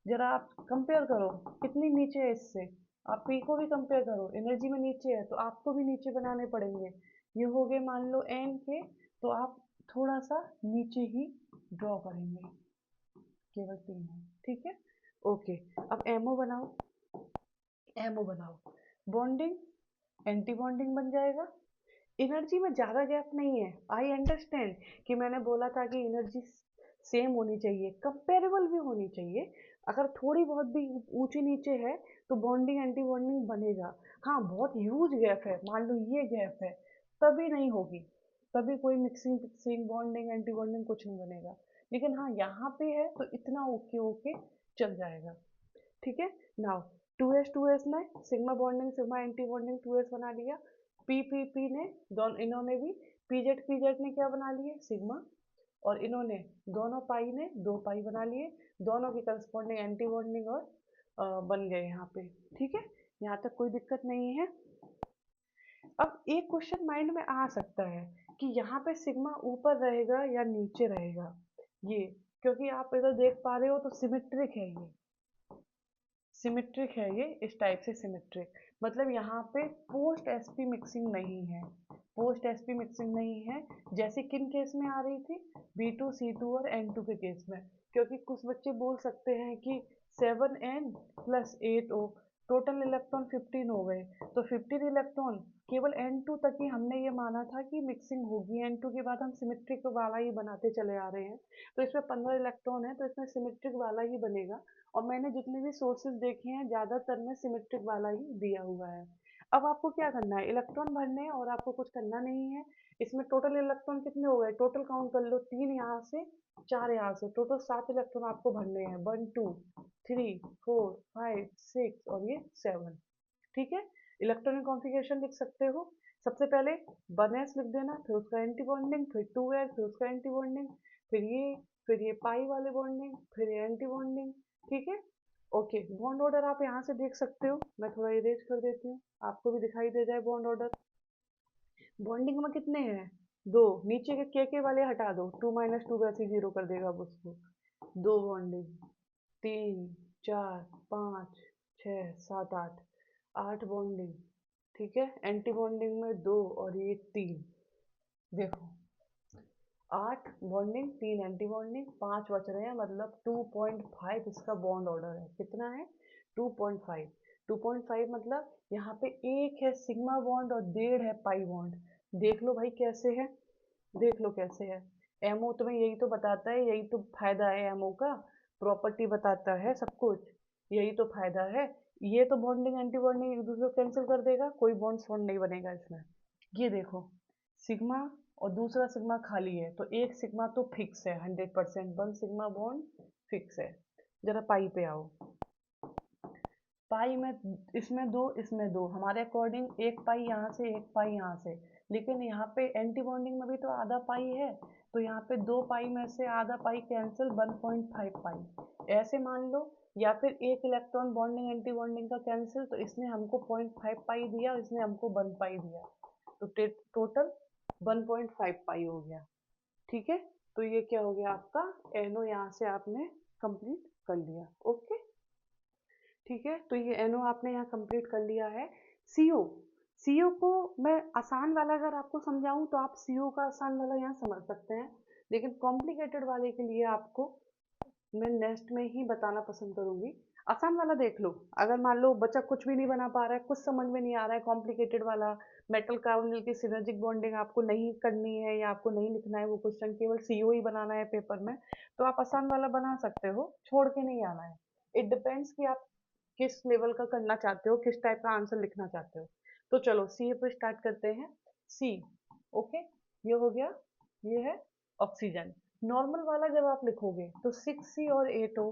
जरा आप कंपेयर करो, कितनी नीचे है इससे, आप पी को भी कंपेयर करो, एनर्जी में नीचे है, तो आपको भी नीचे बनाने पड़ेंगे। ये हो गए मान लो एन के, तो आप थोड़ा सा नीचे ही ड्रॉ करेंगे, केवल 3 है। ठीक है, ओके, अब एमओ बनाओ, एमओ बनाओ, बॉन्डिंग एंटी बॉन्डिंग बन जाएगा। एनर्जी में ज़्यादा गैप नहीं है, आई अंडरस्टैंड कि मैंने बोला था कि एनर्जी सेम होनी चाहिए, कंपेरेबल भी होनी चाहिए, अगर थोड़ी बहुत भी ऊंची नीचे है तो बॉन्डिंग एंटी बॉन्डिंग बनेगा। हाँ, बहुत ह्यूज गैप है, मान लो ये गैप है, तभी नहीं होगी, तभी कोई mixing fixing bonding anti bonding कुछ नहीं बनेगा, लेकिन हाँ यहाँ पे है तो इतना ओके ओके चल जाएगा। ठीक है, नाउ 2s में sigma bonding sigma anti bonding 2s बना लिया, पी ने दोनों, इन्होंने भी पीजेड ने क्या बना लिए, सिग्मा, और इन्होंने दोनों पाई ने 2 पाई बना लिए, दोनों की करस्पॉन्डिंग एंटी बॉन्डिंग और बन गए यहाँ पे। ठीक है, यहाँ तक कोई दिक्कत नहीं है। अब एक क्वेश्चन माइंड में आ सकता है कि यहाँ पे सिग्मा ऊपर रहेगा या नीचे रहेगा, ये, क्योंकि आप इधर देख पा रहे हो तो सिमेट्रिक है, ये सिमेट्रिक है, ये इस टाइप से सिमेट्रिक, मतलब यहाँ पे पोस्ट एसपी मिक्सिंग नहीं है, पोस्ट एसपी मिक्सिंग नहीं है, जैसे किन केस में आ रही थी, B2 C2 और N2 के केस में, क्योंकि कुछ बच्चे बोल सकते हैं कि 7n plus 8o, total electron 15 हो गए, तो 15 इलेक्ट्रॉन केवल N2 तक ही हमने ये माना था कि मिक्सिंग होगी, N2 के बाद हम सिमेट्रिक वाला ही बनाते चले आ रहे हैं, तो इसमें 15 इलेक्ट्रॉन है, तो इसमें सिमेट्रिक वाला ही बनेगा, और मैंने जितने भी सोर्सेज देखे हैं ज़्यादातर में सिमेट्रिक वाला ही दिया हुआ है। अब आपको क्या करना है, इलेक्ट्रॉन भरने हैं, और आपको कुछ करना नहीं है। इसमें टोटल इलेक्ट्रॉन कितने हो गए, टोटल काउंट कर लो, 3 यहाँ से 4 यहाँ से, टोटल 7 इलेक्ट्रॉन आपको भरने हैं, 1 2 3 4 5 6 और ये 7। ठीक है, इलेक्ट्रॉनिक कॉन्फ़िगरेशन लिख सकते हो, सबसे पहले 1s लिख देना, फिर उसका एंटी बॉन्डिंग, फिर 2s, फिर उसका एंटी बॉन्डिंग, फिर ये पाई वाले बॉन्डिंग, फिर ये एंटी बॉन्डिंग। ठीक है, ओके। बॉन्ड ऑर्डर आप यहाँ से देख सकते हो, मैं थोड़ा इरेज कर देती हूँ, आपको भी दिखाई दे जाए बॉन्ड ऑर्डर। बॉन्डिंग में कितने हैं? 2। नीचे के वाले हटा दो, 2 - 2 वैसे जीरो कर देगा अब उसको। 2 बॉन्डिंग, 3 4 5 6 7 8, 8 बॉन्डिंग। ठीक है, एंटी बॉन्डिंग में 2 और ये 3। देखो 8 बॉन्डिंग, 3 एंटी बॉन्डिंग, 5 बच रहे हैं, मतलब 2.5 इसका बॉन्ड ऑर्डर है। कितना है? 2.5। 2.5 मतलब यहाँ पे एक है सिग्मा बॉन्ड और 1.5 है पाई बॉन्ड। देख लो भाई कैसे है, देख लो कैसे है। एमओ तुम्हें यही तो बताता है, यही तो फायदा है एमओ का, प्रॉपर्टी बताता है सब कुछ, यही तो फायदा है। ये तो बॉन्डिंग एंटी बॉन्डिंग एक दूसरे को कैंसिल कर देगा, कोई बॉन्ड बॉन्ड नहीं बनेगा इसमें। ये देखो सिग्मा और दूसरा सिग्मा खाली है, तो एक सिग्मा तो फिक्स है 100%, 1 सिग्मा बॉन्ड फिक्स है। जरा पाई पे आओ, पाई में इसमें 2 इसमें 2, हमारे अकॉर्डिंग एक पाई यहाँ से एक पाई यहाँ से, लेकिन यहाँ पे एंटी बॉन्डिंग में भी तो आधा पाई है, तो यहाँ पे 2 पाई में से आधा पाई कैंसिल, 1.5 पाई ऐसे मान लो। या फिर एक इलेक्ट्रॉन बॉन्डिंग एंटी बॉन्डिंग का कैंसिल, तो इसने हमको 0.5 पाई दिया, इसने हमको 1 पाई दिया, तो टोटल 1.5 पाई हो गया। ठीक है, तो ये क्या हो गया आपका एनओ, यहाँ से आपने कंप्लीट कर लिया। ओके, ठीक है, तो ये एनओ आपने यहाँ कंप्लीट कर लिया है। सीओ, सीओ को मैं आसान वाला अगर आपको समझाऊं तो आप सीओ का आसान वाला यहाँ समझ सकते हैं, लेकिन कॉम्प्लिकेटेड वाले के लिए आपको मैं नेक्स्ट में ही बताना पसंद करूंगी। आसान वाला देख लो, अगर मान लो बच्चा कुछ भी नहीं बना पा रहा है, कुछ समझ में नहीं आ रहा है, कॉम्प्लिकेटेड वाला मेटल कार्बोनिल की सिनर्जिक बॉन्डिंग आपको नहीं करनी है या आपको नहीं लिखना है वो क्वेश्चन, केवल सीओ ही बनाना है पेपर में, तो आप आसान वाला बना सकते हो, छोड़ के नहीं आना है। इट डिपेंड्स कि आप किस लेवल का करना चाहते हो, किस टाइप का आंसर लिखना चाहते हो। तो चलो सी पे स्टार्ट करते हैं। सी, ओके, ये हो गया, ये है ऑक्सीजन। नॉर्मल वाला जब आप लिखोगे तो 6C और 8O,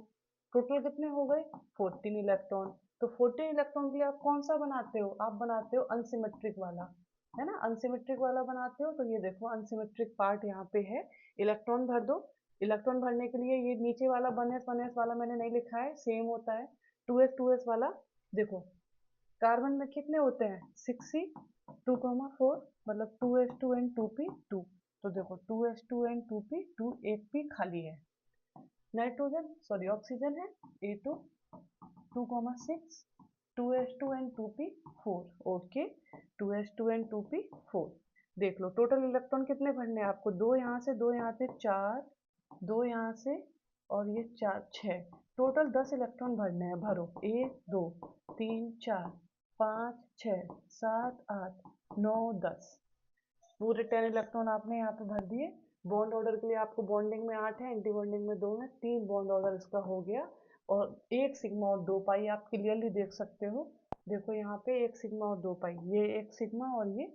टोटल कितने हो गए? 14 इलेक्ट्रॉन। तो 14 इलेक्ट्रॉन के लिए आप कौन सा बनाते हो? आप बनाते हो अनसिमेट्रिक वाला, है ना, अनसिमेट्रिक वाला बनाते हो। तो ये देखो अनसिमेट्रिक पार्ट यहाँ पे है, इलेक्ट्रॉन भर दो। इलेक्ट्रॉन भरने के लिए ये नीचे वाला 1s वाला मैंने नहीं लिखा है, सेम होता है। 2s वाला देखो, कार्बन में कितने होते हैं? 6C 2,4, मतलब 2s2 एंड 2p2। तो देखो 2s2 एंड 2p2, एक p खाली है। नाइट्रोजन सॉरी ऑक्सीजन है A2 2,6, 2s2 and 2p4। Okay, 2s2 and 2p4। देख लो टोटल इलेक्ट्रॉन कितने भरने हैं आपको? 2 यहाँ से, 2 यहाँ से, 4, 2 यहाँ से और ये 4, 6, टोटल 10 इलेक्ट्रॉन भरने हैं। भरो, 1 2 3 4 5 6 7 8 9 10, पूरे 10 इलेक्ट्रॉन आपने यहाँ पे भर दिए। बॉन्ड ऑर्डर के लिए आपको बॉन्डिंग में 8 है, एंटी बॉन्डिंग में 2 है, 3 बॉन्ड ऑर्डर इसका हो गया। और एक सिग्मा और 2 पाई आप क्लियरली देख सकते हो। देखो यहाँ पे एक सिग्मा और 2 पाई, ये एक सिग्मा और ये,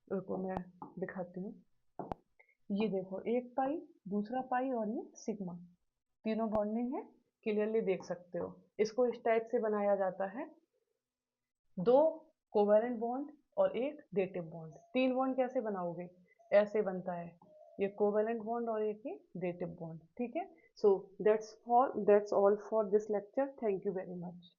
रुको मैं दिखाती हूँ। ये देखो एक पाई, दूसरा पाई और ये सिग्मा, तीनों बॉन्डिंग है, क्लियरली देख सकते हो। इसको इस टाइप से बनाया जाता है, 2 कोवेलेंट बॉन्ड और एक डेटिव बॉन्ड। 3 बॉन्ड कैसे बनाओगे? ऐसे बनता है, ये कोवेलेंट बॉन्ड और एक ये डेटिव बॉन्ड। ठीक है, so that's all for this lecture, thank you very much.